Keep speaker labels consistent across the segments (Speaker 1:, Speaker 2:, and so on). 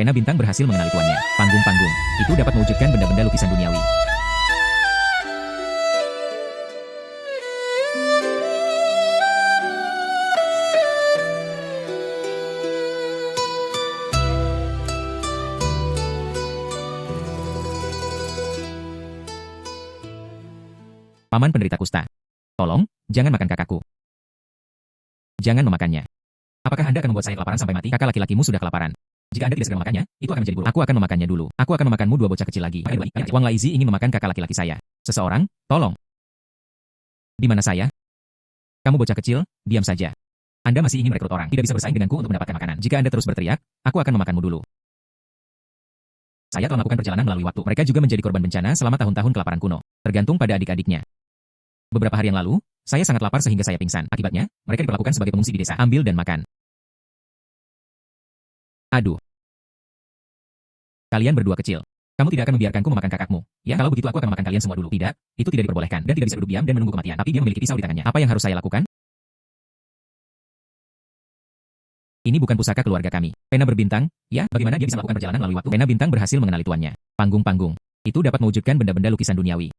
Speaker 1: Pena bintang berhasil mengenali tuannya. Panggung-panggung. Itu dapat mewujudkan benda-benda lukisan duniawi. Paman penderita kusta. Tolong, jangan makan kakakku. Jangan memakannya. Apakah Anda akan membuat saya kelaparan sampai mati? Kakak laki-lakimu sudah kelaparan. Jika Anda tidak segera memakannya, itu akan menjadi buruk. Aku akan memakannya dulu. Aku akan memakanmu dua bocah kecil lagi. Wang Laizi ingin memakan kakak laki-laki saya. Seseorang, tolong. Di mana saya? Kamu bocah kecil, diam saja. Anda masih ingin merekrut orang. Tidak bisa bersaing denganku untuk mendapatkan makanan. Jika Anda terus berteriak, aku akan memakanmu dulu. Saya telah melakukan perjalanan melalui waktu. Mereka juga menjadi korban bencana selama tahun-tahun kelaparan kuno. Tergantung pada adik-adiknya. Beberapa hari yang lalu, saya sangat lapar sehingga saya pingsan. Akibatnya, mereka diperlakukan sebagai pengungsi di desa. Ambil dan makan. Aduh. Kalian berdua kecil. Kamu tidak akan membiarkanku memakan kakakmu. Ya, kalau begitu aku akan makan kalian semua dulu. Tidak, itu tidak diperbolehkan dan tidak bisa duduk diam dan menunggu kematian. Tapi dia memiliki pisau di tangannya. Apa yang harus saya lakukan? Ini bukan pusaka keluarga kami. Pena berbintang, ya, bagaimana dia bisa melakukan perjalanan melalui waktu? Pena bintang berhasil mengenali tuannya. Panggung-panggung. Itu dapat mewujudkan benda-benda lukisan duniawi.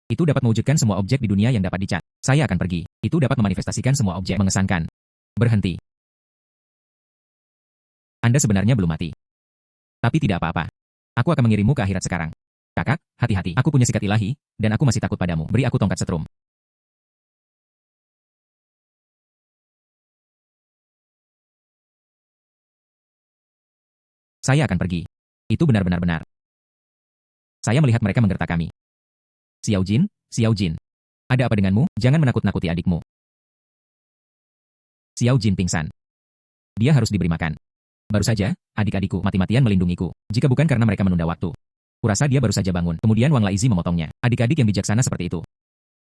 Speaker 1: Itu dapat mewujudkan semua objek di dunia yang dapat dicat. Saya akan pergi. Itu dapat memanifestasikan semua objek. Mengesankan. Berhenti. Anda sebenarnya belum mati. Tapi tidak apa-apa. Aku akan mengirimmu ke akhirat sekarang. Kakak, hati-hati. Aku punya sikat ilahi, dan aku masih takut padamu. Beri aku tongkat setrum. Saya akan pergi. Itu benar-benar benar. Saya melihat mereka menggertak kami. Xiao Jin. Ada apa denganmu? Jangan menakut-nakuti adikmu. Xiao Jin pingsan. Dia harus diberi makan. Baru saja, adik-adikku mati-matian melindungiku. Jika bukan karena mereka menunda waktu. Kurasa dia baru saja bangun. Kemudian Wang Laizi memotongnya. Adik-adik yang bijaksana seperti itu.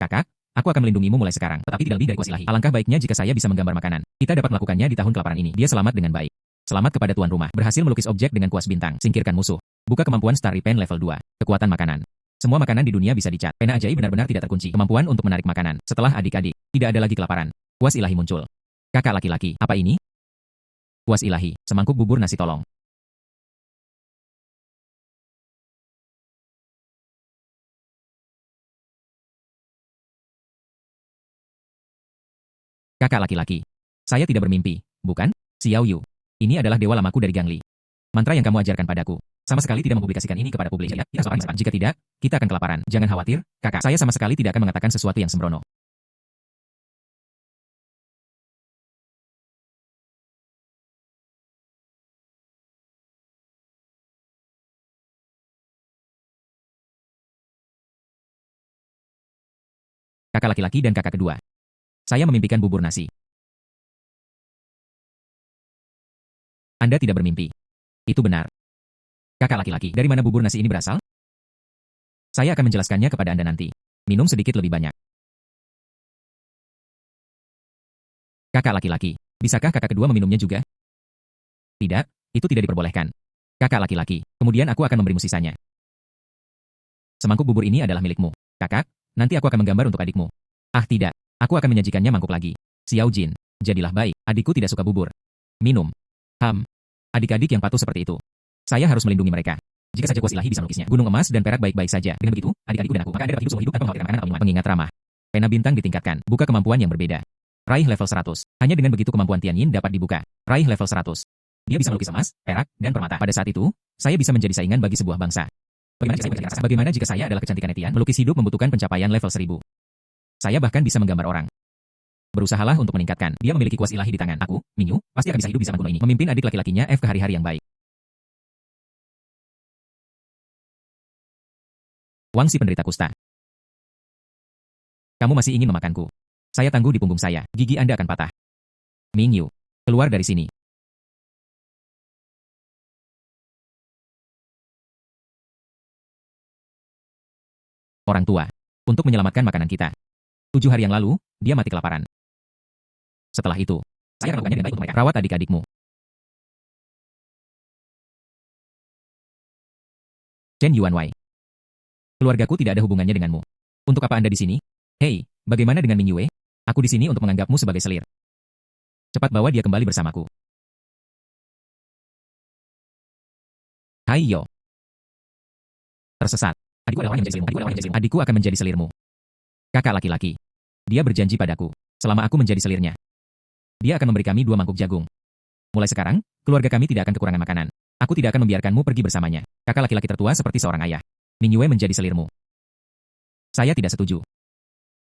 Speaker 1: Kakak, aku akan melindungimu mulai sekarang. Tetapi tidak lebih dari kuas ilahi. Alangkah baiknya jika saya bisa menggambar makanan. Kita dapat melakukannya di tahun kelaparan ini. Dia selamat dengan baik. Selamat kepada tuan rumah. Berhasil melukis objek dengan kuas bintang. Singkirkan musuh. Buka kemampuan Starry Pen level 2. Kekuatan makanan. Semua makanan di dunia bisa dicat. Pena ajaib benar-benar tidak terkunci. Kemampuan untuk menarik makanan. Setelah adik-adik, tidak ada lagi kelaparan. Kuas ilahi muncul. Kakak laki-laki, apa ini? Kuas ilahi, semangkuk bubur nasi tolong. Kakak laki-laki. Saya tidak bermimpi, bukan? Xiao Yu. Ini adalah dewa lamaku dari Gangli. Mantra yang kamu ajarkan padaku. Sama sekali tidak mempublikasikan ini kepada publik. Jika tidak, kita akan kelaparan. Jangan khawatir, kakak. Saya sama sekali tidak akan mengatakan sesuatu yang sembrono. Kakak laki-laki dan kakak kedua. Saya memimpikan bubur nasi. Anda tidak bermimpi. Itu benar. Kakak laki-laki, dari mana bubur nasi ini berasal? Saya akan menjelaskannya kepada Anda nanti. Minum sedikit lebih banyak. Kakak laki-laki, bisakah kakak kedua meminumnya juga? Tidak, itu tidak diperbolehkan. Kakak laki-laki, kemudian aku akan memberimu sisanya. Semangkuk bubur ini adalah milikmu. Kakak, nanti aku akan menggambar untuk adikmu. Ah tidak, aku akan menyajikannya mangkuk lagi. Xiao Jin, jadilah baik, adikku tidak suka bubur. Minum. Adik-adik yang patuh seperti itu. Saya harus melindungi mereka. Jika saja kuas ilahi bisa melukisnya. Gunung emas dan perak baik-baik saja. Dengan begitu, adik-adikku dan aku, maka Anda dapat hidup seumur hidup tanpa mengkhawatirkan makanan atau minuman. Mengingat ramah. Pena bintang ditingkatkan. Buka kemampuan yang berbeda. Raih level 100. Hanya dengan begitu kemampuan Tianyin dapat dibuka. Raih level 100. Dia bisa melukis emas, perak, dan permata. Pada saat itu, saya bisa menjadi saingan bagi sebuah bangsa. Bagaimana jika saya adalah kecantikan Etian? Melukis hidup membutuhkan pencapaian level 1000. Saya bahkan bisa menggambar orang. Berusahalah untuk meningkatkan. Dia memiliki kuas ilahi di tangan. Aku, Mingyu, pasti akan bisa hidup di zaman kuno ini. Memimpin adik laki-lakinya ke hari-hari yang baik. Wang si penderita kusta. Kamu masih ingin memakanku. Saya tangguh di punggung saya. Gigi Anda akan patah. Mingyu, keluar dari sini. Orang tua. Untuk menyelamatkan makanan kita. 7 hari yang lalu, dia mati kelaparan. Setelah itu, saya akan melakukannya dengan baik untuk mereka. Rawat adik-adikmu. Chen Yuanwei. Keluargaku tidak ada hubungannya denganmu. Untuk apa Anda di sini? Hei, bagaimana dengan Ming Yue? Aku di sini untuk menganggapmu sebagai selir. Cepat bawa dia kembali bersamaku. Haiyo. Tersesat. Adikku adalah orang yang menjadi selirmu. Adikku akan menjadi selirmu. Kakak laki-laki. Dia berjanji padaku, selama aku menjadi selirnya, dia akan memberi kami 2 mangkuk jagung. Mulai sekarang, keluarga kami tidak akan kekurangan makanan. Aku tidak akan membiarkanmu pergi bersamanya. Kakak laki-laki tertua seperti seorang ayah. Mingyue menjadi selirmu. Saya tidak setuju.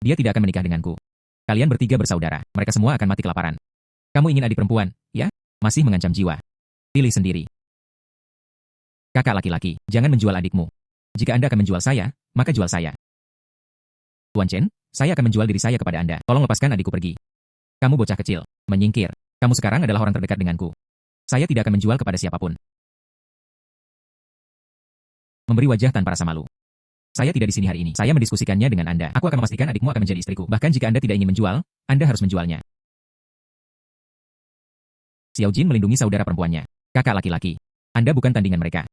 Speaker 1: Dia tidak akan menikah denganku. Kalian bertiga bersaudara. Mereka semua akan mati kelaparan. Kamu ingin adik perempuan, ya? Masih mengancam jiwa. Pilih sendiri. Kakak laki-laki, jangan menjual adikmu. Jika Anda akan menjual saya, maka jual saya. Tuan Chen, saya akan menjual diri saya kepada Anda. Tolong lepaskan adikku pergi. Kamu bocah kecil. Menyingkir. Kamu sekarang adalah orang terdekat denganku. Saya tidak akan menjual kepada siapapun. Memberi wajah tanpa rasa malu. Saya tidak di sini hari ini. Saya mendiskusikannya dengan Anda. Aku akan memastikan adikmu akan menjadi istriku. Bahkan jika Anda tidak ingin menjual, Anda harus menjualnya. Xiao Jin melindungi saudara perempuannya. Kakak laki-laki. Anda bukan tandingan mereka.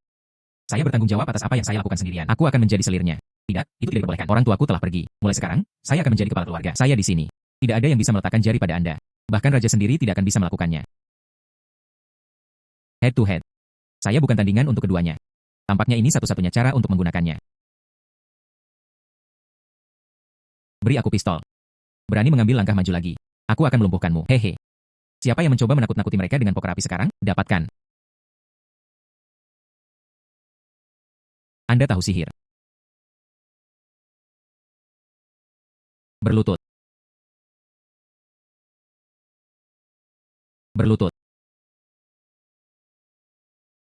Speaker 1: Saya bertanggung jawab atas apa yang saya lakukan sendirian. Aku akan menjadi selirnya. Tidak, itu tidak diperbolehkan. Orang tuaku telah pergi. Mulai sekarang, saya akan menjadi kepala keluarga. Saya di sini. Tidak ada yang bisa meletakkan jari pada Anda. Bahkan raja sendiri tidak akan bisa melakukannya. Head to head. Saya bukan tandingan untuk keduanya. Tampaknya ini satu-satunya cara untuk menggunakannya. Beri aku pistol. Berani mengambil langkah maju lagi. Aku akan melumpuhkanmu. Hehe. Siapa yang mencoba menakut-nakuti mereka dengan poker api sekarang? Dapatkan. Anda tahu sihir. Berlutut. Berlutut.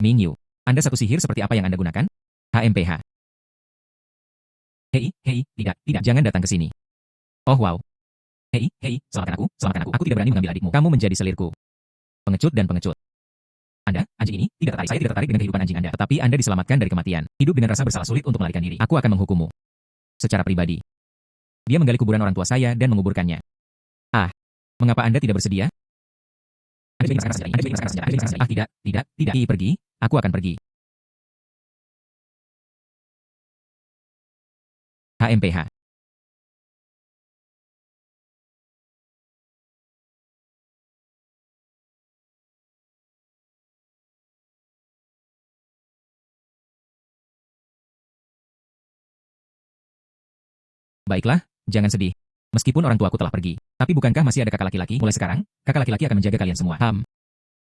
Speaker 1: Mingyu, Anda satu sihir seperti apa yang Anda gunakan? HMPH. Hei, tidak, jangan datang ke sini. Oh wow. Hei, selamatkan aku. Aku tidak berani mengambil adikmu. Kamu menjadi selirku. Pengecut dan pengecut. Anda, anjing ini, saya tidak tertarik dengan kehidupan anjing Anda. Tetapi Anda diselamatkan dari kematian. Hidup dengan rasa bersalah sulit untuk melarikan diri. Aku akan menghukummu. Secara pribadi. Dia menggali kuburan orang tua saya dan menguburkannya. Ah, mengapa Anda tidak bersedia? Ah, tidak. Pergi, aku akan pergi. HMPH. Baiklah, jangan sedih. Meskipun orang tuaku telah pergi, tapi bukankah masih ada kakak laki-laki? Mulai sekarang, kakak laki-laki akan menjaga kalian semua.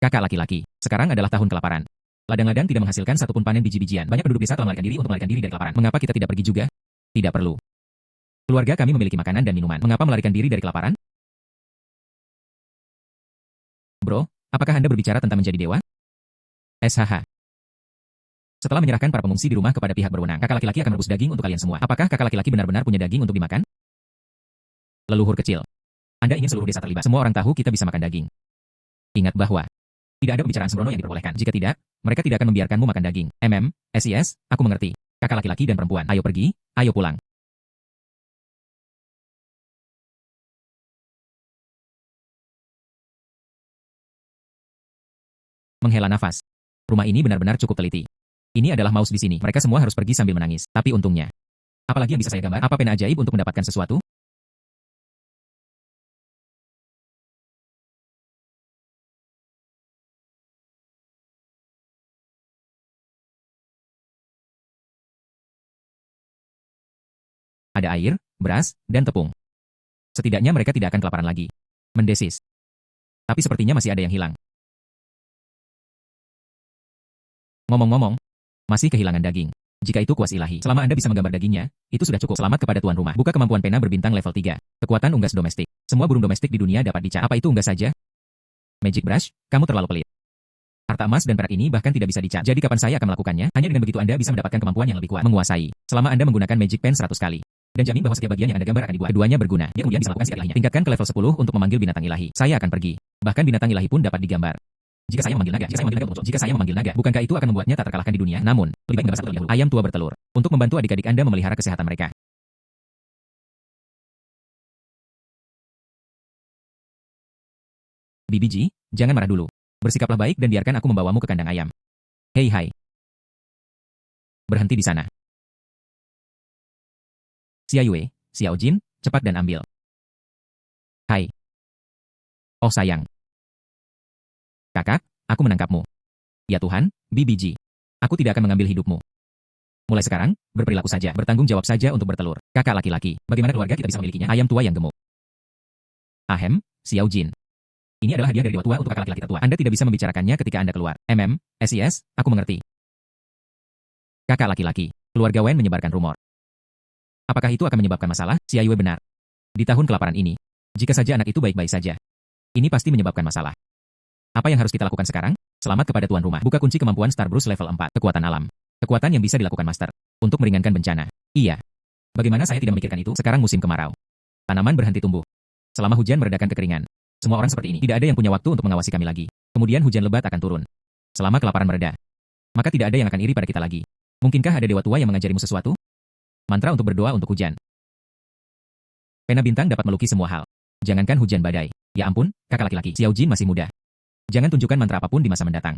Speaker 1: Kakak laki-laki, sekarang adalah tahun kelaparan. Ladang-ladang tidak menghasilkan satupun panen biji-bijian. Banyak penduduk desa telah melarikan diri dari kelaparan. Mengapa kita tidak pergi juga? Tidak perlu. Keluarga kami memiliki makanan dan minuman. Mengapa melarikan diri dari kelaparan? Bro, apakah Anda berbicara tentang menjadi dewa? SHH. Setelah menyerahkan para pengungsi di rumah kepada pihak berwenang, kakak laki-laki akan merebus daging untuk kalian semua. Apakah kakak laki-laki benar-benar punya daging untuk dimakan? Leluhur kecil. Anda ingin seluruh desa terlibat. Semua orang tahu kita bisa makan daging. Ingat bahwa tidak ada pembicaraan sembrono yang diperbolehkan. Jika tidak, mereka tidak akan membiarkanmu makan daging. SIS, aku mengerti. Kakak laki-laki dan perempuan, ayo pergi, ayo pulang. Menghela nafas. Rumah ini benar-benar cukup teliti. Ini adalah mouse di sini. Mereka semua harus pergi sambil menangis. Tapi untungnya. Apalagi yang bisa saya gambar? Apa pena ajaib untuk mendapatkan sesuatu? Ada air, beras, dan tepung. Setidaknya mereka tidak akan kelaparan lagi. Mendesis. Tapi sepertinya masih ada yang hilang. Ngomong-ngomong, masih kehilangan daging. Jika itu kuas ilahi, selama Anda bisa menggambar dagingnya, itu sudah cukup. Selamat kepada tuan rumah. Buka kemampuan pena berbintang level 3. Kekuatan unggas domestik. Semua burung domestik di dunia dapat dicap. Apa itu unggas saja? Magic brush, kamu terlalu pelit. Harta emas dan perak ini bahkan tidak bisa dicap. Jadi kapan saya akan melakukannya? Hanya dengan begitu Anda bisa mendapatkan kemampuan yang lebih kuat. Menguasai. Selama Anda menggunakan magic pen 100 kali. Dan jamin bahwa setiap bagian yang Anda gambar akan dibuat. Keduanya berguna. Dia kemudian bisa melakukan sihir ilahinya. Tingkatkan ke level 10 untuk memanggil binatang ilahi. Saya akan pergi. Bahkan binatang ilahi pun dapat digambar. Jika saya memanggil naga, bukankah itu akan membuatnya tak terkalahkan di dunia? Namun, lebih baik membahas terlebih dahulu. Ayam tua bertelur. Untuk membantu adik-adik Anda memelihara kesehatan mereka. BBG, jangan marah dulu. Bersikaplah baik dan biarkan aku membawamu ke kandang ayam. Hei hai. Berhenti di sana. Xia Yue, Xiao Jin, cepat dan ambil. Hai. Oh sayang. Kakak, aku menangkapmu. Ya Tuhan, BBG. Aku tidak akan mengambil hidupmu. Mulai sekarang, berperilaku saja, bertanggung jawab saja untuk bertelur. Kakak laki-laki, bagaimana keluarga kita bisa memilikinya? Ayam tua yang gemuk. Ahem, Xiao Jin. Ini adalah hadiah dari dewa tua untuk kakak laki-laki tertua. Anda tidak bisa membicarakannya ketika Anda keluar. SIS, aku mengerti. Kakak laki-laki, keluarga Wen menyebarkan rumor. Apakah itu akan menyebabkan masalah? Xia Yue benar. Di tahun kelaparan ini, jika saja anak itu baik-baik saja, ini pasti menyebabkan masalah. Apa yang harus kita lakukan sekarang? Selamat kepada tuan rumah. Buka kunci kemampuan Star Bruce level 4. Kekuatan alam. Kekuatan yang bisa dilakukan Master. Untuk meringankan bencana. Iya. Bagaimana saya tidak memikirkan itu? Sekarang musim kemarau. Tanaman berhenti tumbuh. Selama hujan meredakan kekeringan. Semua orang seperti ini. Tidak ada yang punya waktu untuk mengawasi kami lagi. Kemudian hujan lebat akan turun. Selama kelaparan mereda. Maka tidak ada yang akan iri pada kita lagi. Mungkinkah ada dewa tua yang mengajarimu sesuatu? Mantra untuk berdoa untuk hujan. Pena bintang dapat melukis semua hal. Jangankan hujan badai. Ya ampun, kakak laki-laki. Xiao Jin masih muda. Jangan tunjukkan mantra apapun di masa mendatang.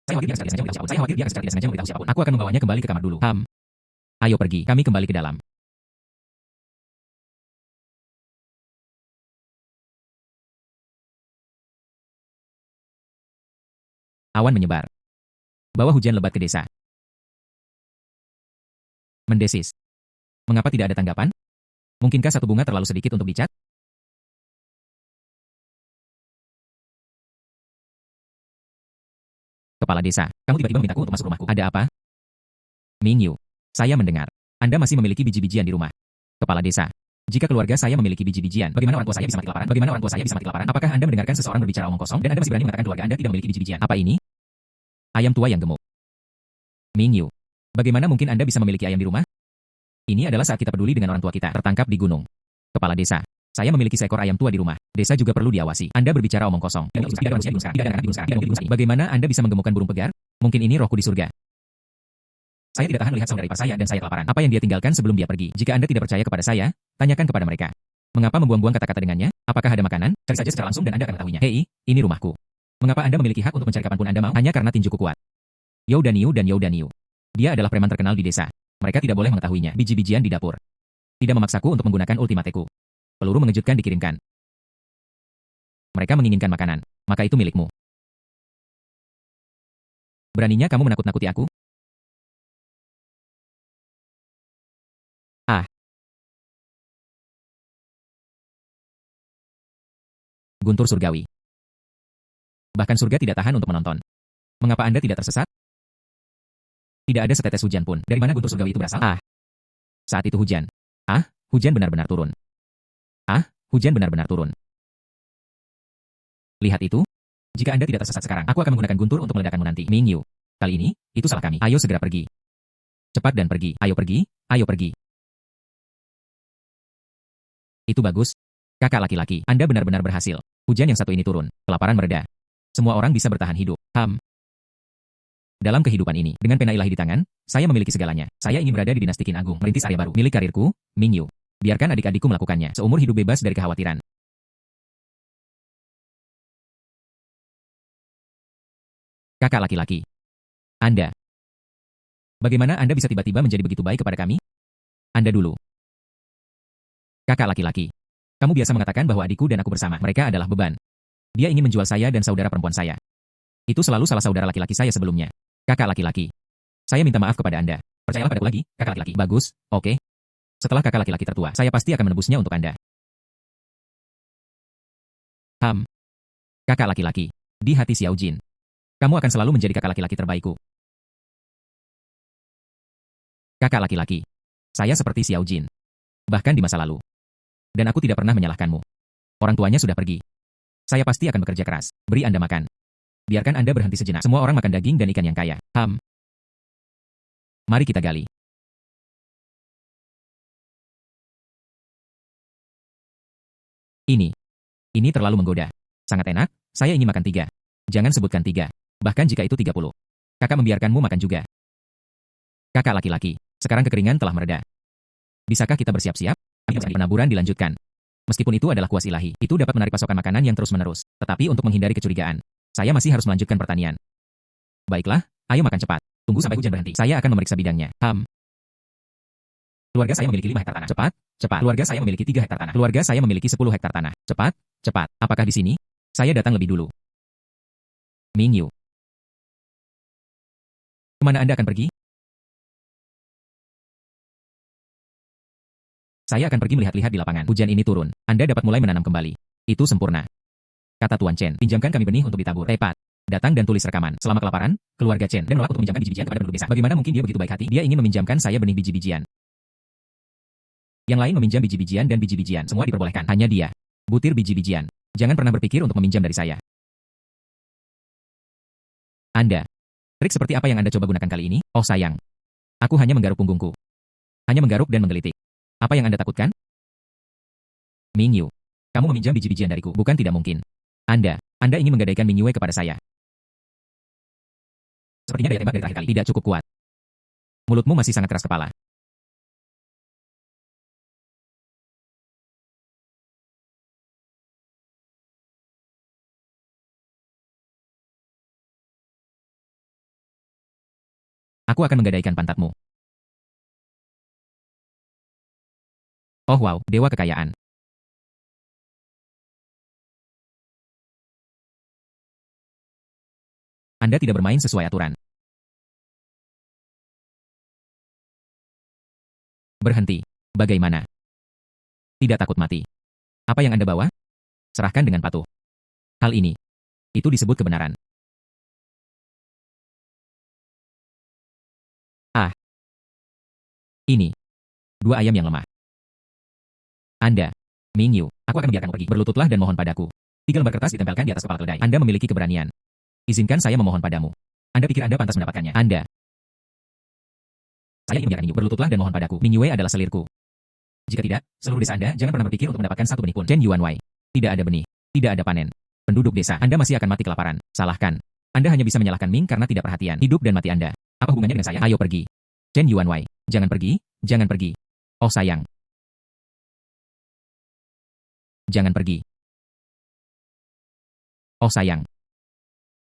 Speaker 1: Saya khawatir dia akan secara tidak sengaja memberitahu siapapun. Aku akan membawanya kembali ke kamar dulu. Ayo pergi, kami kembali ke dalam. Awan menyebar. Bawa hujan lebat ke desa. Mendesis. Mengapa tidak ada tanggapan? Mungkinkah satu bunga terlalu sedikit untuk dicat? Kepala desa, kamu tiba-tiba memintaku untuk masuk rumahku. Ada apa? Mingyu, saya mendengar. Anda masih memiliki biji-bijian di rumah. Kepala desa, jika keluarga saya memiliki biji-bijian, bagaimana orang tua saya bisa mati kelaparan? Bagaimana orang tua saya bisa mati kelaparan? Apakah Anda mendengarkan seseorang berbicara omong kosong dan Anda masih berani mengatakan keluarga Anda tidak memiliki biji-bijian? Apa ini? Ayam tua yang gemuk. Mingyu, bagaimana mungkin Anda bisa memiliki ayam di rumah? Ini adalah saat kita peduli dengan orang tua kita tertangkap di gunung. Kepala desa, saya memiliki seekor ayam tua di rumah. Desa juga perlu diawasi. Anda berbicara omong kosong. Bagaimana Anda bisa menggemukkan burung pegar? Mungkin ini rohku di surga. Saya tidak tahan melihat saudara ipar saya dan saya kelaparan. Apa yang dia tinggalkan sebelum dia pergi? Jika Anda tidak percaya kepada saya, tanyakan kepada mereka. Mengapa membuang-buang kata-kata dengannya? Apakah ada makanan? Cari saja secara langsung dan Anda akan mengetahuinya. Hei, ini rumahku. Mengapa Anda memiliki hak untuk mencari kapanpun Anda mau? Hanya karena tinjuku kuat. Yao Daniu dan Yao Daniu. Dia adalah preman terkenal di desa. Mereka tidak boleh mengetahuinya. Biji-bijian di dapur. Tidak memaksaku untuk menggunakan ultimateku. Peluru mengejutkan dikirimkan. Mereka menginginkan makanan, maka itu milikmu. Beraninya kamu menakut-nakuti aku? Guntur surgawi. Bahkan surga tidak tahan untuk menonton. Mengapa Anda tidak tersesat? Tidak ada setetes hujan pun. Dari mana guntur surgawi itu berasal? Saat itu hujan. Hujan benar-benar turun. Hujan benar-benar turun. Lihat itu. Jika Anda tidak tersesat sekarang, aku akan menggunakan guntur untuk meledakkanmu nanti. Mingyu. Kali ini, itu salah kami. Ayo segera pergi. Cepat dan pergi. Ayo pergi, ayo pergi. Itu bagus. Kakak laki-laki, Anda benar-benar berhasil. Hujan yang satu ini turun. Kelaparan mereda. Semua orang bisa bertahan hidup. Dalam kehidupan ini, dengan pena ilahi di tangan, saya memiliki segalanya. Saya ingin berada di dinasti Qin Agung, merintis area baru. Milik karirku, Mingyu. Biarkan adik-adikku melakukannya. Seumur hidup bebas dari kekhawatiran. Kakak laki-laki. Anda. Bagaimana Anda bisa tiba-tiba menjadi begitu baik kepada kami? Anda dulu. Kakak laki-laki. Kamu biasa mengatakan bahwa adikku dan aku bersama. Mereka adalah beban. Dia ingin menjual saya dan saudara perempuan saya. Itu selalu salah saudara laki-laki saya sebelumnya. Kakak laki-laki. Saya minta maaf kepada Anda. Percayalah padaku lagi, kakak laki-laki. Bagus, oke. Setelah kakak laki-laki tertua, saya pasti akan menebusnya untuk Anda. Kakak laki-laki. Di hati Xiao Jin. Kamu akan selalu menjadi kakak laki-laki terbaikku. Kakak laki-laki. Saya seperti Xiao Jin. Bahkan di masa lalu. Dan aku tidak pernah menyalahkanmu. Orang tuanya sudah pergi. Saya pasti akan bekerja keras. Beri Anda makan. Biarkan Anda berhenti sejenak. Semua orang makan daging dan ikan yang kaya. Mari kita gali. Ini terlalu menggoda. Sangat enak, saya ingin makan 3. Jangan sebutkan 3. Bahkan jika itu 30. Kakak membiarkanmu makan juga. Kakak laki-laki, sekarang kekeringan telah mereda. Bisakah kita bersiap-siap? Penaburan dilanjutkan. Meskipun itu adalah kuas ilahi, itu dapat menarik pasokan makanan yang terus-menerus. Tetapi untuk menghindari kecurigaan, saya masih harus melanjutkan pertanian. Baiklah, ayo makan cepat. Tunggu sampai hujan berhenti. Saya akan memeriksa bidangnya. Keluarga saya memiliki 5 hektar tanah. Cepat, cepat. Keluarga saya memiliki 3 hektar tanah. Keluarga saya memiliki 10 hektar tanah. Cepat, cepat. Apakah di sini? Saya datang lebih dulu. Mingyu. Kemana Anda akan pergi? Saya akan pergi melihat-lihat di lapangan. Hujan ini turun. Anda dapat mulai menanam kembali. Itu sempurna. Kata Tuan Chen, pinjamkan kami benih untuk ditabur. Tepat. Datang dan tulis rekaman. Selama kelaparan, keluarga Chen dan menolak untuk meminjamkan biji-bijian kepada penduduk desa. Bagaimana mungkin dia begitu baik hati? Dia ingin meminjamkan saya benih biji-bijian. Yang lain meminjam biji-bijian dan biji-bijian. Semua diperbolehkan. Hanya dia. Butir biji-bijian. Jangan pernah berpikir untuk meminjam dari saya. Anda. Trik seperti apa yang Anda coba gunakan kali ini? Oh sayang. Aku hanya menggaruk punggungku. Hanya menggaruk dan menggelitik. Apa yang Anda takutkan? Ming Yu. Kamu meminjam biji-bijian dariku. Bukan tidak mungkin. Anda ingin menggadaikan Ming Yue kepada saya. Sepertinya daya tembak dari terakhir kali tidak cukup kuat. Mulutmu masih sangat keras kepala. Aku akan menggadaikan pantatmu. Oh wow, dewa kekayaan. Anda tidak bermain sesuai aturan. Berhenti. Bagaimana? Tidak takut mati. Apa yang Anda bawa? Serahkan dengan patuh. Hal ini. Itu disebut kebenaran. Ah. Ini. Dua ayam yang lemah. Anda. Ming Yu, aku akan membiarkanmu pergi. Berlututlah dan mohon padaku. 3 lembar kertas ditempelkan di atas kepala keledai. Anda memiliki keberanian. Izinkan saya memohon padamu. Anda pikir Anda pantas mendapatkannya? Anda. Saya ingin membiarkan Ming Yu. Berlututlah dan mohon padaku. Ming Yue adalah selirku. Jika tidak, seluruh desa Anda jangan pernah berpikir untuk mendapatkan satu benih pun. Chen Yuanwei. Tidak ada benih. Tidak ada panen. Penduduk desa, Anda masih akan mati kelaparan. Salahkan. Anda hanya bisa menyalahkan Ming karena tidak perhatian. Hidup dan mati Anda. Apa hubungannya dengan saya? Ayo pergi. Chen Yuanwei. Jangan pergi. Jangan pergi. Oh sayang. Jangan pergi. Oh sayang.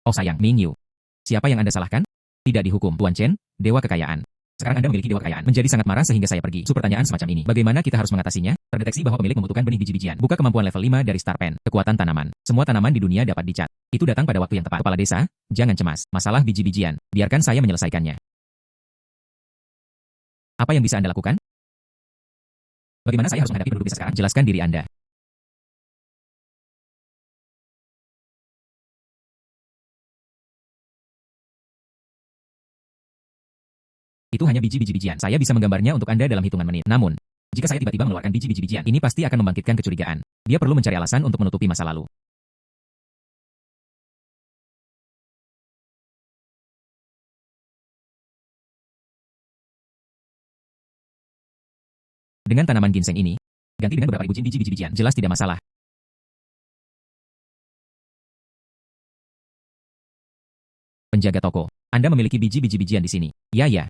Speaker 1: Oh sayang, Ming Yu. Siapa yang Anda salahkan? Tidak dihukum. Tuan Chen, dewa kekayaan. Sekarang Anda memiliki dewa kekayaan. Menjadi sangat marah sehingga saya pergi. Pertanyaan semacam ini. Bagaimana kita harus mengatasinya? Terdeteksi bahwa pemilik membutuhkan benih biji-bijian. Buka kemampuan level 5 dari Star Pen. Kekuatan tanaman. Semua tanaman di dunia dapat dicat. Itu datang pada waktu yang tepat. Kepala desa, jangan cemas. Masalah biji-bijian. Biarkan saya menyelesaikannya. Apa yang bisa Anda lakukan? Bagaimana saya harus menghadapi penduduk desa sekarang? Jelaskan diri Anda. Itu hanya biji-biji-bijian. Saya bisa menggambarnya untuk Anda dalam hitungan menit. Namun, jika saya tiba-tiba mengeluarkan biji-biji-bijian, ini pasti akan membangkitkan kecurigaan. Dia perlu mencari alasan untuk menutupi masa lalu. Dengan tanaman ginseng ini, ganti dengan beberapa ribu biji-biji-bijian. Jelas tidak masalah. Penjaga toko, Anda memiliki biji-biji-bijian di sini. Ya.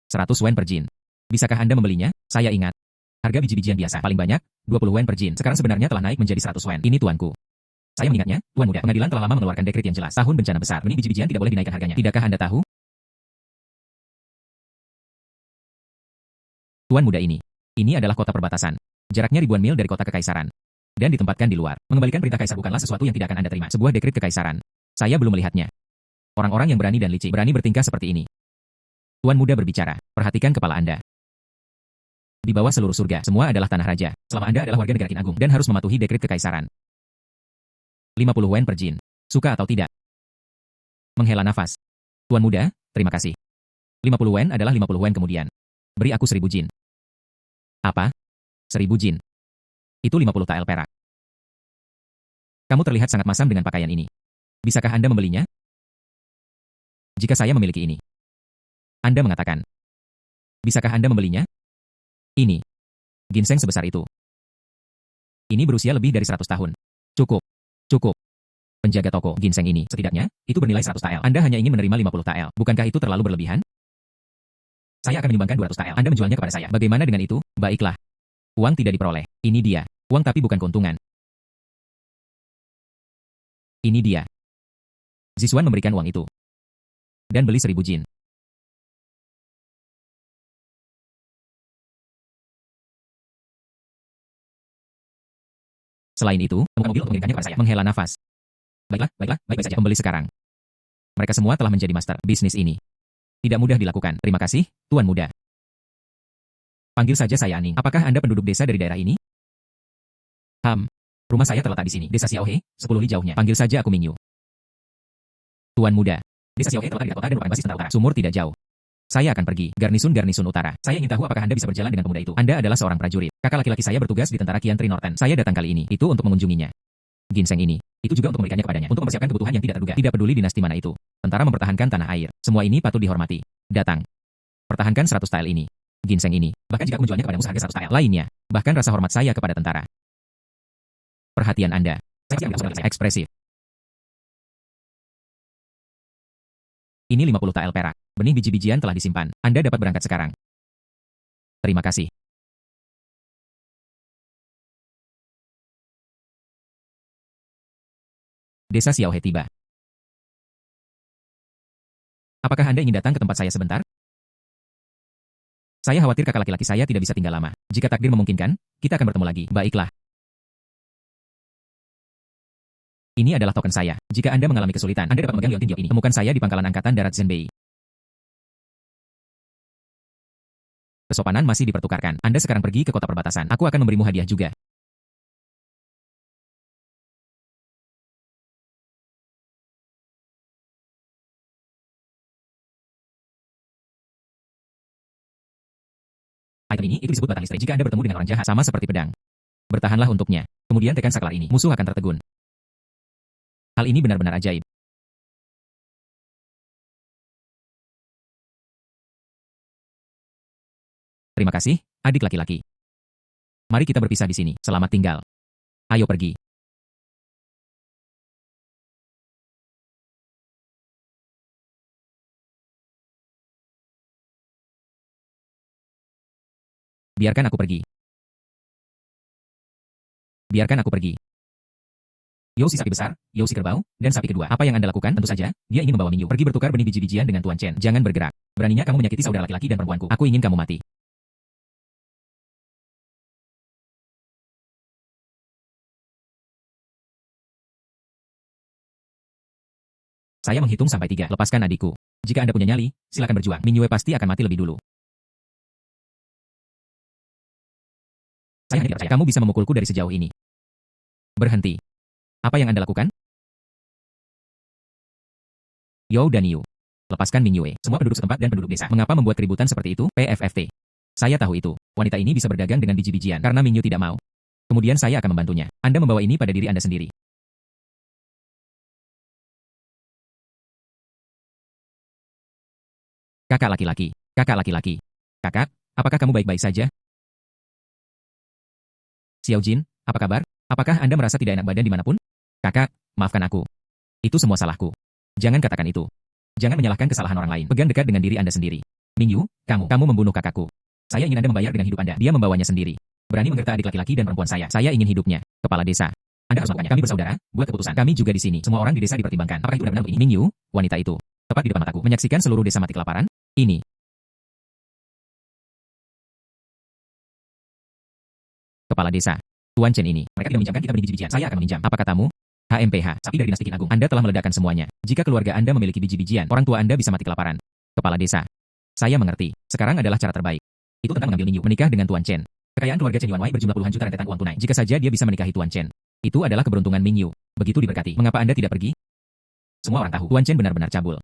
Speaker 1: 100 wen per jin. Bisakah Anda membelinya? Saya ingat. Harga biji-bijian biasa paling banyak, 20 wen per jin. Sekarang sebenarnya telah naik menjadi 100 wen. Ini tuanku. Saya mengingatnya, Tuan Muda. Pengadilan telah lama mengeluarkan dekret yang jelas. Tahun bencana besar. Benih biji-bijian tidak boleh dinaikkan harganya. Tidakkah Anda tahu? Tuan Muda ini. Ini adalah kota perbatasan. Jaraknya ribuan mil dari kota kekaisaran. Dan ditempatkan di luar. Mengembalikan perintah kaisar bukanlah sesuatu yang tidak akan Anda terima. Sebuah dekret kekaisaran. Saya belum melihatnya. Orang-orang yang berani dan licik berani bertingkah seperti ini. Tuan Muda berbicara. Perhatikan kepala Anda. Di bawah seluruh surga, semua adalah tanah raja. Selama Anda adalah warga negara Qin Agung dan harus mematuhi dekret kekaisaran. 50 wen per jin. Suka atau tidak? Menghela nafas. Tuan Muda, terima kasih. 50 wen adalah 50 wen kemudian. Beri aku 1000 jin. Apa? 1000 jin. Itu 50 tael perak. Kamu terlihat sangat masam dengan pakaian ini. Bisakah Anda membelinya? Jika saya memiliki ini. Anda mengatakan. Bisakah Anda membelinya? Ini. Ginseng sebesar itu. Ini berusia lebih dari 100 tahun. Cukup. Cukup. Penjaga toko ginseng ini, setidaknya, itu bernilai 100 tael. Anda hanya ingin menerima 50 tael. Bukankah itu terlalu berlebihan? Saya akan menyumbangkan 200 tael. Anda menjualnya kepada saya. Bagaimana dengan itu? Baiklah. Uang tidak diperoleh. Ini dia. Uang tapi bukan keuntungan. Ini dia. Ziswan memberikan uang itu. Dan beli 1000 jin. Selain itu, temukan mobil untuk mengirimkannya kepada saya. Menghela nafas. Baik saja. Pembeli sekarang. Mereka semua telah menjadi master bisnis ini. Tidak mudah dilakukan. Terima kasih, Tuan Muda. Panggil saja saya Aning. Apakah Anda penduduk desa dari daerah ini? Rumah saya terletak di sini. Desa Xiaohe, 10 li jauhnya. Panggil saja aku Mingyu. Tuan Muda. Desa Xiaohe terletak di kota dan merupakan basis tentara utara. Sumur tidak jauh. Saya akan pergi. Garnisun utara. Saya ingin tahu apakah Anda bisa berjalan dengan pemuda itu. Anda adalah seorang prajurit. Kakak laki-laki saya bertugas di tentara Kian Tri Norton. Saya datang kali ini. Itu untuk mengunjunginya. Ginseng ini. Itu juga untuk memberikannya kepadanya. Untuk mempersiapkan kebutuhan yang tidak terduga. Tidak peduli dinasti mana itu. Tentara mempertahankan tanah air. Semua ini patut dihormati. Datang. Pertahankan 100 style ini. Ginseng ini. Bahkan jika aku menjualnya kepadamu seharga 100 style lainnya. Bahkan rasa hormat saya kepada tentara. Perhatian Anda. Saya ekspresif. Ini 50 tael perak. Benih biji-bijian telah disimpan. Anda dapat berangkat sekarang. Terima kasih. Desa Xiaohe tiba. Apakah Anda ingin datang ke tempat saya sebentar? Saya khawatir kakak laki-laki saya tidak bisa tinggal lama. Jika takdir memungkinkan, kita akan bertemu lagi. Baiklah. Ini adalah token saya. Jika Anda mengalami kesulitan, Anda dapat memegang liontin diop ini. Temukan saya di Pangkalan Angkatan Darat Zhenbei. Kesopanan masih dipertukarkan. Anda sekarang pergi ke kota perbatasan. Aku akan memberimu hadiah juga. Item ini itu disebut batang listrik. Jika Anda bertemu dengan orang jahat, sama seperti pedang. Bertahanlah untuknya. Kemudian tekan saklar ini. Musuh akan tertegun. Hal ini benar-benar ajaib. Terima kasih, adik laki-laki. Mari kita berpisah di sini. Selamat tinggal. Ayo pergi. Biarkan aku pergi. Biarkan aku pergi. Yo si sapi besar, Yo si kerbau, dan sapi kedua. Apa yang Anda lakukan? Tentu saja, dia ingin membawa Mingyu pergi bertukar benih biji-bijian dengan Tuan Chen. Jangan bergerak. Beraninya kamu menyakiti saudara laki-laki dan perempuanku. Aku ingin kamu mati. Saya menghitung sampai 3. Lepaskan adikku. Jika Anda punya nyali, silakan berjuang. Mingyue pasti akan mati lebih dulu. Saya hanya tidak percaya kamu bisa memukulku dari sejauh ini. Berhenti. Apa yang Anda lakukan? Yo dan Yu. Lepaskan Mingyue. Semua penduduk setempat dan penduduk desa. Mengapa membuat keributan seperti itu? PFFT. Saya tahu itu. Wanita ini bisa berdagang dengan biji-bijian karena Mingyu tidak mau. Kemudian saya akan membantunya. Anda membawa ini pada diri Anda sendiri. Kakak laki-laki. Kakak laki-laki. Kakak, apakah kamu baik-baik saja? Xiao Jin, apa kabar? Apakah Anda merasa tidak enak badan dimanapun? Kakak, maafkan aku. Itu semua salahku. Jangan katakan itu. Jangan menyalahkan kesalahan orang lain. Pegang dekat dengan diri Anda sendiri. Mingyu, kamu membunuh kakakku. Saya ingin Anda membayar dengan hidup Anda. Dia membawanya sendiri. Berani menggerta adik laki-laki dan perempuan saya. Saya ingin hidupnya. Kepala desa. Anda harus melakukannya. Kami bersaudara, buat keputusan. Kami juga di sini. Semua orang di desa dipertimbangkan. Apakah itu benar-benar ini? Mingyu, wanita itu. Tepat di depan mataku. Menyaksikan seluruh desa mati kelaparan? Ini. Kepala desa. Tuan Chen ini. Mereka tidak meminjamkan kita benih biji-bijian. Saya akan meminjam. Apa katamu? HMPH, sapi dari dinasti Qin Agung. Anda telah meledakkan semuanya. Jika keluarga Anda memiliki biji-bijian, orang tua Anda bisa mati kelaparan. Kepala desa. Saya mengerti. Sekarang adalah cara terbaik. Itu tentang mengambil Mingyu menikah dengan Tuan Chen. Kekayaan keluarga Chen Yuanwei berjumlah puluhan juta rentetan uang tunai. Jika saja dia bisa menikahi Tuan Chen. Itu adalah keberuntungan Mingyu. Begitu diberkati. Mengapa Anda tidak pergi? Semua orang tahu Tuan Chen benar-benar cabul.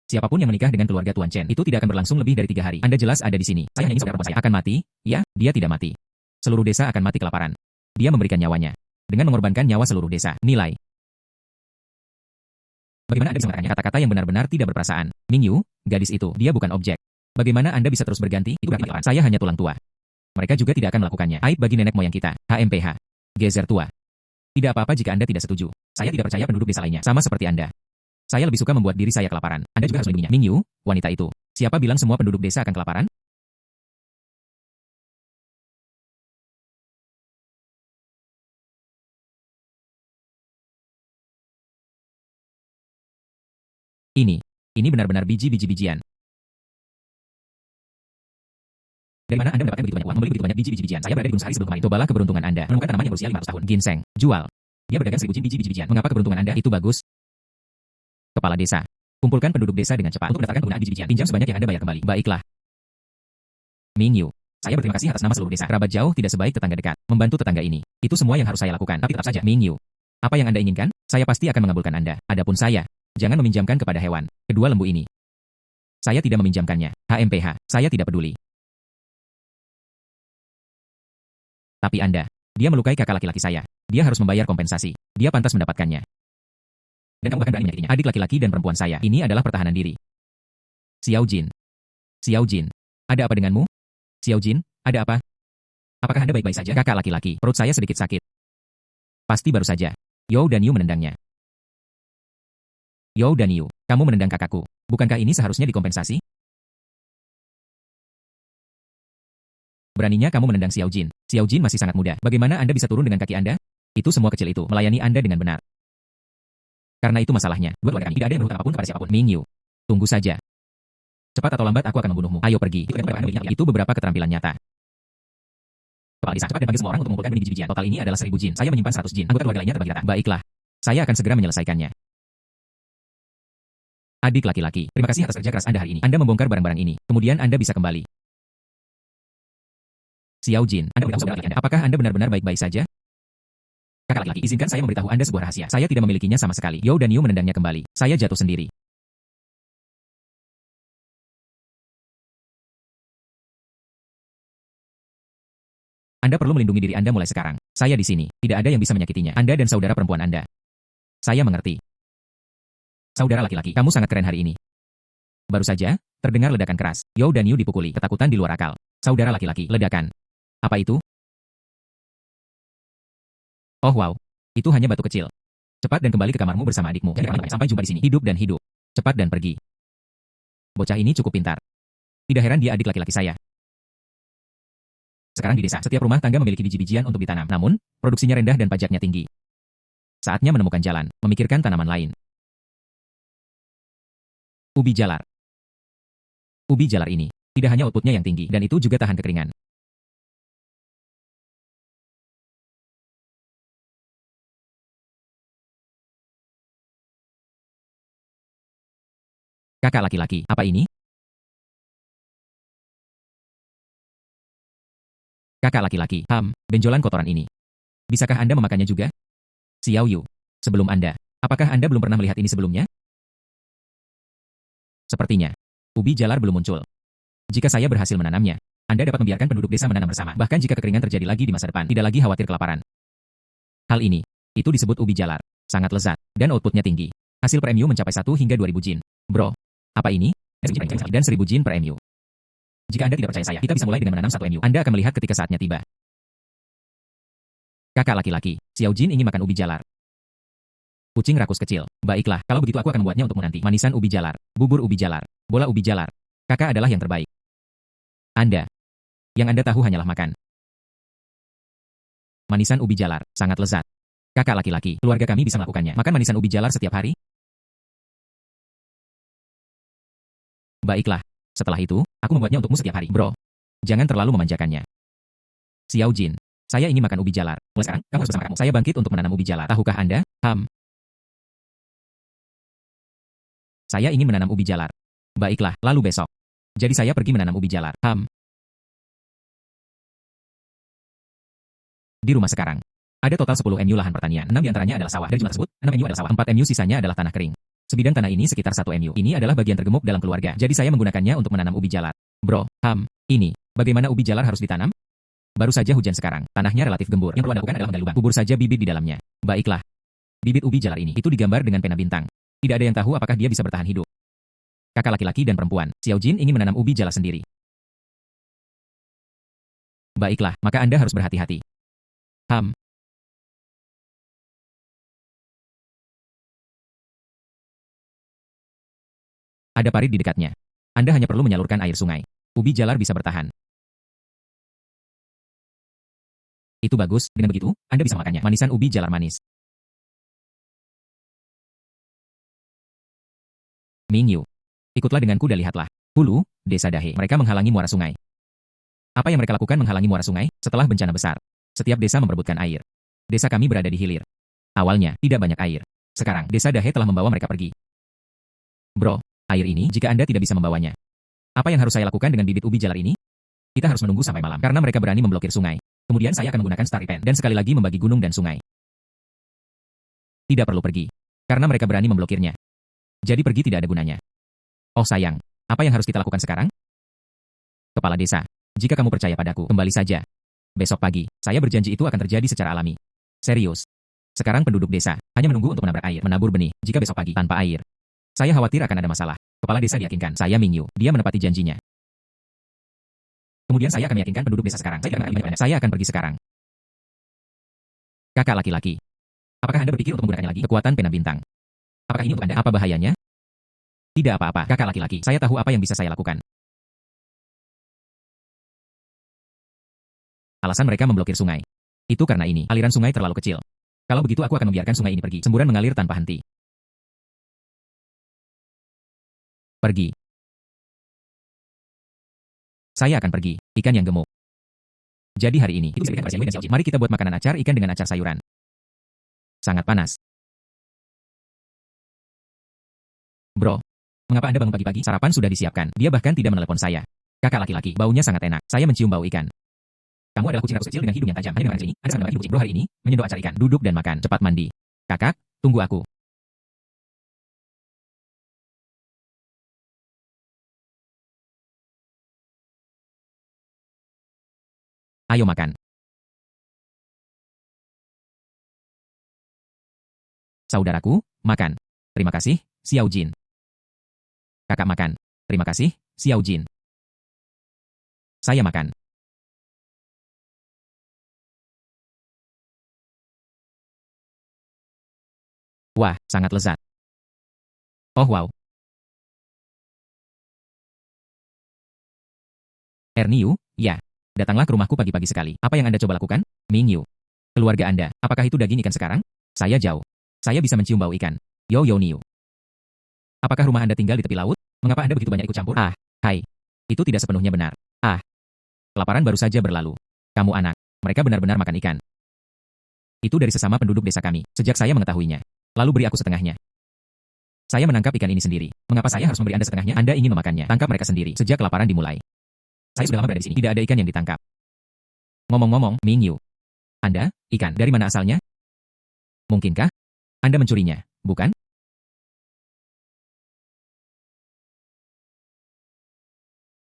Speaker 1: Siapapun yang menikah dengan keluarga Tuan Chen, itu tidak akan berlangsung lebih dari 3 hari. Anda jelas ada di sini. Saya hanya ingin saudara perempuan saya akan mati. Ya, dia tidak mati. Seluruh desa akan mati kelaparan. Dia memberikan nyawanya. Dengan mengorbankan nyawa seluruh desa. Nilai. Bagaimana Anda bisa mengatakannya kata-kata yang benar-benar tidak berperasaan? Mingyu, gadis itu, dia bukan objek. Bagaimana Anda bisa terus berganti? Itu berarti saya hanya tulang tua. Mereka juga tidak akan melakukannya. Aib bagi nenek moyang kita. HMPH. Gezer tua. Tidak apa-apa jika Anda tidak setuju. Saya tidak percaya penduduk desa lainnya. Sama seperti Anda. Saya lebih suka membuat diri saya kelaparan. Anda juga harus melindunginya. Mingyu, wanita itu. Siapa bilang semua penduduk desa akan kelaparan? Ini benar-benar biji-biji-bijian. Dari mana Anda mendapatkan begitu banyak uang membeli begitu banyak biji-biji-bijian? Saya berada di gunung sehari sebelum kemarin. Cobalah keberuntungan Anda. Menemukan tanaman yang berusia 500 tahun. Ginseng. Jual. Dia berdagang 1000 jin biji-biji-bijian. Mengapa keberuntungan Anda itu bagus? Kepala desa. Kumpulkan penduduk desa dengan cepat untuk mendaftarkan penggunaan biji-bijian. Pinjam sebanyak yang Anda bayar kembali. Baiklah. Ming Yu. Saya berterima kasih atas nama seluruh desa. Kerabat jauh tidak sebaik tetangga dekat. Membantu tetangga ini. Itu semua yang harus saya lakukan. Tapi tetap saja, Ming Yu. Apa yang Anda inginkan? Saya pasti akan mengabulkan Anda. Adapun saya, jangan meminjamkan kepada hewan. Kedua lembu ini. Saya tidak meminjamkannya. HMPH, saya tidak peduli. Tapi Anda, dia melukai kakak laki-laki saya. Dia harus membayar kompensasi. Dia pantas mendapatkannya. Dan kamu bahkan berani menyakitinya. Adik laki-laki dan perempuan saya. Ini adalah pertahanan diri. Xiao Jin. Xiao Jin. Ada apa denganmu? Xiao Jin, ada apa? Apakah Anda baik-baik saja? Kakak laki-laki, perut saya sedikit sakit. Pasti baru saja. You dan Yu menendangnya. You dan Yu, kamu menendang kakakku. Bukankah ini seharusnya dikompensasi? Beraninya kamu menendang Xiao Jin. Xiao Jin masih sangat muda. Bagaimana Anda bisa turun dengan kaki Anda? Itu semua kecil itu melayani Anda dengan benar. Karena itu masalahnya. Dua keluarga kami tidak ada yang berhutang apapun kepada siapapun. Ming Yu, tunggu saja. Cepat atau lambat aku akan membunuhmu. Ayo pergi. Itu beberapa keterampilan nyata. Kepala desa, cepat dan panggil semua orang untuk mengumpulkan biji-bijian. Total ini adalah 1000 jin. Saya menyimpan 100 jin. Anggota keluarga lainnya terbagi rata. Baiklah. Saya akan segera menyelesaikannya. Adik laki-laki, terima kasih atas kerja keras Anda hari ini. Anda membongkar barang-barang ini. Kemudian Anda bisa kembali. Xiao Jin, Anda beritahu saudara Anda. Apakah Anda benar-benar baik-baik saja? Kakak laki-laki, izinkan saya memberitahu Anda sebuah rahasia. Saya tidak memilikinya sama sekali. You dan Yu menendangnya kembali. Saya jatuh sendiri. Anda perlu melindungi diri Anda mulai sekarang. Saya di sini. Tidak ada yang bisa menyakitinya. Anda dan saudara perempuan Anda. Saya mengerti. Saudara laki-laki, kamu sangat keren hari ini. Baru saja, terdengar ledakan keras. You dan Yu dipukuli. Ketakutan di luar akal. Saudara laki-laki, ledakan. Apa itu? Oh wow. Itu hanya batu kecil. Cepat dan kembali ke kamarmu bersama adikmu. Sampai jumpa di sini. Hidup dan hidup. Cepat dan pergi. Bocah ini cukup pintar. Tidak heran dia adik laki-laki saya. Sekarang di desa, setiap rumah tangga memiliki biji-bijian untuk ditanam. Namun, produksinya rendah dan pajaknya tinggi. Saatnya menemukan jalan, memikirkan tanaman lain. Ubi jalar. Ubi jalar ini, tidak hanya outputnya yang tinggi, dan itu juga tahan kekeringan. Kakak laki-laki, apa ini? Kakak laki-laki, benjolan kotoran ini. Bisakah Anda memakannya juga? Xiao Yu, sebelum Anda, apakah Anda belum pernah melihat ini sebelumnya? Sepertinya, ubi jalar belum muncul. Jika saya berhasil menanamnya, Anda dapat membiarkan penduduk desa menanam bersama. Bahkan jika kekeringan terjadi lagi di masa depan, tidak lagi khawatir kelaparan. Hal ini, itu disebut ubi jalar. Sangat lezat, dan outputnya tinggi. Hasil per MU mencapai 1 hingga 2000 jin. Bro, apa ini? Dan 1000 jin per MU. Jika Anda tidak percaya saya, kita bisa mulai dengan menanam 1 MU. Anda akan melihat ketika saatnya tiba. Kakak laki-laki, Xiao Jin ingin makan ubi jalar. Kucing rakus kecil. Baiklah, kalau begitu aku akan membuatnya untukmu nanti. Manisan ubi jalar, bubur ubi jalar, bola ubi jalar. Kakak adalah yang terbaik. Anda. Yang Anda tahu hanyalah makan. Manisan ubi jalar, sangat lezat. Kakak laki-laki, keluarga kami bisa melakukannya. Makan manisan ubi jalar setiap hari? Baiklah. Setelah itu, aku membuatnya untukmu setiap hari. Bro, jangan terlalu memanjakannya. Xiao Jin, saya ingin makan ubi jalar. Mulai sekarang, kamu harus bersama kamu. Saya bangkit untuk menanam ubi jalar. Tahukah Anda? Saya ingin menanam ubi jalar. Baiklah, lalu besok. Jadi saya pergi menanam ubi jalar. Di rumah sekarang, ada total 10 MU lahan pertanian. 6 diantaranya adalah sawah. Dari jumlah tersebut, 6 MU adalah sawah. 4 MU sisanya adalah tanah kering. Sebidang tanah ini sekitar 1 MU. Ini adalah bagian tergemuk dalam keluarga. Jadi saya menggunakannya untuk menanam ubi jalar. Bro, ini. Bagaimana ubi jalar harus ditanam? Baru saja hujan sekarang. Tanahnya relatif gembur. Yang perlu Anda lakukan adalah menggali lubang. Kubur saja bibit di dalamnya. Baiklah. Bibit ubi jalar ini, itu digambar dengan pena bintang. Tidak ada yang tahu apakah dia bisa bertahan hidup. Kakak laki-laki dan perempuan, Xiao Jin ingin menanam ubi jalar sendiri. Baiklah, maka Anda harus berhati-hati. Ada parit di dekatnya. Anda hanya perlu menyalurkan air sungai. Ubi jalar bisa bertahan. Itu bagus, dengan begitu, Anda bisa makannya. Manisan ubi jalar manis. Ming Yu, ikutlah denganku dan lihatlah. Hulu, desa Dahe. Mereka menghalangi muara sungai. Apa yang mereka lakukan menghalangi muara sungai? Setelah bencana besar, setiap desa memperebutkan air. Desa kami berada di hilir. Awalnya, tidak banyak air. Sekarang, desa Dahe telah membawa mereka pergi. Bro, air ini jika Anda tidak bisa membawanya. Apa yang harus saya lakukan dengan bibit ubi jalar ini? Kita harus menunggu sampai malam karena mereka berani memblokir sungai. Kemudian saya akan menggunakan Starry Pen dan sekali lagi membagi gunung dan sungai. Tidak perlu pergi. Karena mereka berani memblokirnya. Jadi pergi tidak ada gunanya. Oh sayang, apa yang harus kita lakukan sekarang? Kepala desa, jika kamu percaya padaku, kembali saja. Besok pagi, saya berjanji itu akan terjadi secara alami. Serius. Sekarang penduduk desa hanya menunggu untuk menabrak air, menabur benih, jika besok pagi tanpa air. Saya khawatir akan ada masalah. Kepala desa diyakinkan, saya Mingyu, dia menepati janjinya. Kemudian saya akan meyakinkan penduduk desa sekarang. Saya akan pergi sekarang. Kakak laki-laki. Apakah Anda berpikir untuk menggunakannya lagi? Kekuatan pena bintang. Apakah ini untuk Anda? Apa bahayanya? Tidak apa-apa, kakak laki-laki. Saya tahu apa yang bisa saya lakukan. Alasan mereka memblokir sungai. Itu karena ini, aliran sungai terlalu kecil. Kalau begitu aku akan membiarkan sungai ini pergi. Semburan mengalir tanpa henti. Pergi. Saya akan pergi, ikan yang gemuk. Jadi hari ini, mari kita buat makanan acar ikan dengan acar sayuran. Sangat panas. Bro, mengapa Anda bangun pagi-pagi? Sarapan sudah disiapkan. Dia bahkan tidak menelepon saya. Kakak laki-laki, baunya sangat enak. Saya mencium bau ikan. Kamu adalah kucing rakus kecil dengan hidung yang tajam. Hanya dengan ini, Anda sangat kucing. Bro hari ini, menyendok acar ikan. Duduk dan makan. Cepat mandi. Kakak, tunggu aku. Ayo makan. Saudaraku, makan. Terima kasih, Xiao Jin. Kakak makan. Terima kasih, Xiao Jin. Saya makan. Wah, sangat lezat. Oh wow. Erniu, ya. Datanglah ke rumahku pagi-pagi sekali. Apa yang Anda coba lakukan? Mingyu. Keluarga Anda, apakah itu daging ikan sekarang? Saya jauh. Saya bisa mencium bau ikan. Yo yo Niu. Apakah rumah Anda tinggal di tepi laut? Mengapa Anda begitu banyak ikut campur? Ah, hai. Itu tidak sepenuhnya benar. Ah. Kelaparan baru saja berlalu. Kamu anak. Mereka benar-benar makan ikan. Itu dari sesama penduduk desa kami, sejak saya mengetahuinya. Lalu beri aku setengahnya. Saya menangkap ikan ini sendiri. Mengapa saya harus memberi Anda setengahnya? Anda ingin memakannya. Tangkap mereka sendiri, sejak kelaparan dimulai. Saya sudah lama berada di sini. Tidak ada ikan yang ditangkap. Ngomong-ngomong, Mingyu. Anda, ikan, dari mana asalnya? Mungkinkah Anda mencurinya, bukan?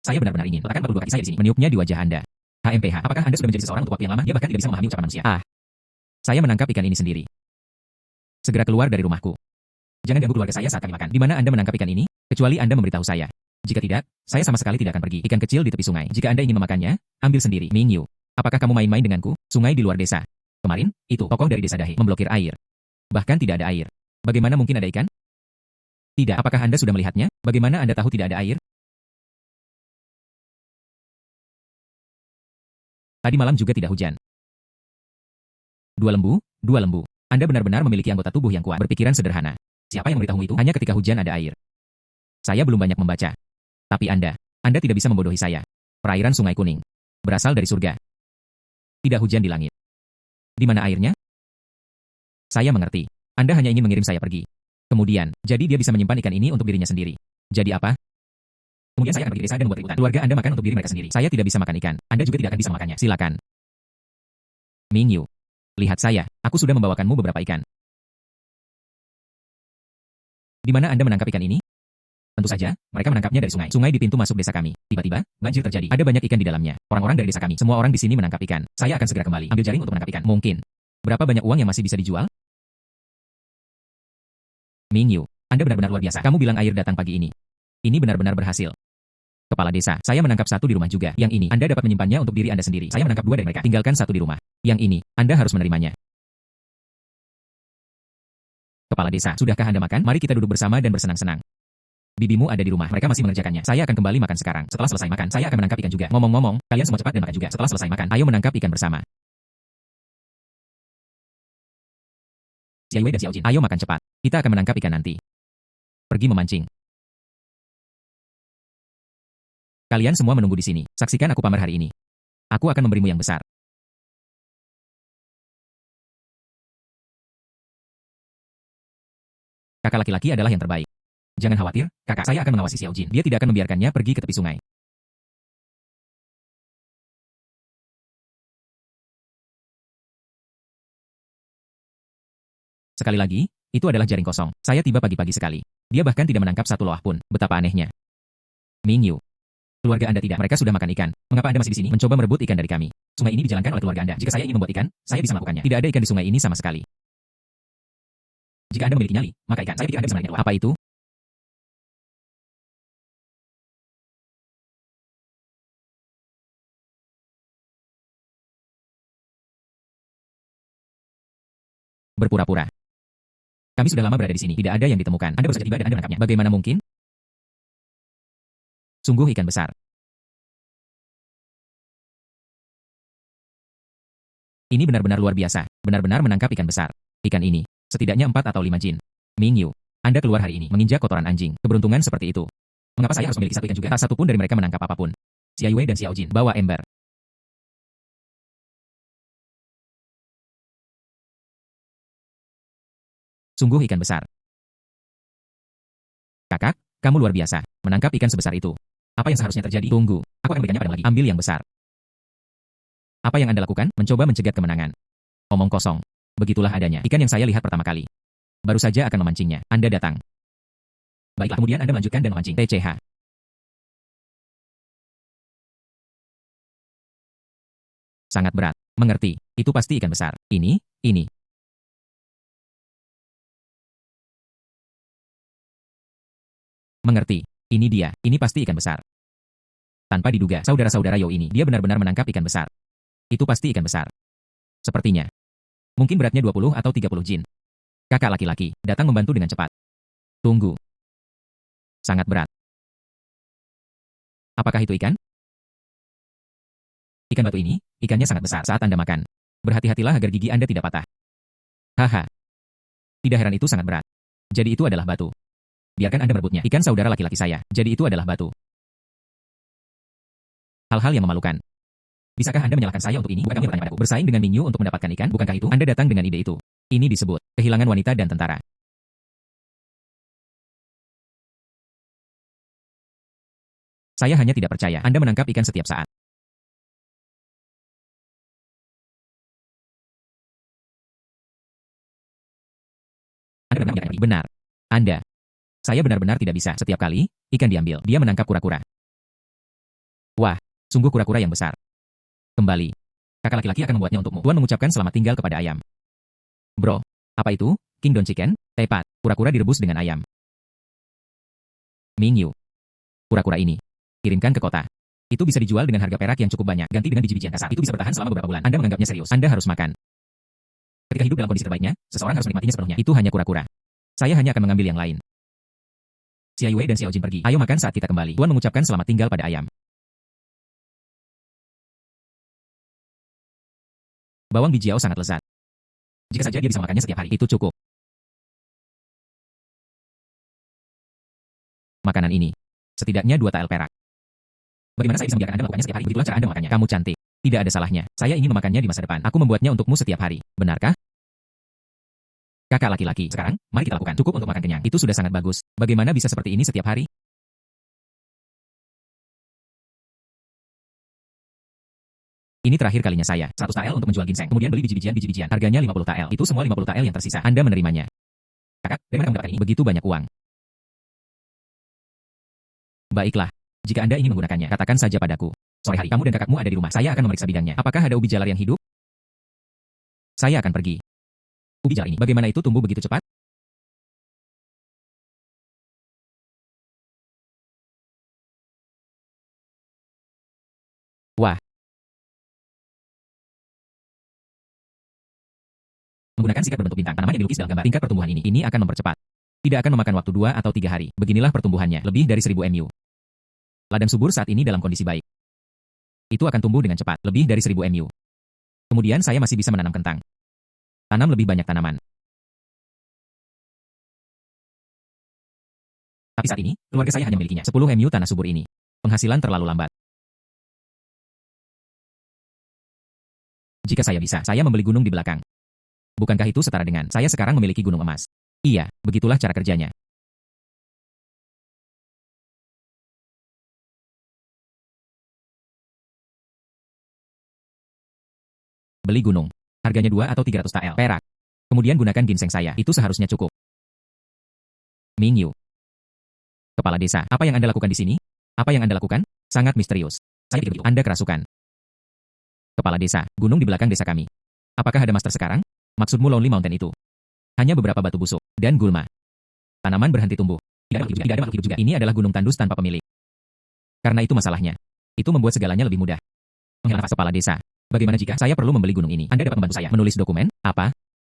Speaker 1: Saya benar-benar ingin letakkan 42 kaki saya di sini, meniupnya di wajah Anda. HMPH, apakah Anda sudah menjadi seseorang untuk waktu yang lama? Dia bahkan tidak bisa memahami ucapan manusia. Ah, saya menangkap ikan ini sendiri. Segera keluar dari rumahku. Jangan ganggu keluarga saya saat kami makan. Di mana Anda menangkap ikan ini? Kecuali Anda memberitahu saya. Jika tidak, saya sama sekali tidak akan pergi. Ikan kecil di tepi sungai. Jika Anda ingin memakannya, ambil sendiri. Mingyu, apakah kamu main-main denganku? Sungai di luar desa. Kemarin, itu tokoh dari desa Dahe memblokir air. Bahkan tidak ada air. Bagaimana mungkin ada ikan? Tidak. Apakah Anda sudah melihatnya? Bagaimana Anda tahu tidak ada air? Tadi malam juga tidak hujan. Dua lembu, dua lembu. Anda benar-benar memiliki anggota tubuh yang kuat. Berpikiran sederhana. Siapa yang memberitahumu itu? Hanya ketika hujan ada air. Saya belum banyak membaca. Tapi Anda tidak bisa membodohi saya. Perairan Sungai Kuning. Berasal dari surga. Tidak hujan di langit. Di mana airnya? Saya mengerti. Anda hanya ingin mengirim saya pergi. Kemudian, jadi dia bisa menyimpan ikan ini untuk dirinya sendiri. Jadi apa? Kemudian saya akan pergi ke desa dan membuat keributan. Keluarga Anda makan untuk diri mereka sendiri. Saya tidak bisa makan ikan. Anda juga tidak akan bisa makannya. Silakan. Mingyu. Lihat saya. Aku sudah membawakanmu beberapa ikan. Di mana Anda menangkap ikan ini? Tentu saja, mereka menangkapnya dari sungai. Sungai di pintu masuk desa kami. Tiba-tiba, banjir terjadi. Ada banyak ikan di dalamnya. Orang-orang dari desa kami. Semua orang di sini menangkap ikan. Saya akan segera kembali. Ambil jaring untuk menangkap ikan. Mungkin. Berapa banyak uang yang masih bisa dijual? Mingyu. Anda benar-benar luar biasa. Kamu bilang air datang pagi ini. Ini benar-benar berhasil. Kepala desa, saya menangkap satu di rumah juga. Yang ini, Anda dapat menyimpannya untuk diri Anda sendiri. Saya menangkap dua dari mereka. Tinggalkan satu di rumah. Yang ini, Anda harus menerimanya. Kepala desa, sudahkah Anda makan? Mari kita duduk bersama dan bersenang-senang. Bibimu ada di rumah. Mereka masih mengerjakannya. Saya akan kembali makan sekarang. Setelah selesai makan, saya akan menangkap ikan juga. Ngomong-ngomong, kalian semua cepat dan makan juga. Setelah selesai makan, ayo menangkap ikan bersama. Xiaoyu dan Xiaojin, ayo makan cepat. Kita akan menangkap ikan nanti. Pergi memancing. Kalian semua menunggu di sini. Saksikan aku pamer hari ini. Aku akan memberimu yang besar. Kakak laki-laki adalah yang terbaik. Jangan khawatir, kakak, saya akan mengawasi Xiao Jin. Dia tidak akan membiarkannya pergi ke tepi sungai. Sekali lagi, itu adalah jaring kosong. Saya tiba pagi-pagi sekali. Dia bahkan tidak menangkap satu loah pun. Betapa anehnya. Mingyu, keluarga Anda tidak. Mereka sudah makan ikan. Mengapa Anda masih di sini? Mencoba merebut ikan dari kami. Sungai ini dijalankan oleh keluarga Anda. Jika saya ingin membuat ikan, saya bisa melakukannya. Tidak ada ikan di sungai ini sama sekali. Jika Anda memiliki nyali, maka ikan. Saya pikir Anda bisa menariknya. Apa itu? Berpura-pura. Kami sudah lama berada di sini. Tidak ada yang ditemukan. Anda baru saja tiba dan Anda menangkapnya. Bagaimana mungkin? Sungguh ikan besar. Ini benar-benar luar biasa. Benar-benar menangkap ikan besar. Ikan ini, setidaknya 4 atau 5 jin. Mingyu, Anda keluar hari ini menginjak kotoran anjing. Keberuntungan seperti itu. Mengapa saya harus memiliki satu ikan juga? Tak satu pun dari mereka menangkap apapun. Xia Yue dan Xiao Jin bawa ember. Sungguh ikan besar. Kakak, kamu luar biasa. Menangkap ikan sebesar itu. Apa yang seharusnya terjadi? Tunggu. Aku akan berikannya padamu lagi. Ambil yang besar. Apa yang Anda lakukan? Mencoba mencegat kemenangan. Omong kosong. Begitulah adanya. Ikan yang saya lihat pertama kali. Baru saja akan memancingnya. Anda datang. Baiklah, kemudian Anda melanjutkan dan memancing. TCH. Sangat berat. Mengerti. Itu pasti ikan besar. Ini. Mengerti. Ini dia. Ini pasti ikan besar. Tanpa diduga, saudara-saudara Yo ini, dia benar-benar menangkap ikan besar. Itu pasti ikan besar. Sepertinya. Mungkin beratnya 20 atau 30 jin. Kakak laki-laki, datang membantu dengan cepat. Tunggu. Sangat berat. Apakah itu ikan? Ikan batu ini, ikannya sangat besar saat Anda makan. Berhati-hatilah agar gigi Anda tidak patah. Haha. Tidak heran itu sangat berat. Jadi itu adalah batu. Biarkan Anda merebutnya. Ikan saudara laki-laki saya. Jadi itu adalah batu. Hal-hal yang memalukan. Bisakah Anda menyalahkan saya untuk ini? Bukan kami bertanya padaku. Bersaing dengan Mingyu untuk mendapatkan ikan, bukankah itu? Anda datang dengan ide itu. Ini disebut kehilangan wanita dan tentara. Saya hanya tidak percaya. Anda menangkap ikan setiap saat. Anda benar menjadi benar. Anda. Saya benar-benar tidak bisa. Setiap kali, ikan diambil. Dia menangkap kura-kura. Wah, sungguh kura-kura yang besar. Kembali. Kakak laki-laki akan membuatnya untukmu. Tuan mengucapkan selamat tinggal kepada ayam. Bro, apa itu? Kingdom Chicken? Tepat, kura-kura direbus dengan ayam. Mingyu. Kura-kura ini. Kirimkan ke kota. Itu bisa dijual dengan harga perak yang cukup banyak. Ganti dengan biji-bijian kasar. Itu bisa bertahan selama beberapa bulan. Anda menganggapnya serius. Anda harus makan. Ketika hidup dalam kondisi terbaiknya, seseorang harus menikmatinya sepenuhnya. Itu hanya kura-kura. Saya hanya akan mengambil yang lain. Xia Yue dan Xiao Jin pergi. Ayo makan saat kita kembali. Tuan mengucapkan selamat tinggal pada ayam. Bawang bijiao sangat lezat. Jika saja dia bisa makannya setiap hari, itu cukup. Makanan ini. Setidaknya 2 tael perak. Bagaimana saya bisa membiarkan Anda melakukannya setiap hari? Begitulah cara Anda memakannya. Kamu cantik. Tidak ada salahnya. Saya ingin memakannya di masa depan. Aku membuatnya untukmu setiap hari. Benarkah? Kakak laki-laki. Sekarang, mari kita lakukan. Cukup untuk makan kenyang. Itu sudah sangat bagus. Bagaimana bisa seperti ini setiap hari? Ini terakhir kalinya saya. 100 tael untuk menjual ginseng. Kemudian beli biji-bijian. Harganya 50 tael. Itu semua 50 tael yang tersisa. Anda menerimanya. Kakak, dari mana kamu dapat ini? Begitu banyak uang. Baiklah. Jika Anda ingin menggunakannya, katakan saja padaku. Sore hari kamu dan kakakmu ada di rumah. Saya akan memeriksa bidangnya. Apakah ada ubi jalar yang hidup? Saya akan pergi. Ubi jalar ini, bagaimana itu tumbuh begitu cepat? Wah. Menggunakan sikat berbentuk bintang, tanaman yang dilukis dalam gambar. Tingkat pertumbuhan ini akan mempercepat. Tidak akan memakan waktu 2 atau 3 hari. Beginilah pertumbuhannya, lebih dari 1000 mu. Ladang subur saat ini dalam kondisi baik. Itu akan tumbuh dengan cepat, lebih dari 1000 mu. Kemudian saya masih bisa menanam kentang. Tanam lebih banyak tanaman. Tapi saat ini, keluarga saya hanya memilikinya 10 mu tanah subur ini. Penghasilan terlalu lambat. Jika saya bisa, saya membeli gunung di belakang. Bukankah itu setara dengan saya sekarang memiliki gunung emas? Iya, begitulah cara kerjanya. Beli gunung. Harganya 2 atau 300 tael perak. Kemudian gunakan ginseng saya. Itu seharusnya cukup. Mingyu. Kepala desa, apa yang Anda lakukan di sini? Apa yang Anda lakukan? Sangat misterius. Saya pikir begitu. Anda kerasukan. Kepala desa, gunung di belakang desa kami. Apakah ada master sekarang? Maksudmu Lonely Mountain itu? Hanya beberapa batu busuk dan gulma. Tanaman berhenti tumbuh. Tidak ada makhluk hidup juga. Ini adalah gunung tandus tanpa pemilik. Karena itu masalahnya. Itu membuat segalanya lebih mudah. Menghela nafas. Kepala desa. Bagaimana jika saya perlu membeli gunung ini? Anda dapat membantu saya menulis dokumen? Apa?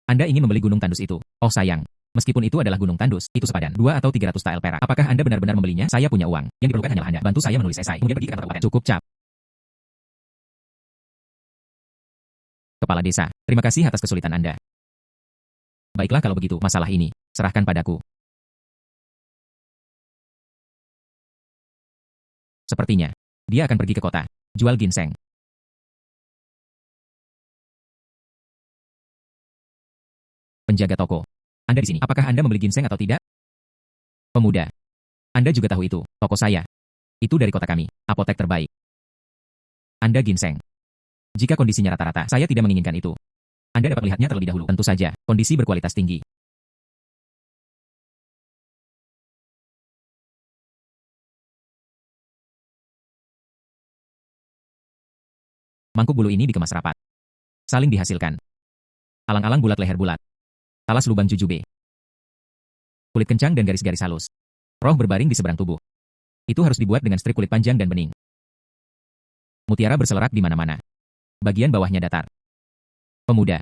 Speaker 1: Anda ingin membeli gunung tandus itu? Oh sayang. Meskipun itu adalah gunung tandus, itu sepadan 2 atau 300 tael perak. Apakah Anda benar-benar membelinya? Saya punya uang. Yang diperlukan hanyalah Anda. Bantu saya menulis esai. Kemudian pergi ke kantor kabupaten. Cukup cap. Kepala desa, terima kasih atas kesulitan Anda. Baiklah kalau begitu, masalah ini, serahkan padaku. Sepertinya, dia akan pergi ke kota, jual ginseng. Penjaga toko. Anda di sini. Apakah Anda membeli ginseng atau tidak? Pemuda. Anda juga tahu itu, toko saya. Itu dari kota kami, apotek terbaik. Anda ginseng. Jika kondisinya rata-rata, saya tidak menginginkan itu. Anda dapat melihatnya terlebih dahulu. Tentu saja, kondisi berkualitas tinggi. Mangkuk bulu ini dikemas rapat. Saling dihasilkan. Alang-alang bulat leher bulat. Talas lubang jujube. Kulit kencang dan garis-garis halus. Roh berbaring di seberang tubuh. Itu harus dibuat dengan strip kulit panjang dan bening. Mutiara berselerak di mana-mana. Bagian bawahnya datar. Pemuda.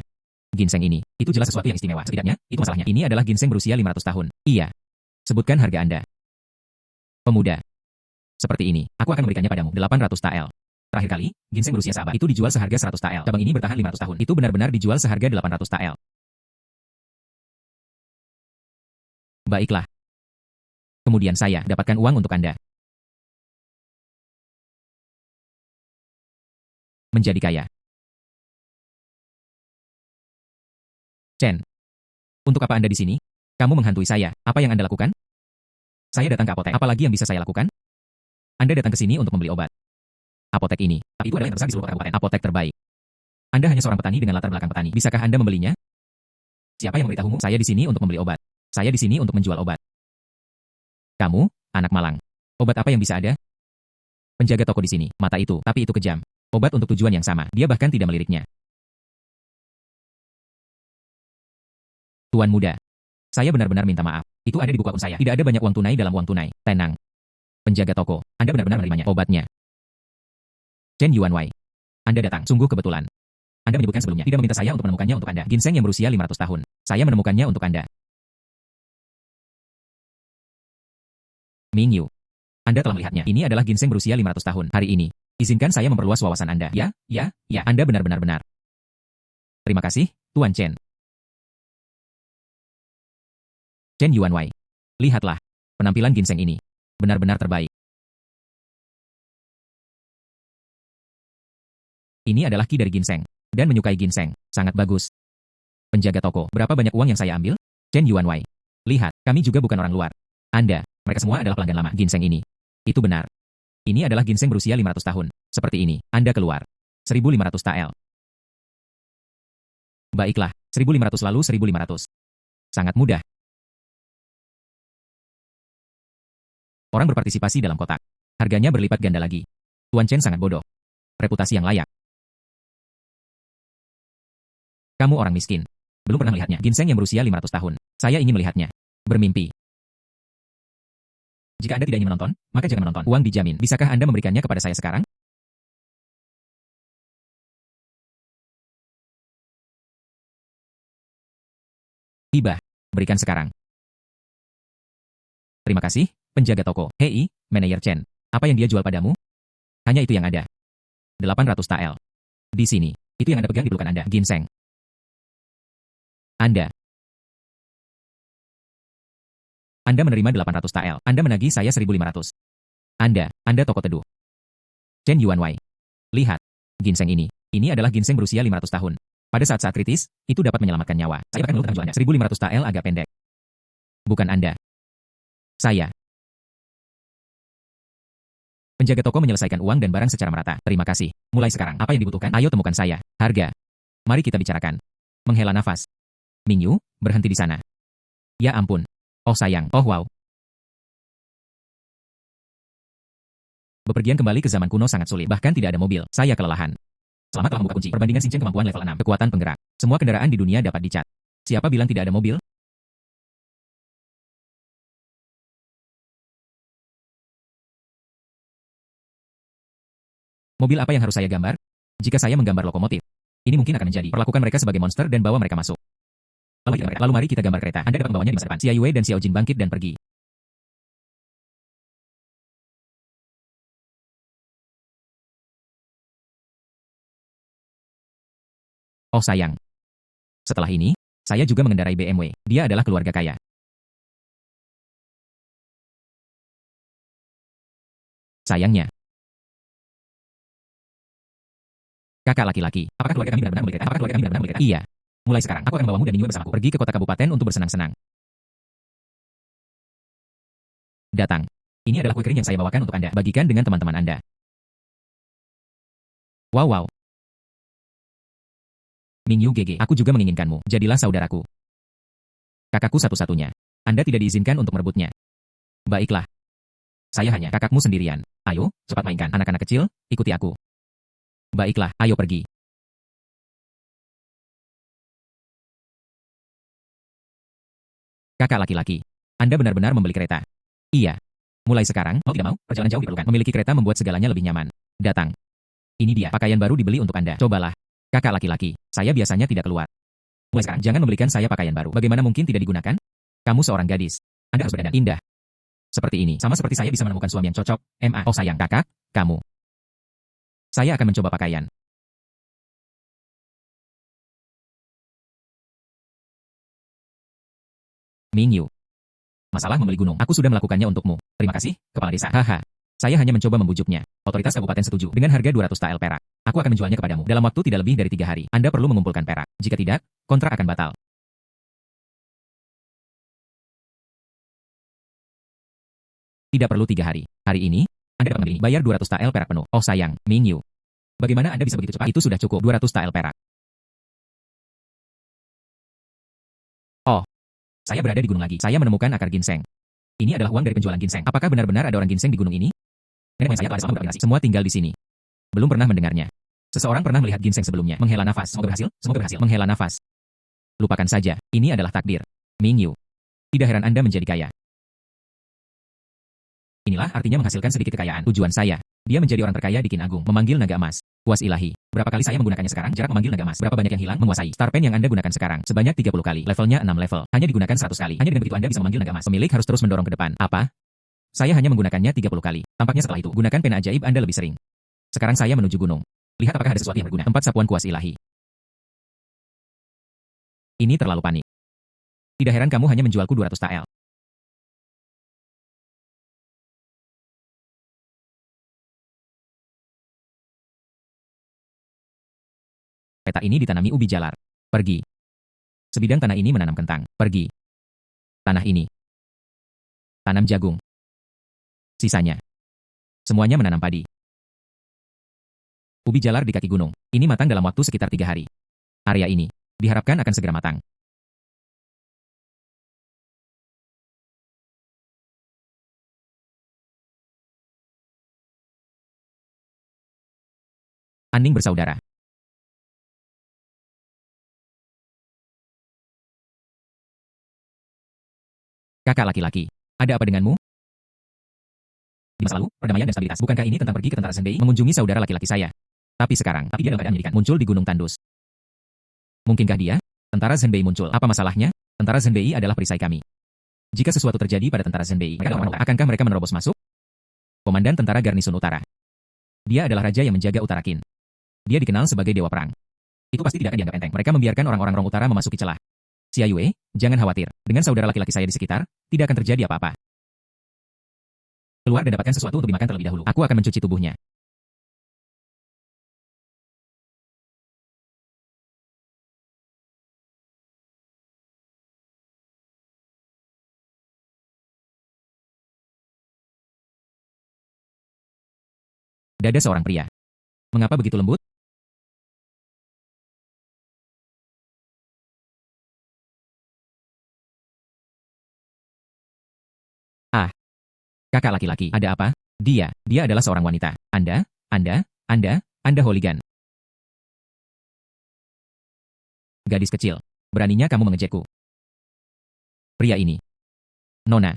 Speaker 1: Ginseng ini, itu jelas sesuatu yang istimewa. Setidaknya, itu masalahnya. Ini adalah ginseng berusia 500 tahun. Iya. Sebutkan harga Anda. Pemuda. Seperti ini, aku akan memberikannya padamu 800 tael. Terakhir kali, ginseng berusia seabad itu dijual seharga 100 tael. Cabang ini bertahan 500 tahun. Itu benar-benar dijual seharga 800 tael. Baiklah. Kemudian saya dapatkan uang untuk Anda. Menjadi kaya. Chen. Untuk apa Anda di sini? Kamu menghantui saya. Apa yang Anda lakukan? Saya datang ke apotek. Apalagi yang bisa saya lakukan? Anda datang ke sini untuk membeli obat. Apotek ini, tapi itu adalah yang terbesar di seluruh kabupaten. Apotek terbaik. Anda hanya seorang petani dengan latar belakang petani. Bisakah Anda membelinya? Siapa yang memberitahumu? Saya di sini untuk membeli obat. Saya di sini untuk menjual obat. Kamu, anak malang. Obat apa yang bisa ada? Penjaga toko di sini. Mata itu, tapi itu kejam. Obat untuk tujuan yang sama. Dia bahkan tidak meliriknya. Tuan muda. Saya benar-benar minta maaf. Itu ada di buku akun saya. Tidak ada banyak uang tunai dalam uang tunai. Tenang. Penjaga toko. Anda benar-benar menerimanya. Obatnya. Chen Yuanwei. Anda datang. Sungguh kebetulan. Anda menyebutkan sebelumnya. Tidak meminta saya untuk menemukannya untuk Anda. Ginseng yang berusia 500 tahun. Saya menemukannya untuk Anda. Mingyu. Anda telah melihatnya. Ini adalah ginseng berusia 500 tahun. Hari ini. Izinkan saya memperluas wawasan Anda. Ya. Anda benar-benar benar. Terima kasih, Tuan Chen. Chen Yuanwei. Lihatlah. Penampilan ginseng ini. Benar-benar terbaik. Ini adalah ki dari ginseng. Dan menyukai ginseng. Sangat bagus. Penjaga toko. Berapa banyak uang yang saya ambil? Chen Yuanwei. Lihat, kami juga bukan orang luar. Anda, mereka semua adalah pelanggan lama ginseng ini. Itu benar. Ini adalah ginseng berusia 500 tahun. Seperti ini, Anda keluar. 1.500 tael. Baiklah, 1.500 lalu 1.500. Sangat mudah. Orang berpartisipasi dalam kotak. Harganya berlipat ganda lagi. Tuan Chen sangat bodoh. Reputasi yang layak. Kamu orang miskin. Belum pernah melihatnya. Ginseng yang berusia 500 tahun. Saya ingin melihatnya. Bermimpi. Jika Anda tidak ingin menonton, maka jangan menonton. Uang dijamin. Bisakah Anda memberikannya kepada saya sekarang? Hibah. Berikan sekarang. Terima kasih, penjaga toko. Hei, manajer Chen. Apa yang dia jual padamu? Hanya itu yang ada. 800 tael. Di sini. Itu yang Anda pegang di pelukan Anda. Ginseng. Anda menerima 800 tael. Anda menagih saya 1.500. Anda toko teduh. Chen Yuanwei. Lihat. Ginseng ini. Ini adalah ginseng berusia 500 tahun. Pada saat-saat kritis, itu dapat menyelamatkan nyawa. Saya bahkan menurut Anda. 1.500 tael agak pendek. Bukan Anda. Saya. Penjaga toko menyelesaikan uang dan barang secara merata. Terima kasih. Mulai sekarang, apa yang dibutuhkan? Ayo temukan saya. Harga. Mari kita bicarakan. Menghela nafas. Mingyu, berhenti di sana. Ya ampun. Oh sayang, oh wow. Bepergian kembali ke zaman kuno sangat sulit, bahkan tidak ada mobil. Saya kelelahan. Selamat telah membuka kunci. Perbandingan Shinchan kemampuan level 6. Kekuatan penggerak. Semua kendaraan di dunia dapat dicat. Siapa bilang tidak ada mobil? Mobil apa yang harus saya gambar? Jika saya menggambar lokomotif, ini mungkin akan menjadi. Perlakukan mereka sebagai monster dan bawa mereka masuk. Lalu mari kita gambar kereta. Anda dapat membawanya di masa depan. Xia Yue dan Xiao Jin bangkit dan pergi. Oh sayang. Setelah ini, saya juga mengendarai BMW. Dia adalah keluarga kaya. Sayangnya, kakak laki-laki. Apakah keluarga kami benar-benar membeli kereta? Apakah keluarga kami benar-benar membeli kereta? Iya. Mulai sekarang, aku akan membawamu dan Yue bersamaku pergi ke kota kabupaten untuk bersenang-senang. Datang. Ini adalah kue kering yang saya bawakan untuk Anda. Bagikan dengan teman-teman Anda. Wow wow. Mingyu GG, aku juga menginginkanmu. Jadilah saudaraku. Kakakku satu-satunya. Anda tidak diizinkan untuk merebutnya. Baiklah. Saya hanya kakakmu sendirian. Ayo, cepat mainkan. Anak-anak kecil, ikuti aku. Baiklah, ayo pergi. Kakak laki-laki. Anda benar-benar membeli kereta. Iya. Mulai sekarang, mau tidak mau, perjalanan jauh diperlukan. Memiliki kereta membuat segalanya lebih nyaman. Datang. Ini dia, pakaian baru dibeli untuk Anda. Cobalah. Kakak laki-laki, saya biasanya tidak keluar. Mulai sekarang, jangan membelikan saya pakaian baru. Bagaimana mungkin tidak digunakan? Kamu seorang gadis. Anda harus berdandan indah. Seperti ini. Sama seperti saya bisa menemukan suami yang cocok. Oh sayang, kakak, kamu. Saya akan mencoba pakaian. Mingyu. Masalah membeli gunung. Aku sudah melakukannya untukmu. Terima kasih, kepala desa. Haha. Saya hanya mencoba membujuknya. Otoritas kabupaten setuju. Dengan harga 200 tael perak. Aku akan menjualnya kepadamu. Dalam waktu tidak lebih dari 3 hari. Anda perlu mengumpulkan perak. Jika tidak, kontrak akan batal. Tidak perlu 3 hari. Hari ini, Anda dapat mengambil ini. Bayar 200 tael perak penuh. Oh sayang, Mingyu. Bagaimana Anda bisa begitu cepat? Itu sudah cukup. 200 tael perak. Oh, saya berada di gunung lagi. Saya menemukan akar ginseng. Ini adalah uang dari penjualan ginseng. Apakah benar-benar ada orang ginseng di gunung ini? Nenek moyang saya telah selama beberapa generasi. Semua tinggal di sini. Belum pernah mendengarnya. Seseorang pernah melihat ginseng sebelumnya. Menghela nafas. Semoga berhasil. Semoga berhasil. Menghela nafas. Lupakan saja. Ini adalah takdir. Mingyu. Tidak heran Anda menjadi kaya. Inilah artinya menghasilkan sedikit kekayaan. Tujuan saya. Dia menjadi orang terkaya di Qin Agung. Memanggil naga emas. Kuas ilahi. Berapa kali saya menggunakannya sekarang? Jarak memanggil naga emas. Berapa banyak yang hilang? Menguasai. Star Pen yang Anda gunakan sekarang. Sebanyak 30 kali. Levelnya 6 level. Hanya digunakan 100 kali. Hanya dengan begitu Anda bisa memanggil naga emas. Pemilik harus terus mendorong ke depan. Apa? Saya hanya menggunakannya 30 kali. Tampaknya setelah itu, gunakan pena ajaib Anda lebih sering. Sekarang saya menuju gunung. Lihat apakah ada sesuatu yang berguna. Tempat sapuan kuas ilahi. Ini terlalu panik. Tidak heran kamu hanya menjualku 200 tael. Peta ini ditanami ubi jalar. Pergi. Sebidang tanah ini menanam kentang. Pergi. Tanah ini. Tanam jagung. Sisanya. Semuanya menanam padi. Ubi jalar di kaki gunung. Ini matang dalam waktu sekitar 3 hari. Area ini diharapkan akan segera matang. Aning bersaudara. Kakak laki-laki. Ada apa denganmu? Di masa lalu, perdamaian dan stabilitas. Bukankah ini tentang pergi ke tentara Zenbei mengunjungi saudara laki-laki saya? Tapi sekarang, dia dalam keadaan menyedihkan. Muncul di Gunung Tandus. Mungkinkah dia? Tentara Zenbei muncul. Apa masalahnya? Tentara Zenbei adalah perisai kami. Jika sesuatu terjadi pada tentara Zenbei, akankah mereka menerobos masuk? Komandan Tentara Garnisun Utara. Dia adalah raja yang menjaga Utara Qin. Dia dikenal sebagai dewa perang. Itu pasti tidak akan dianggap enteng. Mereka membiarkan orang-orang Rong Utara memasuki celah. Xia Yue, jangan khawatir. Dengan saudara laki-laki saya di sekitar, tidak akan terjadi apa-apa. Keluar dan dapatkan sesuatu untuk dimakan terlebih dahulu. Aku akan mencuci tubuhnya. Dada seorang pria. Mengapa begitu lembut? Kakak laki-laki, ada apa? Dia adalah seorang wanita. Anda hooligan. Gadis kecil. Beraninya kamu mengejekku. Pria ini. Nona.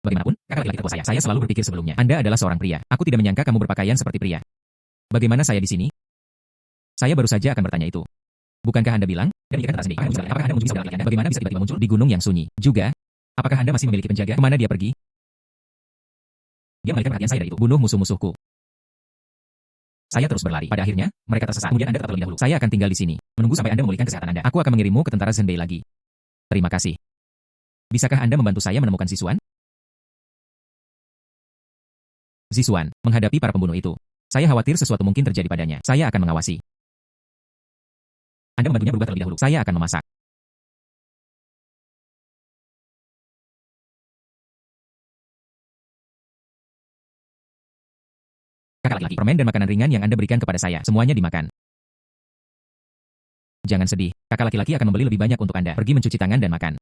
Speaker 1: Bagaimanapun, kakak laki-laki tertua saya. Saya selalu berpikir sebelumnya. Anda adalah seorang pria. Aku tidak menyangka kamu berpakaian seperti pria. Bagaimana saya di sini? Saya baru saja akan bertanya itu. Bukankah Anda bilang? Dan ikan tersendiri. Apakah Anda mengunjungi saudara laki Anda? Bagaimana bisa tiba-tiba muncul di gunung yang sunyi? Juga, apakah Anda masih memiliki penjaga? Kemana dia pergi? Dia mengalihkan perhatian saya dari itu. Bunuh musuh-musuhku. Saya terus berlari. Pada akhirnya, mereka tersesat. Kemudian Anda tetap terlebih dahulu. Saya akan tinggal di sini, menunggu sampai Anda memulihkan kesehatan Anda. Aku akan mengirimmu ke tentara Zenbei lagi. Terima kasih. Bisakah Anda membantu saya menemukan Zisuan? Zisuan, menghadapi para pembunuh itu. Saya khawatir sesuatu mungkin terjadi padanya. Saya akan mengawasi. Anda membantunya berubah terlebih dahulu. Saya akan memasak. Kakak laki-laki, permen dan makanan ringan yang Anda berikan kepada saya, semuanya dimakan. Jangan sedih, kakak laki-laki akan membeli lebih banyak untuk Anda. Pergi mencuci tangan dan makan.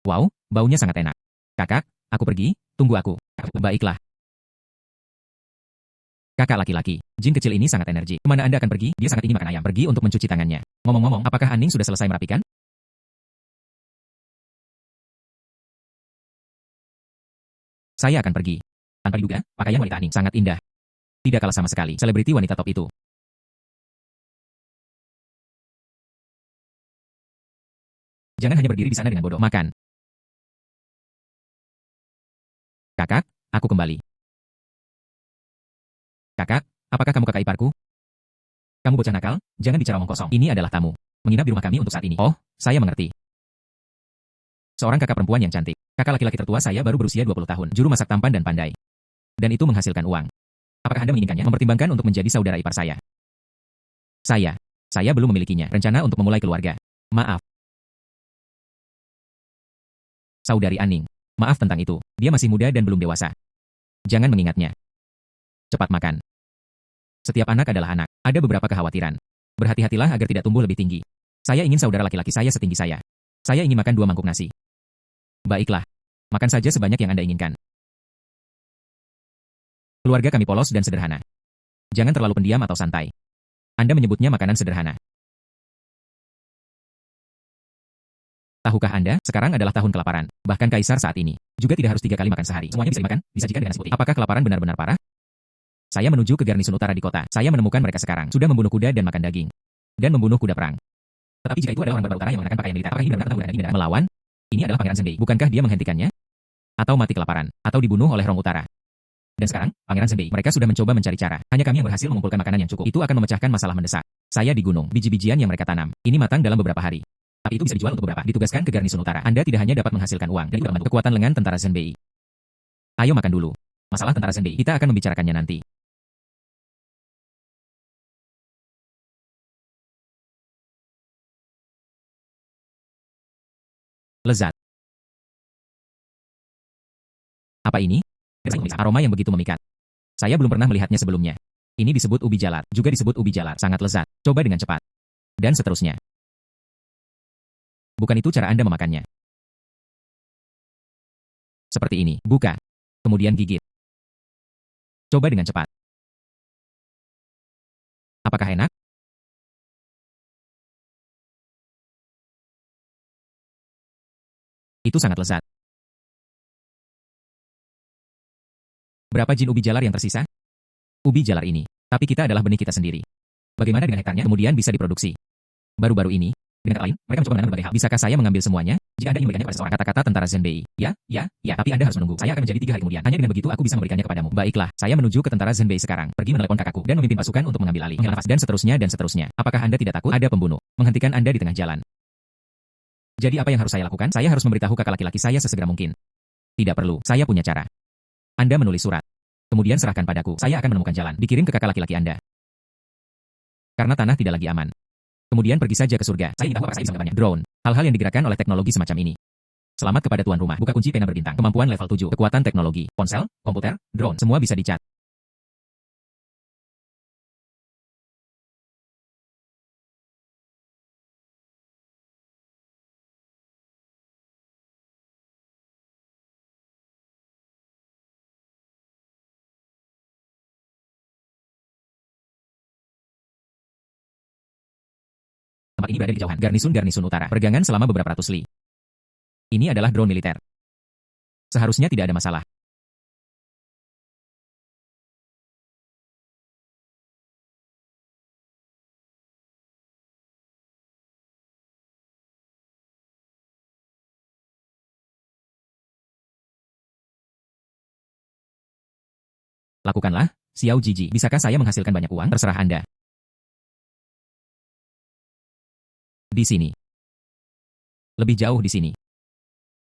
Speaker 1: Wow, baunya sangat enak. Kakak, aku pergi, tunggu aku. Baiklah. Kakak laki-laki, jin kecil ini sangat energi. Kemana Anda akan pergi? Dia sangat ingin makan ayam. Pergi untuk mencuci tangannya. Ngomong-ngomong, apakah Aning sudah selesai merapikan? Saya akan pergi. Tanpa diduga, pakaian wanita Aning sangat indah. Tidak kalah sama sekali, selebriti wanita top itu. Jangan hanya berdiri di sana dengan bodoh. Makan. Kakak, aku kembali. Kakak, apakah kamu kakak iparku? Kamu bocah nakal, jangan bicara omong kosong. Ini adalah tamu. Menginap di rumah kami untuk saat ini. Oh, saya mengerti. Seorang kakak perempuan yang cantik. Kakak laki-laki tertua saya baru berusia 20 tahun. Juru masak tampan dan pandai. Dan itu menghasilkan uang. Apakah Anda menginginkannya? Mempertimbangkan untuk menjadi saudara ipar saya. Saya belum memilikinya. Rencana untuk memulai keluarga. Maaf. Saudari Aning. Maaf tentang itu. Dia masih muda dan belum dewasa. Jangan mengingatnya. Cepat makan. Setiap anak adalah anak. Ada beberapa kekhawatiran. Berhati-hatilah agar tidak tumbuh lebih tinggi. Saya ingin saudara laki-laki saya setinggi saya. Saya ingin makan 2 mangkuk nasi. Baiklah. Makan saja sebanyak yang Anda inginkan. Keluarga kami polos dan sederhana. Jangan terlalu pendiam atau santai. Anda menyebutnya makanan sederhana. Tahukah Anda, sekarang adalah tahun kelaparan. Bahkan kaisar saat ini juga tidak harus 3 kali makan sehari. Semuanya bisa dimakan, disajikan dengan nasi putih. Apakah kelaparan benar-benar parah? Saya menuju ke garnisun utara di kota. Saya menemukan mereka sekarang. Sudah membunuh kuda dan makan daging. Dan membunuh kuda perang. Tetapi jika itu adalah orang berbau utara yang mengenakan pakaian militer, apakah ini benar-benar tentang kuda daging melawan? Ini adalah Pangeran Zenbei. Bukankah dia menghentikannya? Atau mati kelaparan? Atau dibunuh oleh Rong Utara? Dan sekarang, Pangeran Zenbei. Mereka sudah mencoba mencari cara. Hanya kami yang berhasil mengumpulkan makanan yang cukup. Itu akan memecahkan masalah mendesak. Saya di gunung. Biji-bijian yang mereka tanam. Ini matang dalam beberapa hari. Tapi itu bisa dijual untuk beberapa. Ditugaskan ke garnisun utara. Anda tidak hanya dapat menghasilkan uang dan juga membantu kekuatan lengan tentara Zenbei. Ayo makan dulu. Masalah tentara Zenbei. Kita akan membicarakannya nanti. Lezat. Apa ini? Aroma yang begitu memikat. Saya belum pernah melihatnya sebelumnya. Ini disebut ubi jalar. Juga disebut ubi jalar. Sangat lezat. Coba dengan cepat. Dan seterusnya. Bukan itu cara Anda memakannya. Seperti ini. Buka. Kemudian gigit. Coba dengan cepat. Apakah enak? Itu sangat lezat. Berapa jin ubi jalar yang tersisa? Ubi jalar ini. Tapi kita adalah benih kita sendiri. Bagaimana dengan hektarnya? Kemudian bisa diproduksi. Baru-baru ini, dengan kata lain, mereka mencoba menanam berbagai hal. Bisakah saya mengambil semuanya? Jika Anda ingin memberikannya kepada seorang kata-kata tentara Zenbei. Ya, tapi Anda harus menunggu. Saya akan menjadi 3 hari kemudian. Hanya dengan begitu aku bisa memberikannya kepadamu. Baiklah, saya menuju ke tentara Zenbei sekarang. Pergi menelepon kakakku dan memimpin pasukan untuk mengambil alih. Menghela nafas dan seterusnya dan seterusnya. Apakah Anda tidak takut ada pembunuh menghentikan Anda di tengah jalan? Jadi apa yang harus saya lakukan? Saya harus memberitahu kakak laki-laki saya sesegera mungkin. Tidak perlu, saya punya cara. Anda menulis surat. Kemudian serahkan padaku. Saya akan menemukan jalan. Dikirim ke kakak laki-laki Anda. Karena tanah tidak lagi aman. Kemudian pergi saja ke surga. Saya ingin tahu apa saya bisa melakukannya. Drone. Hal-hal yang digerakkan oleh teknologi semacam ini. Selamat kepada tuan rumah. Buka kunci pena berbintang. Kemampuan level 7. Kekuatan teknologi. Ponsel, komputer, drone. Semua bisa dicat. Tempat ini berada di kejauhan. Garnisun utara. Pergangan selama beberapa ratus li. Ini adalah drone militer. Seharusnya tidak ada masalah. Lakukanlah, Xiao Jiji. Bisakah saya menghasilkan banyak uang? Terserah Anda. Di sini. Lebih jauh di sini.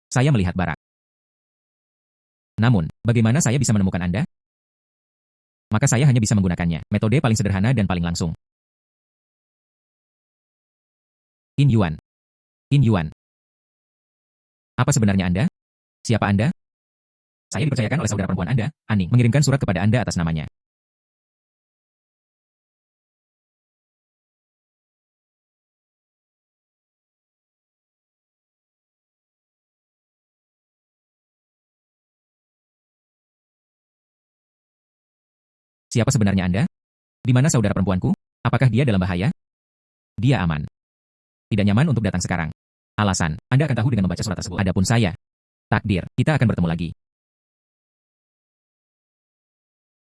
Speaker 1: Saya melihat barak. Namun, bagaimana saya bisa menemukan Anda? Maka saya hanya bisa menggunakannya. Metode paling sederhana dan paling langsung. In Yuan. In Yuan. Apa sebenarnya Anda? Siapa Anda? Saya dipercayakan oleh saudara perempuan Anda, Aning, mengirimkan surat kepada Anda atas namanya. Siapa sebenarnya Anda? Di mana saudara perempuanku? Apakah dia dalam bahaya? Dia aman. Tidak nyaman untuk datang sekarang. Alasan, Anda akan tahu dengan membaca surat tersebut. Adapun saya, takdir, kita akan bertemu lagi.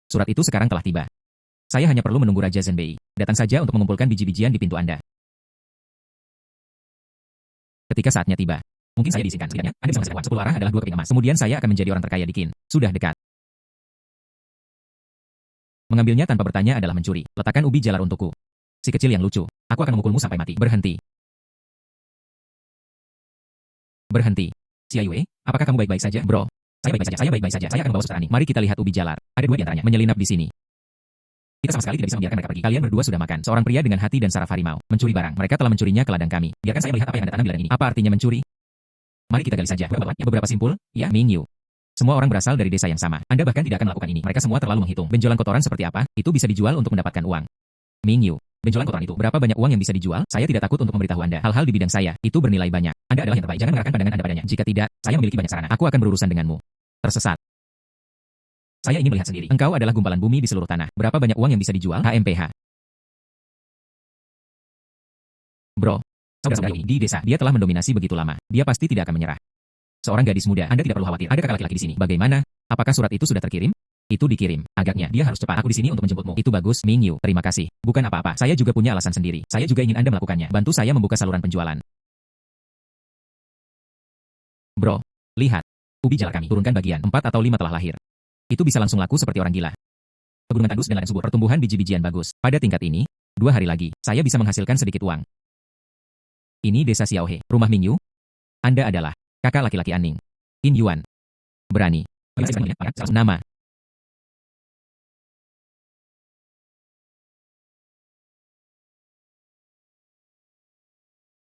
Speaker 1: Surat itu sekarang telah tiba. Saya hanya perlu menunggu Raja Zhenbei. Datang saja untuk mengumpulkan biji-bijian di pintu Anda. Ketika saatnya tiba, mungkin saya diizinkan. Setidaknya, Anda bisa menghasilkan 10 arah adalah 2 keping emas. Kemudian saya akan menjadi orang terkaya di Qin. Sudah dekat. Mengambilnya tanpa bertanya adalah mencuri. Letakkan ubi jalar untukku. Si kecil yang lucu. Aku akan memukulmu sampai mati. Berhenti. Berhenti. Xia Yue, apakah kamu baik-baik saja? Bro, saya baik-baik saja. Saya baik-baik saja. Saya akan membawa suster Aning. Mari kita lihat ubi jalar. Ada 2 di antaranya. Menyelinap di sini. Kita sama sekali tidak bisa membiarkan mereka pergi. Kalian berdua sudah makan. Seorang pria dengan hati dan saraf harimau. Mencuri barang. Mereka telah mencurinya ke ladang kami. Biarkan saya melihat apa yang Anda tanam di ladang ini. Apa artinya mencuri? Mari kita gali saja. Beberapa simpul. Ya, Ming Yu. Semua orang berasal dari desa yang sama. Anda bahkan tidak akan melakukan ini. Mereka semua terlalu menghitung. Benjolan kotoran seperti apa? Itu bisa dijual untuk mendapatkan uang. Ming Yu. Benjolan kotoran itu, berapa banyak uang yang bisa dijual? Saya tidak takut untuk memberitahu Anda. Hal-hal di bidang saya, itu bernilai banyak. Anda adalah yang terbaik. Jangan mengarahkan pandangan Anda padanya. Jika tidak, saya memiliki banyak sarana. Aku akan berurusan denganmu. Tersesat. Saya ingin melihat sendiri. Engkau adalah gumpalan bumi di seluruh tanah. Berapa banyak uang yang bisa dijual? HMPH. Bro, saudara ini di desa, dia telah mendominasi begitu lama. Dia pasti tidak akan menyerah. Seorang gadis muda, Anda tidak perlu khawatir. Ada kakak laki-laki di sini. Bagaimana? Apakah surat itu sudah terkirim? Itu dikirim. Agaknya, dia harus cepat. Aku di sini untuk menjemputmu. Itu bagus, Ming Yu. Terima kasih. Bukan apa-apa. Saya juga punya alasan sendiri. Saya juga ingin Anda melakukannya. Bantu saya membuka saluran penjualan. Bro, lihat. Ubi jalar kami. Turunkan bagian 4 atau 5 telah lahir. Itu bisa langsung laku seperti orang gila. Pegunungan tandus dan ladang subur. Pertumbuhan biji-bijian bagus. Pada tingkat ini, 2 hari lagi, saya bisa menghasilkan sedikit uang. Ini desa Xiaohe. Rumah Ming Yu. Anda adalah kakak laki-laki Aning. In Yuan. Berani. Nama.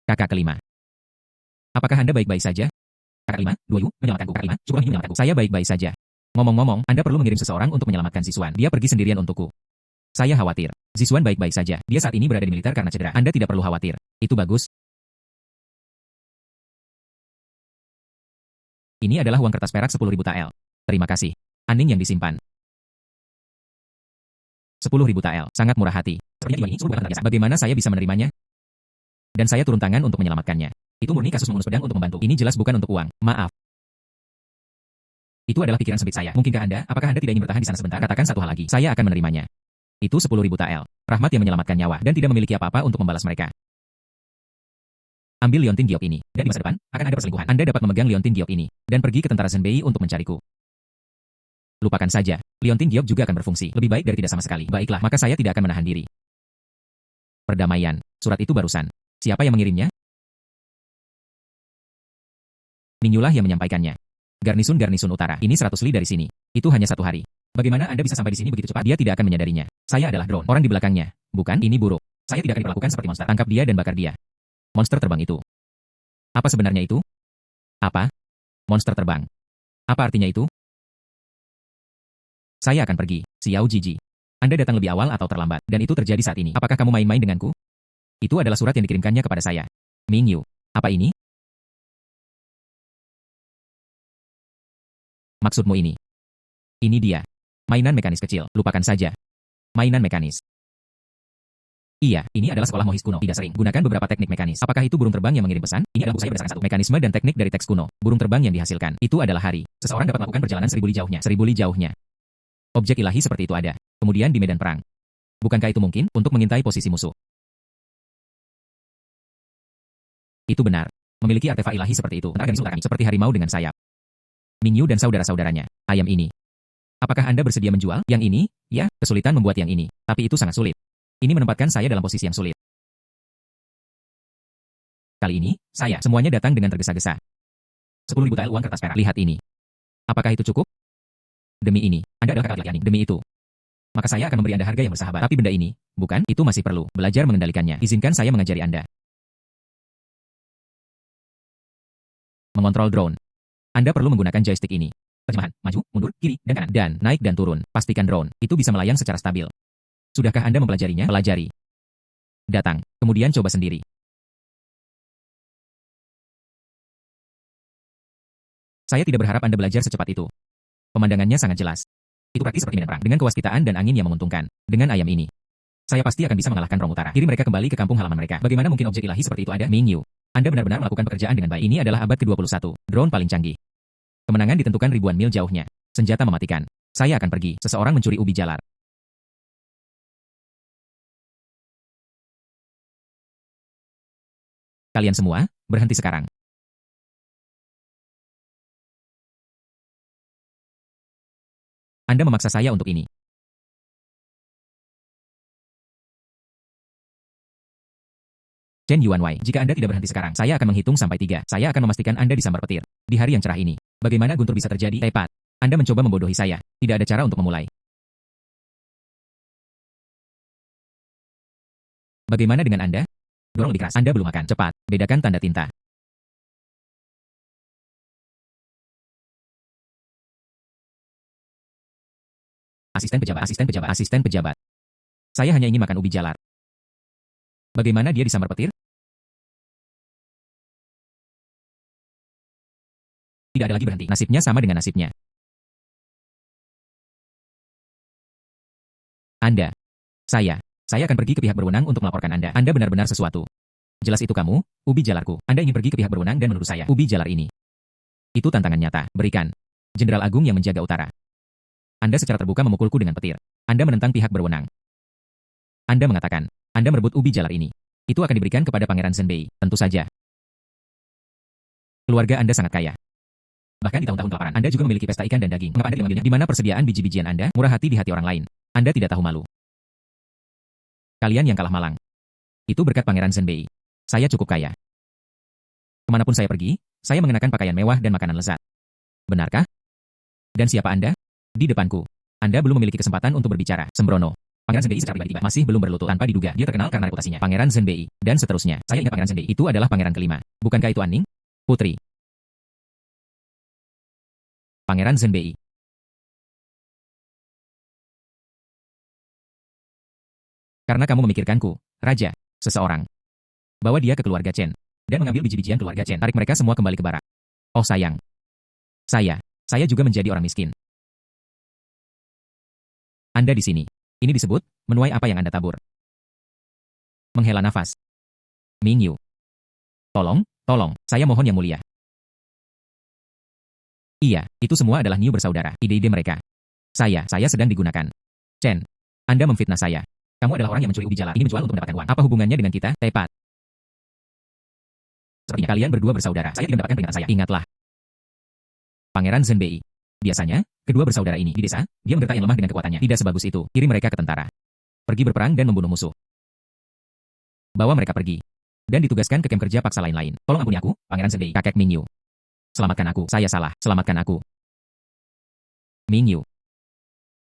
Speaker 1: Kakak kelima. Apakah Anda baik-baik saja? Kakak kelima, Duoyu, menyelamatkanku. Kakak kelima, Syukur menyelamatkanku. Saya baik-baik saja. Ngomong-ngomong, Anda perlu mengirim seseorang untuk menyelamatkan Zixuan. Dia pergi sendirian untukku. Saya khawatir. Zixuan baik-baik saja. Dia saat ini berada di militer karena cedera. Anda tidak perlu khawatir. Itu bagus. Ini adalah uang kertas perak 10.000 tael. Terima kasih. Aning yang disimpan. 10.000 tael. Sangat murah hati. Sepertinya ini bukan terbiasa. Bagaimana saya bisa menerimanya? Dan saya turun tangan untuk menyelamatkannya. Itu murni kasus mengurus pedang untuk membantu. Ini jelas bukan untuk uang. Maaf. Itu adalah pikiran sempit saya. Mungkinkah Anda, apakah Anda tidak ingin bertahan di sana sebentar? Katakan satu hal lagi. Saya akan menerimanya. Itu 10.000 tael. Rahmat yang menyelamatkan nyawa dan tidak memiliki apa-apa untuk membalas mereka. Ambil Liontin Giok ini, dan di masa depan, akan ada perselingkuhan. Anda dapat memegang Liontin Giok ini, dan pergi ke tentara Zhenbei untuk mencariku. Lupakan saja. Liontin Giok juga akan berfungsi. Lebih baik dari tidak sama sekali. Baiklah, maka saya tidak akan menahan diri. Perdamaian. Surat itu barusan. Siapa yang mengirimnya? Mingyulah yang menyampaikannya. Garnisun utara. Ini 100 li dari sini. Itu hanya 1 hari. Bagaimana Anda bisa sampai di sini begitu cepat? Dia tidak akan menyadarinya. Saya adalah drone. Orang di belakangnya. Bukan, ini buruk. Saya tidak akan diperlakukan seperti monster. Tangkap dia dan bakar dia. Monster terbang itu. Apa sebenarnya itu? Apa? Monster terbang. Apa artinya itu? Saya akan pergi, Xiao Jiji. Anda datang lebih awal atau terlambat, dan itu terjadi saat ini. Apakah kamu main-main denganku? Itu adalah surat yang dikirimkannya kepada saya. Ming Yu. Apa ini? Maksudmu ini? Ini dia. Mainan mekanis kecil. Lupakan saja. Mainan mekanis. Iya, ini adalah sekolah Mohis kuno. Tidak sering gunakan beberapa teknik mekanis. Apakah itu burung terbang yang mengirim pesan? Ini adalah buku saya berdasarkan satu mekanisme dan teknik dari teks kuno. Burung terbang yang dihasilkan. Itu adalah hari. Seseorang dapat melakukan perjalanan 1000 li jauhnya. 1000 li jauhnya. Objek ilahi seperti itu ada. Kemudian di medan perang. Bukankah itu mungkin untuk mengintai posisi musuh? Itu benar. Memiliki artefak ilahi seperti itu. Seperti harimau dengan sayap. Mingyu dan saudara-saudaranya. Ayam ini. Apakah Anda bersedia menjual? Yang ini? Ya, kesulitan membuat yang ini. Tapi itu sangat sulit. Ini menempatkan saya dalam posisi yang sulit. Kali ini, saya semuanya datang dengan tergesa-gesa. 10.000 tael uang kertas perak. Lihat ini. Apakah itu cukup? Demi ini, Anda adalah kakak laki-laki. Demi itu. Maka saya akan memberi Anda harga yang bersahabat. Tapi benda ini, bukan, itu masih perlu belajar mengendalikannya. Izinkan saya mengajari Anda. Mengontrol drone. Anda perlu menggunakan joystick ini. Terjemahan, maju, mundur, kiri, dan kanan. Dan, naik dan turun. Pastikan drone, itu bisa melayang secara stabil. Sudahkah Anda mempelajarinya? Pelajari. Datang, kemudian coba sendiri. Saya tidak berharap Anda belajar secepat itu. Pemandangannya sangat jelas. Itu praktis seperti medan perang, dengan kewaspadaan dan angin yang menguntungkan. Dengan ayam ini, saya pasti akan bisa mengalahkan Rong Utara. Kirim mereka kembali ke kampung halaman mereka. Bagaimana mungkin objek ilahi seperti itu ada? Mingyu. Anda benar-benar melakukan pekerjaan dengan baik. Ini adalah abad ke-21. Drone paling canggih. Kemenangan ditentukan ribuan mil jauhnya. Senjata mematikan. Saya akan pergi. Seseorang mencuri ubi jalar. Kalian semua, berhenti sekarang. Anda memaksa saya untuk ini. Chen Yuanwei, jika Anda tidak berhenti sekarang, saya akan menghitung sampai 3. Saya akan memastikan Anda disambar petir. Di hari yang cerah ini, bagaimana guntur bisa terjadi? Tepat. Anda mencoba membodohi saya. Tidak ada cara untuk memulai. Bagaimana dengan Anda? Dorong lebih keras. Anda belum makan. Cepat. Bedakan tanda tinta. Asisten pejabat. Saya hanya ingin makan ubi jalar. Bagaimana dia disambar petir? Tidak ada lagi berhenti. Nasibnya sama dengan nasibnya. Anda. Saya akan pergi ke pihak berwenang untuk melaporkan Anda. Anda benar-benar sesuatu. Jelas itu kamu, ubi jalarku. Anda ingin pergi ke pihak berwenang dan menuduh saya. Ubi jalar ini. Itu tantangan nyata. Berikan. Jenderal Agung yang menjaga utara. Anda secara terbuka memukulku dengan petir. Anda menentang pihak berwenang. Anda mengatakan, Anda merebut ubi jalar ini. Itu akan diberikan kepada Pangeran Zhenbei. Tentu saja. Keluarga Anda sangat kaya. Bahkan di tahun-tahun kelaparan, Anda juga memiliki pesta ikan dan daging. Mengapa Anda tidak mengambilnya? Di mana persediaan biji-bijian Anda? Murah hati di hati orang lain. Anda tidak tahu malu. Kalian yang kalah malang. Itu berkat Pangeran Zhenbei. Saya cukup kaya. Kemanapun saya pergi, saya mengenakan pakaian mewah dan makanan lezat. Benarkah? Dan siapa Anda? Di depanku. Anda belum memiliki kesempatan untuk berbicara. Sembrono. Pangeran Zhenbei secara tiba-tiba masih belum berlutut tanpa diduga. Dia terkenal karena reputasinya. Pangeran Zhenbei. Dan seterusnya. Saya ingat Pangeran Zhenbei. Itu adalah pangeran kelima. Bukankah itu Anning? Putri. Pangeran Zhenbei. Karena kamu memikirkanku, Raja, seseorang. Bawa dia ke keluarga Chen. Dan mengambil biji-bijian keluarga Chen. Tarik mereka semua kembali ke barak. Oh sayang. Saya juga menjadi orang miskin. Anda di sini. Ini disebut, menuai apa yang Anda tabur. Menghela nafas. Mingyu. Tolong, saya mohon yang mulia. Iya, itu semua adalah Niu bersaudara, ide-ide mereka. Saya sedang digunakan. Chen, Anda memfitnah saya. Kamu adalah orang yang mencuri ubi jalar. Ini menjual untuk mendapatkan uang. Apa hubungannya dengan kita? Tepat. Sepertinya kalian berdua bersaudara. Saya tidak mendapatkan peringatan saya. Ingatlah. Pangeran Zhenbei. Biasanya, kedua bersaudara ini di desa, dia menderita yang lemah dengan kekuatannya. Tidak sebagus itu. Kirim mereka ke tentara. Pergi berperang dan membunuh musuh. Bawa mereka pergi. Dan ditugaskan ke kem kerja paksa lain-lain. Tolong ampuni aku, Pangeran Zhenbei. Kakek Mingyu. Selamatkan aku. Saya salah. Selamatkan aku. Mingyu.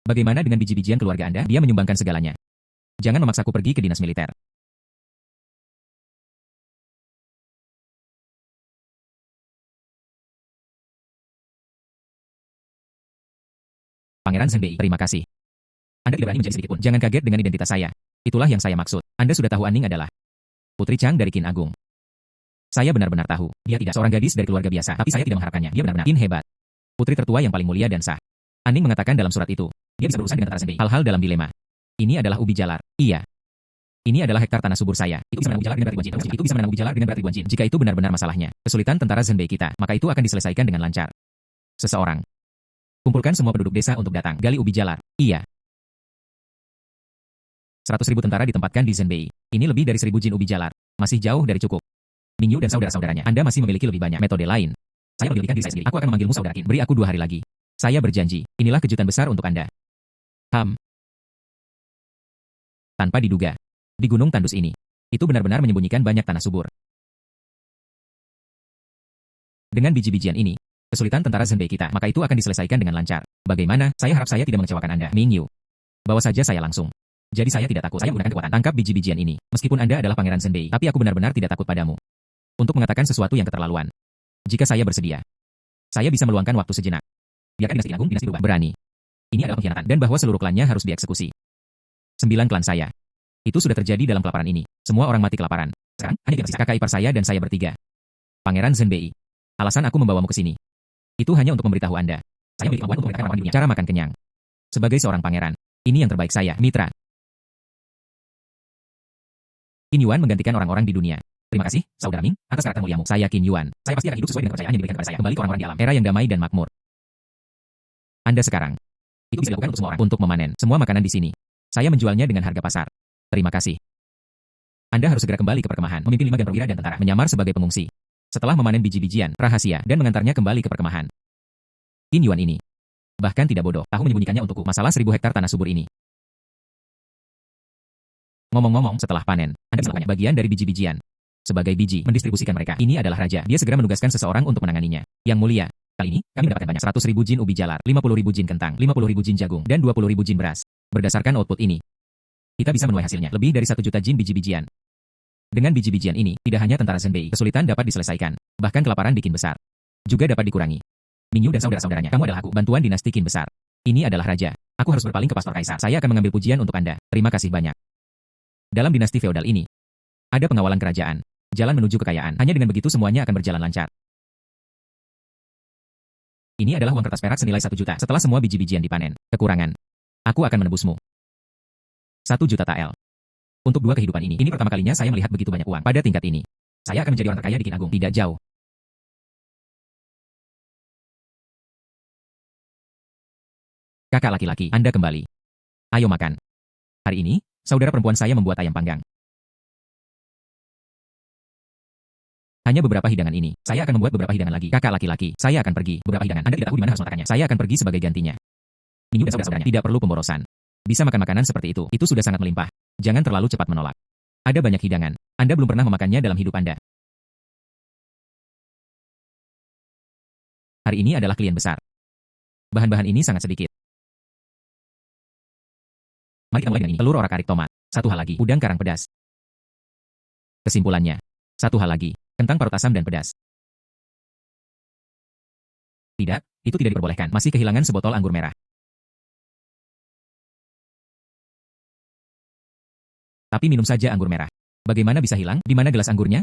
Speaker 1: Bagaimana dengan biji-bijian keluarga Anda? Dia menyumbangkan segalanya. Jangan memaksaku pergi ke dinas militer. Pangeran Zhenbei, terima kasih. Anda tidak berani menjadi sedikit pun. Jangan kaget dengan identitas saya. Itulah yang saya maksud. Anda sudah tahu Anning adalah Putri Chang dari Qin Agung. Saya benar-benar tahu. Dia tidak seorang gadis dari keluarga biasa. Tapi saya tidak mengharapkannya. Dia benar-benar Qin hebat. Putri tertua yang paling mulia dan sah. Anning mengatakan dalam surat itu, dia bisa berurusan dengan tentara Zhenbei. Hal-hal dalam dilema. Ini adalah ubi jalar. Iya. Ini adalah hektar tanah subur saya. Itu bisa menanggung jalar dengan berat ribuan jin. Itu bisa menanggung jalar dengan berat ribuan jin. Jika itu benar-benar masalahnya, kesulitan tentara Zhenbei kita, maka itu akan diselesaikan dengan lancar. Seseorang. Kumpulkan semua penduduk desa untuk datang. Gali ubi jalar. Iya. 100.000 tentara ditempatkan di Zhenbei. Ini lebih dari 1.000 jin ubi jalar. Masih jauh dari cukup. Mingyu dan saudara-saudaranya, Anda masih memiliki lebih banyak metode lain. Saya memiliki diri saya sendiri. Aku akan memanggilmu saudara Qin. Beri aku 2 hari lagi. Saya berjanji. Inilah kejutan besar untuk Anda. Tanpa diduga. Di Gunung Tandus ini, itu benar-benar menyembunyikan banyak tanah subur. Dengan biji-bijian ini, kesulitan tentara Zhenbei kita, maka itu akan diselesaikan dengan lancar. Bagaimana? Saya harap saya tidak mengecewakan Anda. Mingyu. Bawa saja saya langsung. Jadi saya tidak takut. Saya menggunakan kekuatan. Tangkap biji-bijian ini. Meskipun Anda adalah Pangeran Zhenbei, tapi aku benar-benar tidak takut padamu. Untuk mengatakan sesuatu yang keterlaluan. Jika saya bersedia, saya bisa meluangkan waktu sejenak. Biarkan dinasti agung, dinasti berubah. Berani. Ini adalah pengkhianatan. Dan bahwa seluruh klannya harus dieksekusi. 9 klan saya. Itu sudah terjadi dalam kelaparan ini. Semua orang mati kelaparan. Sekarang, hanya tinggal kakak ipar saya dan saya bertiga. Pangeran Zhenbei. Alasan aku membawamu ke sini. Itu hanya untuk memberitahu Anda. Saya memiliki kemampuan untuk membedakan orang di dunia. Cara makan kenyang. Sebagai seorang pangeran, ini yang terbaik saya, mitra. Qin Yuan menggantikan orang-orang di dunia. Terima kasih, saudara Ming, atas karakter muliamu. Saya Qin Yuan. Saya pasti akan hidup sesuai dengan kepercayaan yang diberikan kepada saya. Kembali ke orang-orang di alam. Era yang damai dan makmur. Anda sekarang. Itu bisa dilakukan untuk semua orang. Untuk memanen semua makanan di sini. Saya menjualnya dengan harga pasar. Terima kasih. Anda harus segera kembali ke perkemahan, memimpin 5 gen perwira dan tentara, menyamar sebagai pengungsi. Setelah memanen biji-bijian, rahasia, dan mengantarnya kembali ke perkemahan. Qin Yuan ini. Bahkan tidak bodoh, tahu menyembunyikannya untukku. Masalah 1.000 hektar tanah subur ini. Ngomong-ngomong, setelah panen, Anda bisa melakukannya bagian dari biji-bijian. Sebagai biji, mendistribusikan mereka. Ini adalah raja. Dia segera menugaskan seseorang untuk menanganinya. Yang mulia, kali ini, kami mendapatkan banyak 100.000 jin ubi jalar, 50.000 jin kentang, 50.000 jin jagung, dan 20.000 jin beras. Berdasarkan output ini, kita bisa menuai hasilnya. Lebih dari 1 juta jin biji-bijian. Dengan biji-bijian ini, tidak hanya tentara Zhenbei, kesulitan dapat diselesaikan. Bahkan kelaparan di Qin besar juga dapat dikurangi. Mingyu dan saudara-saudaranya, kamu adalah aku. Bantuan dinasti Qin besar. Ini adalah raja. Aku harus berpaling ke pastor kaisar. Saya akan mengambil pujian untuk Anda. Terima kasih banyak. Dalam dinasti feodal ini, ada pengawalan kerajaan, jalan menuju kekayaan. Hanya dengan begitu semuanya akan berjalan lancar. Ini adalah uang kertas perak senilai 1 juta. Setelah semua biji-bijian dipanen, kekurangan. Aku akan menebusmu. 1 juta tael. Untuk 2 kehidupan ini pertama kalinya saya melihat begitu banyak uang. Pada tingkat ini, saya akan menjadi orang terkaya di Qin Agung. Tidak jauh. Kakak laki-laki, Anda kembali. Ayo makan. Hari ini, saudara perempuan saya membuat ayam panggang. Hanya beberapa hidangan ini. Saya akan membuat beberapa hidangan lagi. Kakak laki-laki, saya akan pergi. Beberapa hidangan. Anda tidak tahu di mana harus meletakkannya. Saya akan pergi sebagai gantinya. Mingyu dan saudara-saudaranya tidak perlu pemborosan. Bisa makan makanan seperti itu. Itu sudah sangat melimpah. Jangan terlalu cepat menolak. Ada banyak hidangan. Anda belum pernah memakannya dalam hidup Anda. Hari ini adalah klien besar. Bahan-bahan ini sangat sedikit. Mari kita mulai dengan ini. Telur orak-arik tomat. 1 hal lagi. Udang karang pedas. Kesimpulannya. 1 hal lagi. Kentang parut asam dan pedas. Tidak, itu tidak diperbolehkan. Masih kehilangan sebotol anggur merah. Tapi minum saja anggur merah. Bagaimana bisa hilang? Di mana gelas anggurnya?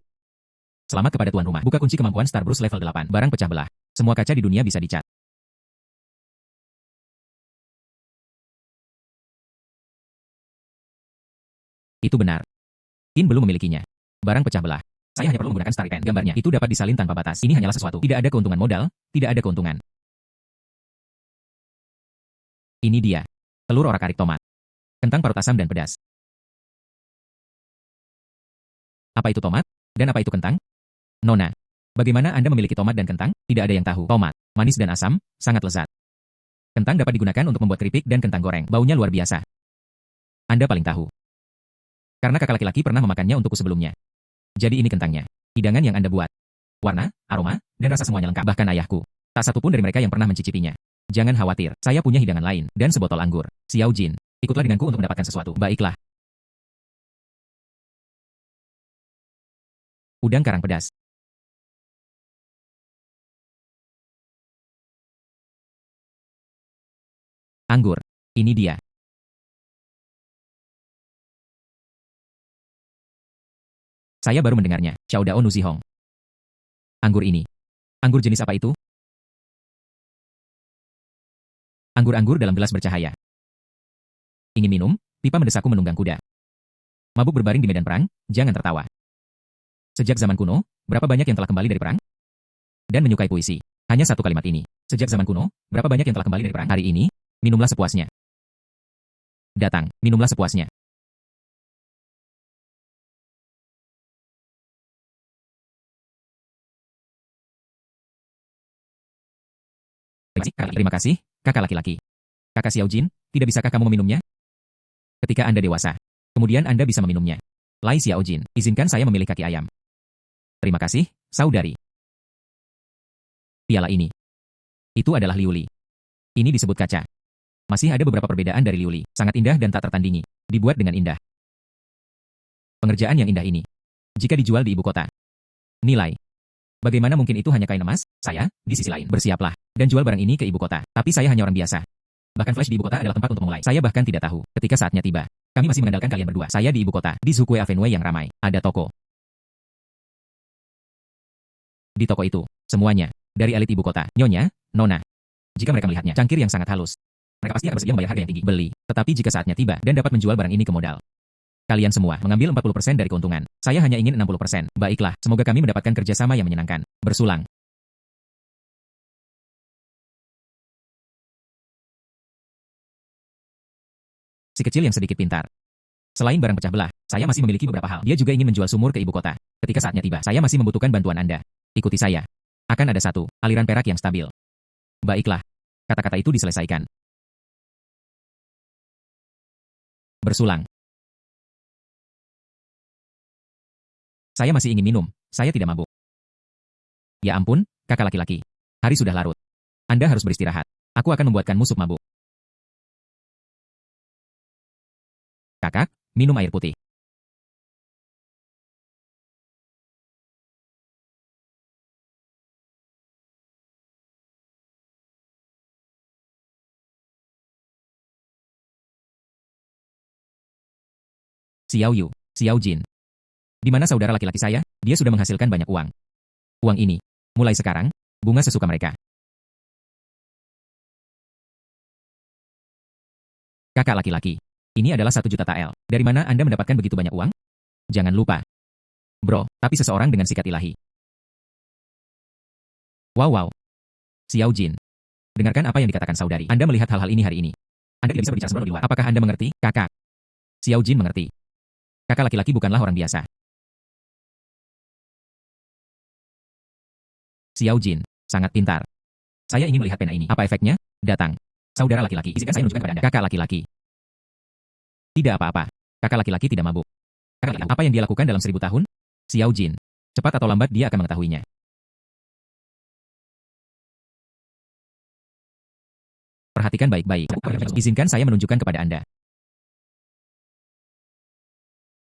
Speaker 1: Selamat kepada tuan rumah. Buka kunci kemampuan Starbrush level 8. Barang pecah belah. Semua kaca di dunia bisa dicat. Itu benar. Qin belum memilikinya. Barang pecah belah. Saya hanya perlu menggunakan Starry Pen. Gambarnya itu dapat disalin tanpa batas. Ini hanyalah sesuatu. Tidak ada keuntungan modal, tidak ada keuntungan. Ini dia. Telur orak-arik tomat. Kentang parut asam dan pedas. Apa itu tomat? Dan apa itu kentang? Nona, bagaimana Anda memiliki tomat dan kentang? Tidak ada yang tahu. Tomat, manis dan asam, sangat lezat. Kentang dapat digunakan untuk membuat keripik dan kentang goreng. Baunya luar biasa. Anda paling tahu. Karena kakak laki-laki pernah memakannya untukku sebelumnya. Jadi ini kentangnya. Hidangan yang Anda buat. Warna, aroma, dan rasa semuanya lengkap. Bahkan ayahku. Tak satu pun dari mereka yang pernah mencicipinya. Jangan khawatir, saya punya hidangan lain, dan sebotol anggur. Xiao Jin, ikutlah denganku untuk mendapatkan sesuatu. Baiklah. Udang karang pedas. Anggur. Ini dia. Saya baru mendengarnya. Xiao Dao Nuzihong. Anggur ini. Anggur jenis apa itu? Anggur-anggur dalam gelas bercahaya. Ingin minum? Pipa mendesaku menunggang kuda. Mabuk berbaring di medan perang, jangan tertawa. Sejak zaman kuno, berapa banyak yang telah kembali dari perang? Dan menyukai puisi. Hanya satu kalimat ini. Sejak zaman kuno, berapa banyak yang telah kembali dari perang? Hari ini, minumlah sepuasnya. Datang, minumlah sepuasnya. Terima kasih, kakak laki-laki. Kakak Xiaojin, tidak bisakah kamu meminumnya? Ketika Anda dewasa, kemudian Anda bisa meminumnya. Lai Xiaojin, izinkan saya memilih kaki ayam. Terima kasih, saudari. Piala ini. Itu adalah liuli. Ini disebut kaca. Masih ada beberapa perbedaan dari liuli, sangat indah dan tak tertandingi. Dibuat dengan indah. Pengerjaan yang indah ini. Jika dijual di ibu kota. Nilai. Bagaimana mungkin itu hanya kain emas? Saya, di sisi lain, bersiaplah. Dan jual barang ini ke ibu kota. Tapi saya hanya orang biasa. Bahkan Flash di ibu kota adalah tempat untuk memulai. Saya bahkan tidak tahu, ketika saatnya tiba. Kami masih mengandalkan kalian berdua. Saya di ibu kota, di Zhuque Avenue yang ramai. Ada toko. Di toko itu, semuanya, dari elit ibu kota, nyonya, nona. Jika mereka melihatnya, cangkir yang sangat halus. Mereka pasti akan bersedia membayar harga yang tinggi. Beli. Tetapi jika saatnya tiba dan dapat menjual barang ini ke modal. Kalian semua mengambil 40% dari keuntungan. Saya hanya ingin 60%. Baiklah, semoga kami mendapatkan kerjasama yang menyenangkan. Bersulang. Si kecil yang sedikit pintar. Selain barang pecah belah, saya masih memiliki beberapa hal. Dia juga ingin menjual sumur ke ibu kota. Ketika saatnya tiba, saya masih membutuhkan bantuan Anda. Ikuti saya. Akan ada satu aliran perak yang stabil. Baiklah. Kata-kata itu diselesaikan. Bersulang. Saya masih ingin minum. Saya tidak mabuk. Ya ampun, kakak laki-laki. Hari sudah larut. Anda harus beristirahat. Aku akan membuatkanmu sup mabuk. Kakak, minum air putih. Xiao Yu, Xiao Jin. Di mana saudara laki-laki saya? Dia sudah menghasilkan banyak uang. Uang ini, mulai sekarang, bunga sesuka mereka. Kakak laki-laki. Ini adalah 1 juta tael. Dari mana Anda mendapatkan begitu banyak uang? Jangan lupa. Bro, tapi seseorang dengan sikat ilahi. Wow. Xiao Jin. Dengarkan apa yang dikatakan saudari. Anda melihat hal-hal ini hari ini. Anda tidak bisa berbicara sebelum di luar. Apakah Anda mengerti, kakak? Xiao Jin mengerti. Kakak laki-laki bukanlah orang biasa. Xiao Jin, sangat pintar. Saya ingin melihat pena ini. Apa efeknya? Datang. Saudara laki-laki, izinkan saya menunjukkan kepada Anda. Kakak laki-laki. Tidak apa-apa. Kakak laki-laki tidak mabuk. Kakak laki-laki, apa yang dia lakukan dalam 1000 tahun? Xiao Jin. Cepat atau lambat dia akan mengetahuinya. Perhatikan baik-baik. Izinkan saya menunjukkan kepada Anda.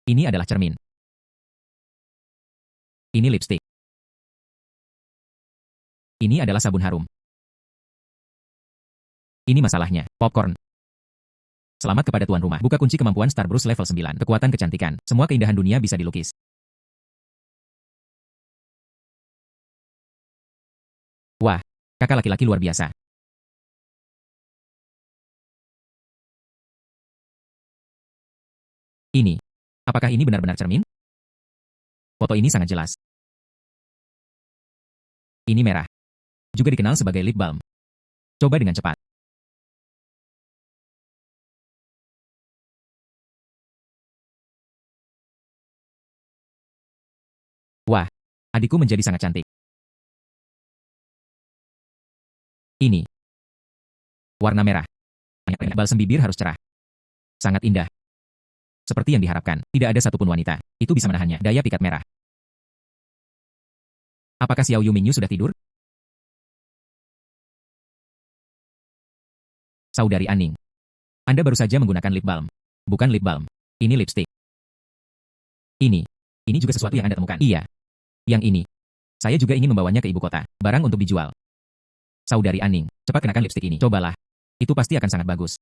Speaker 1: Ini adalah cermin. Ini lipstik. Ini adalah sabun harum. Ini masalahnya, popcorn. Selamat kepada tuan rumah. Buka kunci kemampuan Star Bruce level 9. Kekuatan kecantikan. Semua keindahan dunia bisa dilukis. Wah, kakak laki-laki luar biasa. Ini. Apakah ini benar-benar cermin? Foto ini sangat jelas. Ini merah. Juga dikenal sebagai lip balm. Coba dengan cepat. Wah, adikku menjadi sangat cantik. Ini. Warna merah. Balsem bibir harus cerah. Sangat indah. Seperti yang diharapkan, tidak ada satupun wanita. Itu bisa menahannya. Daya pikat merah. Apakah Xiao Yu Mingyu sudah tidur? Saudari Aning. Anda baru saja menggunakan lip balm. Bukan lip balm. Ini lipstick. Ini. Ini juga sesuatu yang Anda temukan. Iya. Yang ini. Saya juga ingin membawanya ke ibu kota. Barang untuk dijual. Saudari Aning, cepat kenakan lipstik ini. Cobalah. Itu pasti akan sangat bagus.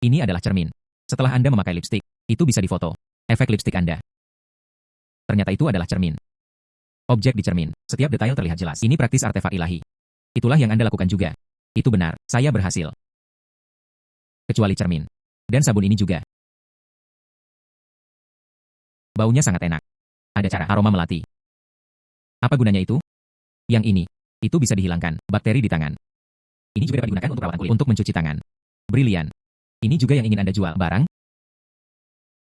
Speaker 1: Ini adalah cermin. Setelah Anda memakai lipstik, itu bisa difoto. Efek lipstik Anda. Ternyata itu adalah cermin. Objek di cermin. Setiap detail terlihat jelas. Ini praktis artefak ilahi. Itulah yang Anda lakukan juga. Itu benar. Saya berhasil. Kecuali cermin. Dan sabun ini juga. Baunya sangat enak. Ada cara aroma melati. Apa gunanya itu? Yang ini. Itu bisa dihilangkan bakteri di tangan. Ini juga dapat digunakan untuk perawatan kulit untuk mencuci tangan. Brilian. Ini juga yang ingin Anda jual, barang?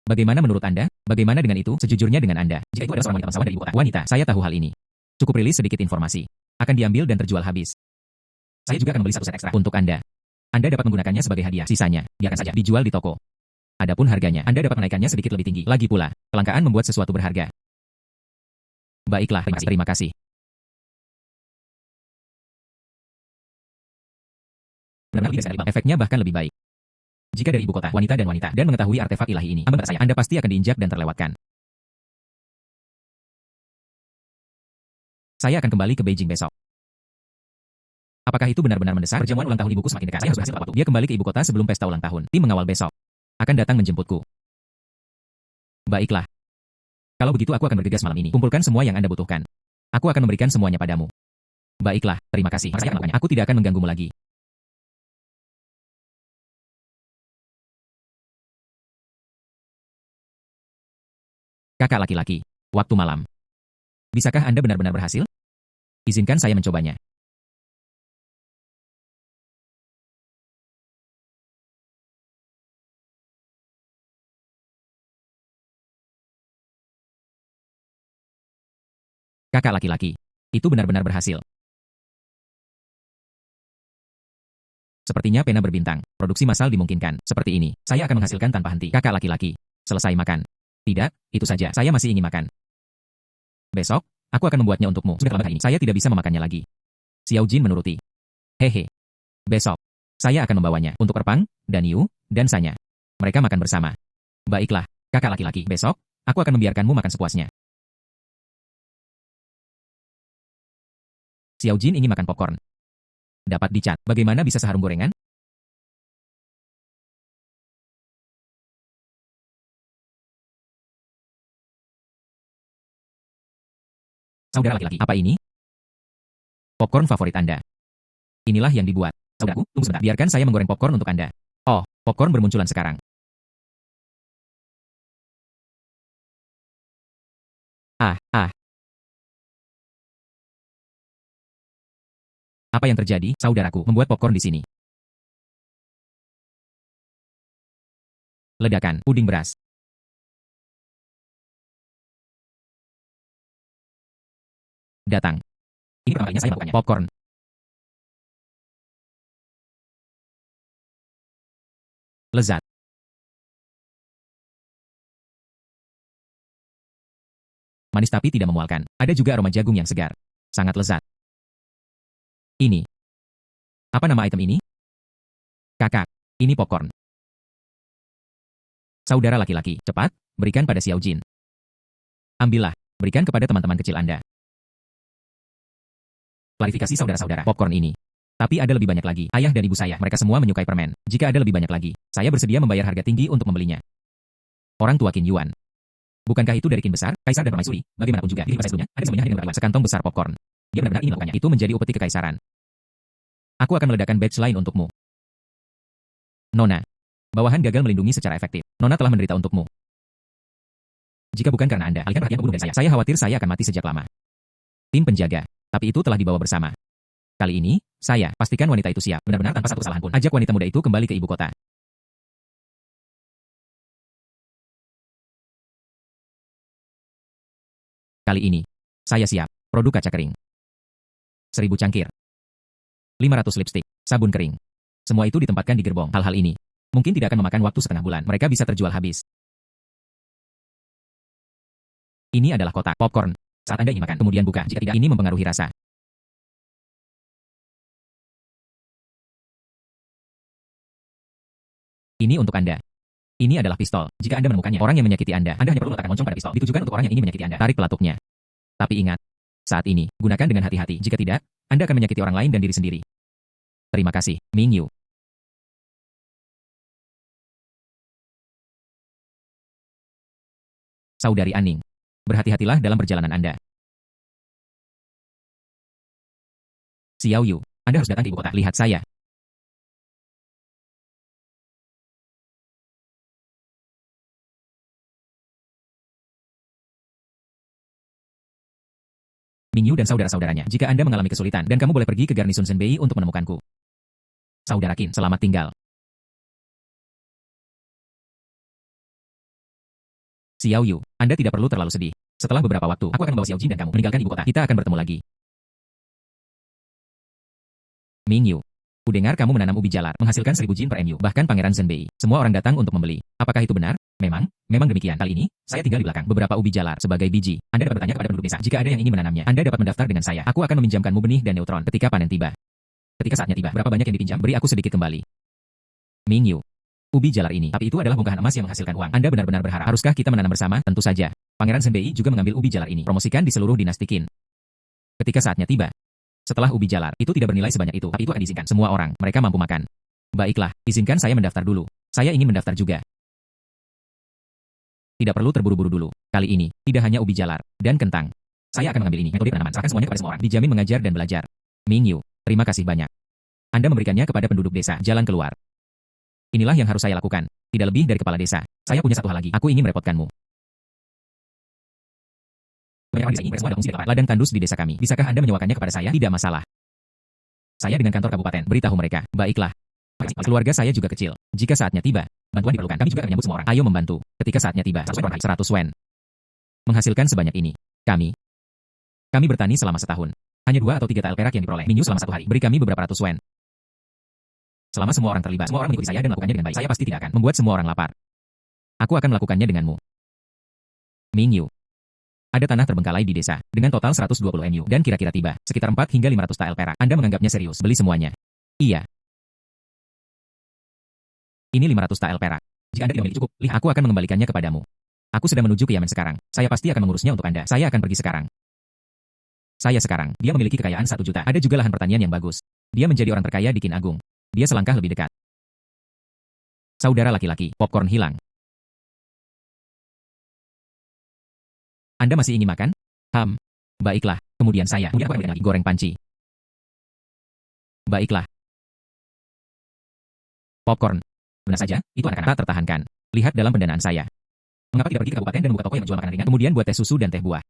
Speaker 1: Bagaimana menurut Anda? Bagaimana dengan itu? Sejujurnya dengan Anda. Jika itu adalah seorang wanita bangsawan dari ibu kota. Wanita, saya tahu hal ini. Cukup rilis sedikit informasi. Akan diambil dan terjual habis. Saya juga akan membeli satu set ekstra untuk Anda. Anda dapat menggunakannya sebagai hadiah. Sisanya, biarkan saja dijual di toko. Adapun harganya, Anda dapat menaikkannya sedikit lebih tinggi. Lagi pula, kelangkaan membuat sesuatu berharga. Baiklah, terima kasih. Benar-benar tidak sekali, efeknya bahkan lebih baik. Jika dari ibu kota, wanita dan mengetahui artefak ilahi ini, ambang saya, Anda pasti akan diinjak dan terlewatkan. Saya akan kembali ke Beijing besok. Apakah itu benar-benar mendesak? Perjamuan ulang tahun ibuku semakin dekat. Saya harus berhasil tepat waktu. Dia kembali ke ibu kota sebelum pesta ulang tahun. Tim mengawal besok akan datang menjemputku. Baiklah. Kalau begitu aku akan bergegas malam ini. Kumpulkan semua yang Anda butuhkan. Aku akan memberikan semuanya padamu. Baiklah, terima kasih. Saya akan melakukannya. Aku tidak akan mengganggumu lagi. Kakak laki-laki. Waktu malam. Bisakah Anda benar-benar berhasil? Izinkan saya mencobanya. Kakak laki-laki. Itu benar-benar berhasil. Sepertinya pena berbintang. Produksi massal dimungkinkan. Seperti ini. Saya akan menghasilkan tanpa henti. Kakak laki-laki. Selesai makan. Tidak, itu saja. Saya masih ingin makan. Besok, aku akan membuatnya untukmu. Sudah terlambat hari ini. Saya tidak bisa memakannya lagi. Xiao Jin menuruti. Hehe. Besok, saya akan membawanya untuk Erpang, dan Yu, dan Sanya. Mereka makan bersama. Baiklah, kakak laki-laki. Besok, aku akan membiarkanmu makan sepuasnya. Xiao Jin ingin makan popcorn. Dapat dicat. Bagaimana bisa seharum gorengan? Saudara laki-laki, apa ini? Popcorn favorit Anda. Inilah yang dibuat. Saudaraku, tunggu sebentar. Biarkan saya menggoreng popcorn untuk Anda. Oh, popcorn bermunculan sekarang. Ah, ah. Apa yang terjadi, saudaraku, membuat popcorn di sini? Ledakan, puding beras. Datang. Ini pertama kalinya saya melakukannya. Popcorn. Lezat. Manis tapi tidak memualkan. Ada juga aroma jagung yang segar. Sangat lezat. Ini. Apa nama item ini? Kakak. Ini popcorn. Saudara laki-laki, cepat, berikan pada Xiao Jin. Ambillah, berikan kepada teman-teman kecil Anda. Klarifikasi saudara-saudara, popcorn ini. Tapi ada lebih banyak lagi. Ayah dan ibu saya, mereka semua menyukai permen. Jika ada lebih banyak lagi, saya bersedia membayar harga tinggi untuk membelinya. Orang tua Qin Yuan. Bukankah itu dari Qin besar, kaisar dan permaisuri? Bagaimanapun juga, di sebelumnya, ada semuanya dengan berkilat sekantong besar popcorn. Dia benar-benar ingin melakukannya. Itu menjadi upeti kekaisaran. Aku akan meledakkan badge lain untukmu. Nona. Bawahan gagal melindungi secara efektif. Nona telah menderita untukmu. Jika bukan karena Anda, alihkan perhatian pembunuh dari saya khawatir saya akan mati sejak lama. Tim penjaga. Tapi itu telah dibawa bersama. Kali ini, saya pastikan wanita itu siap. Benar-benar tanpa satu kesalahan pun. Ajak wanita muda itu kembali ke ibu kota. Kali ini, saya siap. Produk kaca kering. 1000 cangkir. 500 lipstik. Sabun kering. Semua itu ditempatkan di gerbong. Hal-hal ini mungkin tidak akan memakan waktu setengah bulan. Mereka bisa terjual habis. Ini adalah kotak popcorn. Saat Anda ingin makan, kemudian buka. Jika tidak, ini mempengaruhi rasa. Ini untuk Anda. Ini adalah pistol. Jika Anda menemukannya, orang yang menyakiti Anda hanya perlu meletakkan moncong pada pistol. Ditujukan untuk orang yang ingin menyakiti Anda. Tarik pelatuknya. Tapi ingat, saat ini, gunakan dengan hati-hati. Jika tidak, Anda akan menyakiti orang lain dan diri sendiri. Terima kasih, Ming Yu. Saudari Aning. Berhati-hatilah dalam perjalanan Anda. Xiao Yu, Anda harus datang ke ibu kota. Lihat saya. Mingyu dan saudara-saudaranya. Jika Anda mengalami kesulitan, dan kamu boleh pergi ke Garnison Senbei untuk menemukanku. Saudara Qin, selamat tinggal. Xiao Yu, Anda tidak perlu terlalu sedih. Setelah beberapa waktu, aku akan membawa Xiao Jin dan kamu meninggalkan ibu kota. Kita akan bertemu lagi. Mingyu, kudengar kamu menanam ubi jalar, menghasilkan 1000 jin per MU, bahkan Pangeran Senbei. Semua orang datang untuk membeli. Apakah itu benar? Memang demikian. Kali ini, saya tinggal di belakang. Beberapa ubi jalar sebagai biji. Anda dapat bertanya kepada penduduk desa. Jika ada yang ingin menanamnya, Anda dapat mendaftar dengan saya. Aku akan meminjamkanmu benih dan neutron ketika panen tiba. Ketika saatnya tiba, berapa banyak yang dipinjam? Beri aku sedikit kembali. Mingyu, ubi jalar ini. Tapi itu adalah bongkahan emas yang menghasilkan uang. Anda benar-benar berharap. Haruskah kita menanam bersama? Tentu saja. Pangeran Senbei juga mengambil ubi jalar ini. Promosikan di seluruh dinasti Qin. Ketika saatnya tiba. Setelah ubi jalar, itu tidak bernilai sebanyak itu. Tapi itu akan diizinkan semua orang. Mereka mampu makan. Baiklah, izinkan saya mendaftar dulu. Saya ingin mendaftar juga. Tidak perlu terburu-buru dulu. Kali ini, tidak hanya ubi jalar dan kentang. Saya akan mengambil ini. Metode penanaman. Serahkan semuanya kepada semua orang. Dijamin mengajar dan belajar. Mingyu, terima kasih banyak. Anda memberikannya kepada penduduk desa. Jalan keluar. Inilah yang harus saya lakukan. Tidak lebih dari kepala desa. Saya punya satu hal lagi. Aku ingin merepotkanmu. Banyak orang desa ini semua ada fungsi di ladang tandus di desa kami. Bisakah Anda menyewakannya kepada saya? Tidak masalah. Saya dengan kantor kabupaten. Beritahu mereka. Baiklah. Keluarga saya juga kecil. Jika saatnya tiba, bantuan diperlukan. Kami juga akan menyambut semua orang. Ayo membantu. Ketika saatnya tiba, 100 wen. Menghasilkan sebanyak ini. Kami bertani selama setahun. Hanya 2 atau 3 tael perak yang diperoleh. Mingyu selama 1 hari. Beri kami beberapa ratus wen. Selama semua orang terlibat, semua orang mengikuti saya dan melakukannya dengan baik. Saya pasti tidak akan membuat semua orang lapar. Aku akan melakukannya denganmu. Mingyu. Ada tanah terbengkalai di desa, dengan total 120 MU, dan kira-kira tiba, sekitar 4 hingga 500 tael perak. Anda menganggapnya serius, beli semuanya. Iya. Ini 500 tael perak. Jika Anda tidak memiliki cukup, aku akan mengembalikannya kepadamu. Aku sedang menuju ke Yamen sekarang. Saya pasti akan mengurusnya untuk Anda. Saya akan pergi sekarang. Dia memiliki kekayaan 1 juta. Ada juga lahan pertanian yang bagus. Dia menjadi orang terkaya di Qin Agung. Dia selangkah lebih dekat. Saudara laki-laki, popcorn hilang. Anda masih ingin makan? Baiklah. Kemudian aku akan lagi goreng panci. Baiklah. Popcorn. Benar saja, itu anak-anak tak tertahankan. Lihat dalam pendanaan saya. Mengapa tidak pergi ke kabupaten dan membuka toko yang menjual makanan ringan, kemudian buat teh susu dan teh buah?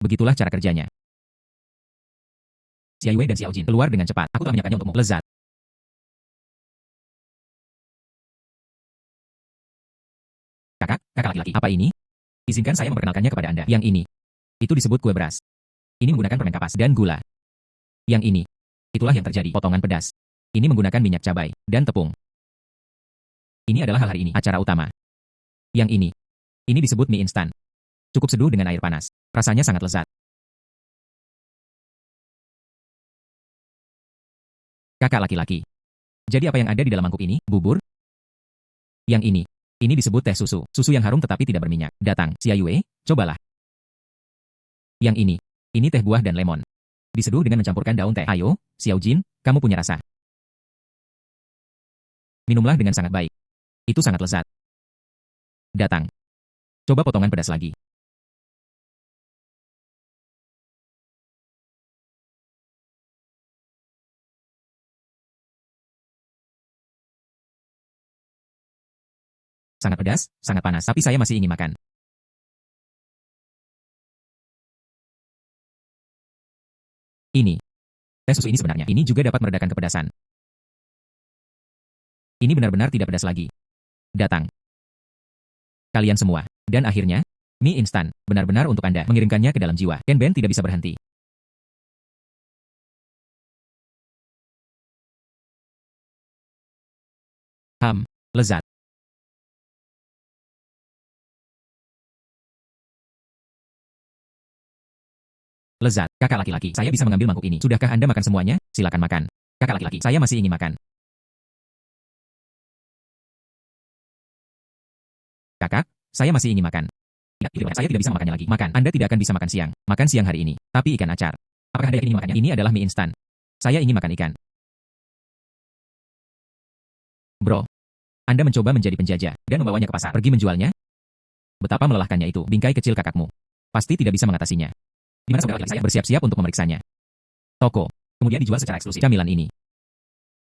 Speaker 1: Begitulah cara kerjanya. Xiao Yue dan Xiao Jin keluar dengan cepat. Aku telah menyiapkannya untukmu. Lezat. Kakak laki-laki. Apa ini? Izinkan saya memperkenalkannya kepada Anda. Yang ini. Itu disebut kue beras. Ini menggunakan permen kapas dan gula. Yang ini. Itulah yang terjadi. Potongan pedas. Ini menggunakan minyak cabai dan tepung. Ini adalah hal hari ini. Acara utama. Yang ini. Ini disebut mie instan. Cukup seduh dengan air panas. Rasanya sangat lezat. Kakak laki-laki. Jadi apa yang ada di dalam mangkuk ini? Bubur? Yang ini. Ini disebut teh susu. Susu yang harum tetapi tidak berminyak. Datang, Xiao Yue, cobalah. Yang ini. Ini teh buah dan lemon. Diseduh dengan mencampurkan daun teh. Ayo, Xiao Jin, kamu punya rasa. Minumlah dengan sangat baik. Itu sangat lezat. Datang. Coba potongan pedas lagi. Sangat pedas, sangat panas, tapi saya masih ingin makan. Ini. Teh susu ini sebenarnya, ini juga dapat meredakan kepedasan. Ini benar-benar tidak pedas lagi. Datang. Kalian semua. Dan akhirnya, mie instan, benar-benar untuk Anda, mengirimkannya ke dalam jiwa. Ken Ben tidak bisa berhenti. Lezat. Lezat. Kakak laki-laki, saya bisa mengambil mangkuk ini. Sudahkah Anda makan semuanya? Silakan makan. Kakak laki-laki, saya masih ingin makan. Kakak, saya masih ingin makan. Saya tidak bisa makannya lagi. Makan. Anda tidak akan bisa makan siang. Makan siang hari ini. Tapi ikan acar. Apakah Anda ingin makannya? Ini adalah mie instan. Saya ingin makan ikan. Bro. Anda mencoba menjadi penjajah dan membawanya ke pasar. Pergi menjualnya? Betapa melelahkannya itu. Bingkai kecil kakakmu. Pasti tidak bisa mengatasinya. Di mana saudara saya bersiap-siap untuk memeriksanya. Toko. Kemudian dijual secara eksklusif camilan ini.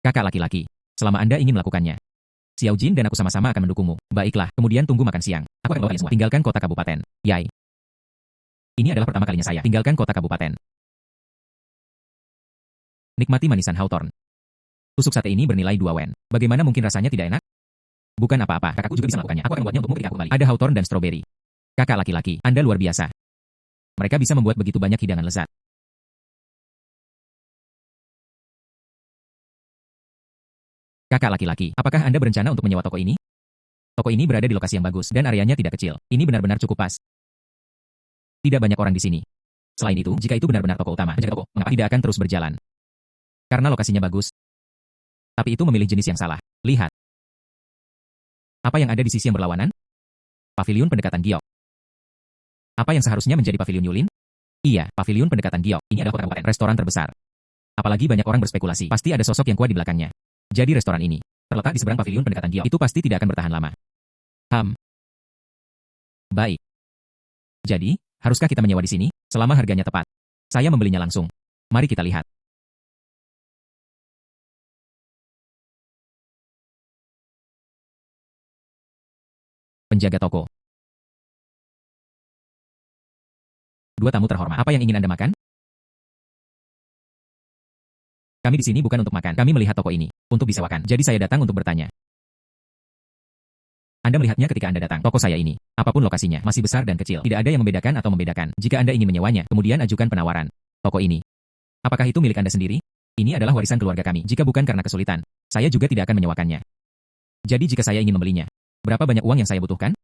Speaker 1: Kakak laki-laki. Selama Anda ingin melakukannya. Xiao Jin dan aku sama-sama akan mendukungmu. Baiklah, kemudian tunggu makan siang. Aku akan bawa kalian semua. Tinggalkan kota kabupaten. Yai. Ini adalah pertama kalinya saya tinggalkan kota kabupaten. Nikmati manisan Hawthorne. Tusuk sate ini bernilai 2 wen. Bagaimana mungkin rasanya tidak enak? Bukan apa-apa, kakakku juga bisa melakukannya. Aku akan membuatnya untukmu ketika aku kembali. Ada Hawthorne dan stroberi. Kakak laki-laki, Anda luar biasa. Mereka bisa membuat begitu banyak hidangan lezat. Kakak laki-laki, apakah Anda berencana untuk menyewa toko ini? Toko ini berada di lokasi yang bagus dan areanya tidak kecil. Ini benar-benar cukup pas. Tidak banyak orang di sini. Selain itu, jika itu benar-benar toko utama, penjaga toko, mengapa tidak akan terus berjalan? Karena lokasinya bagus. Tapi itu memilih jenis yang salah. Lihat. Apa yang ada di sisi yang berlawanan? Paviliun pendekatan giok. Apa yang seharusnya menjadi paviliun Yulin? Iya, paviliun pendekatan giok. Ini adalah kota kabupaten restoran terbesar. Apalagi banyak orang berspekulasi, pasti ada sosok yang kuat di belakangnya. Jadi restoran ini, terletak di seberang paviliun pendekatan giok, itu pasti tidak akan bertahan lama. Baik. Jadi, haruskah kita menyewa di sini? Selama harganya tepat. Saya membelinya langsung. Mari kita lihat. Penjaga toko. Dua tamu terhormat. Apa yang ingin Anda makan? Kami di sini bukan untuk makan. Kami melihat toko ini untuk disewakan. Jadi saya datang untuk bertanya. Anda melihatnya ketika Anda datang. Toko saya ini, apapun lokasinya, masih besar dan kecil. Tidak ada yang membedakan atau membedakan. Jika Anda ingin menyewanya, kemudian ajukan penawaran. Toko ini. Apakah itu milik Anda sendiri? Ini adalah warisan keluarga kami. Jika bukan karena kesulitan, saya juga tidak akan menyewakannya. Jadi jika saya ingin membelinya, berapa banyak uang yang saya butuhkan?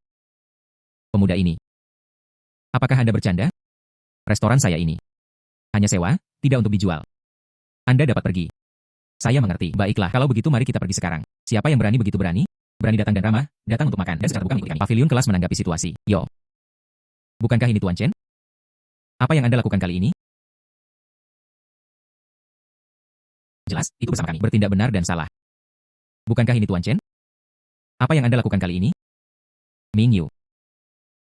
Speaker 1: Pemuda ini. Apakah Anda bercanda? Restoran saya ini. Hanya sewa, tidak untuk dijual. Anda dapat pergi. Saya mengerti. Baiklah, kalau begitu mari kita pergi sekarang. Siapa yang berani begitu berani? Berani datang dan ramah, datang untuk makan, dan secara bukan mengikuti kami. Paviliun kelas menanggapi situasi. Yo. Bukankah ini Tuan Chen? Apa yang Anda lakukan kali ini? Jelas, itu bersama kami. Bertindak benar dan salah. Bukankah ini Tuan Chen? Apa yang Anda lakukan kali ini? Ming Yu.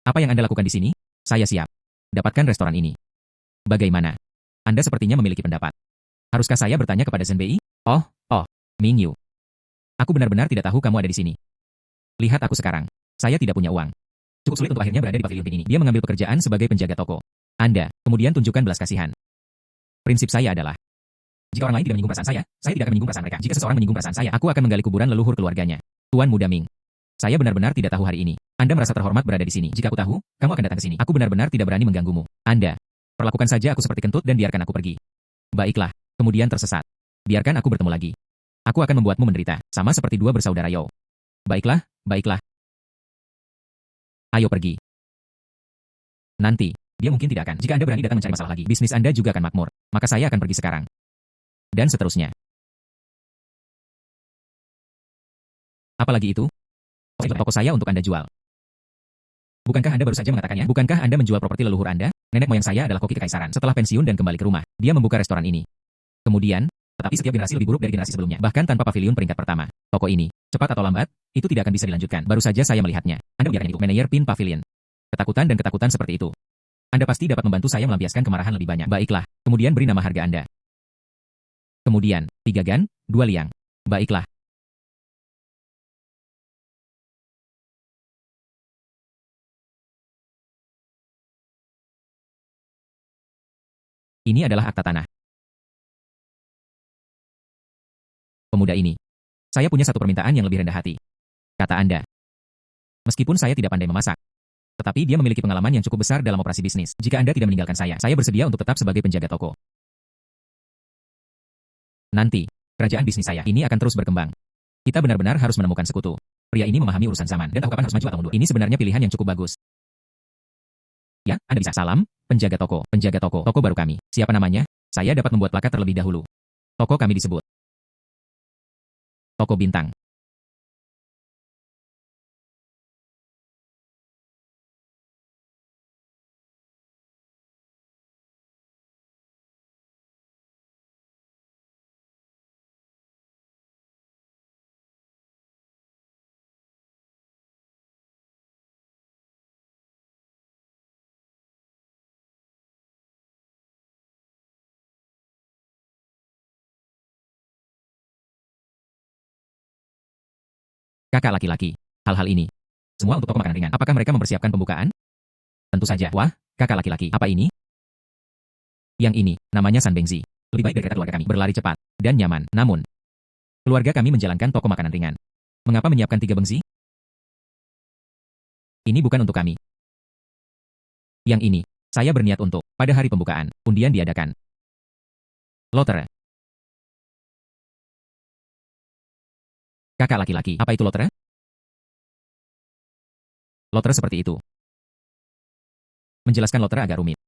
Speaker 1: Apa yang Anda lakukan di sini? Saya siap. Dapatkan restoran ini. Bagaimana? Anda sepertinya memiliki pendapat. Haruskah saya bertanya kepada Zhen Bei? Oh, Ming Yu. Aku benar-benar tidak tahu kamu ada di sini. Lihat aku sekarang. Saya tidak punya uang. Cukup sulit untuk akhirnya berada di pavilion ini. Dia mengambil pekerjaan sebagai penjaga toko. Anda, kemudian tunjukkan belas kasihan. Prinsip saya adalah, jika orang lain tidak menyinggung perasaan saya tidak akan menyinggung perasaan mereka. Jika seseorang menyinggung perasaan saya, aku akan menggali kuburan leluhur keluarganya. Tuan Muda Ming. Saya benar-benar tidak tahu hari ini. Anda merasa terhormat berada di sini. Jika aku tahu, kamu akan datang ke sini. Aku benar-benar tidak berani mengganggumu. Anda, perlakukan saja aku seperti kentut dan biarkan aku pergi. Baiklah, kemudian tersesat. Biarkan aku bertemu lagi. Aku akan membuatmu menderita, sama seperti dua bersaudara Yo. Baiklah, baiklah. Ayo pergi. Nanti, dia mungkin tidak akan. Jika Anda berani datang mencari masalah lagi, bisnis Anda juga akan makmur. Maka saya akan pergi sekarang. Dan seterusnya. Apalagi itu? Toko saya untuk Anda jual. Bukankah Anda baru saja mengatakannya? Bukankah Anda menjual properti leluhur Anda? Nenek moyang saya adalah koki kekaisaran. Setelah pensiun dan kembali ke rumah, dia membuka restoran ini. Kemudian, tetapi setiap generasi lebih buruk dari generasi sebelumnya. Bahkan tanpa paviliun peringkat pertama. Toko ini, cepat atau lambat, itu tidak akan bisa dilanjutkan. Baru saja saya melihatnya. Anda membiarkan itu. Manajer Pin Pavilion. Ketakutan dan ketakutan seperti itu. Anda pasti dapat membantu saya melampiaskan kemarahan lebih banyak. Baiklah, kemudian beri nama harga Anda. Kemudian, 3 gan, 2 liang. Baiklah. Ini adalah akta tanah. Pemuda ini. Saya punya satu permintaan yang lebih rendah hati. Kata Anda. Meskipun saya tidak pandai memasak. Tetapi dia memiliki pengalaman yang cukup besar dalam operasi bisnis. Jika Anda tidak meninggalkan saya bersedia untuk tetap sebagai penjaga toko. Nanti, kerajaan bisnis saya ini akan terus berkembang. Kita benar-benar harus menemukan sekutu. Pria ini memahami urusan zaman dan tahu kapan harus maju atau mundur. Ini sebenarnya pilihan yang cukup bagus. Ya, Anda bisa. Salam, penjaga toko, toko baru kami. Siapa namanya? Saya dapat membuat plakat terlebih dahulu. Toko kami disebut Toko Bintang. Kakak laki-laki. Hal-hal ini. Semua untuk toko makanan ringan. Apakah mereka mempersiapkan pembukaan? Tentu saja. Wah, kakak laki-laki. Apa ini? Yang ini, namanya Sanbengzi. Lebih baik dari kereta keluarga kami. Berlari cepat dan nyaman. Namun, keluarga kami menjalankan toko makanan ringan. Mengapa menyiapkan 3 bengzi? Ini bukan untuk kami. Yang ini, saya berniat untuk, pada hari pembukaan, undian diadakan. Lotre. Kakak laki-laki. Apa itu lotre? Lotre seperti itu. Menjelaskan lotre agak rumit.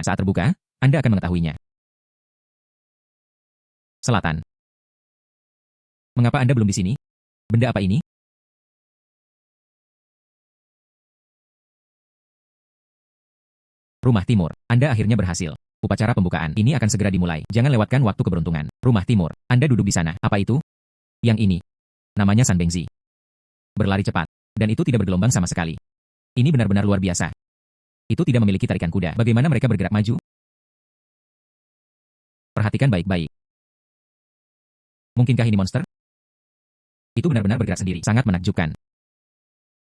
Speaker 1: Saat terbuka, Anda akan mengetahuinya. Selatan. Mengapa Anda belum di sini? Benda apa ini? Rumah Timur. Anda akhirnya berhasil. Upacara pembukaan ini akan segera dimulai. Jangan lewatkan waktu keberuntungan. Rumah Timur. Anda duduk di sana. Apa itu? Yang ini. Namanya Sanbengzi. Berlari cepat. Dan itu tidak bergelombang sama sekali. Ini benar-benar luar biasa. Itu tidak memiliki tarikan kuda. Bagaimana mereka bergerak maju? Perhatikan baik-baik. Mungkinkah ini monster? Itu benar-benar bergerak sendiri. Sangat menakjubkan.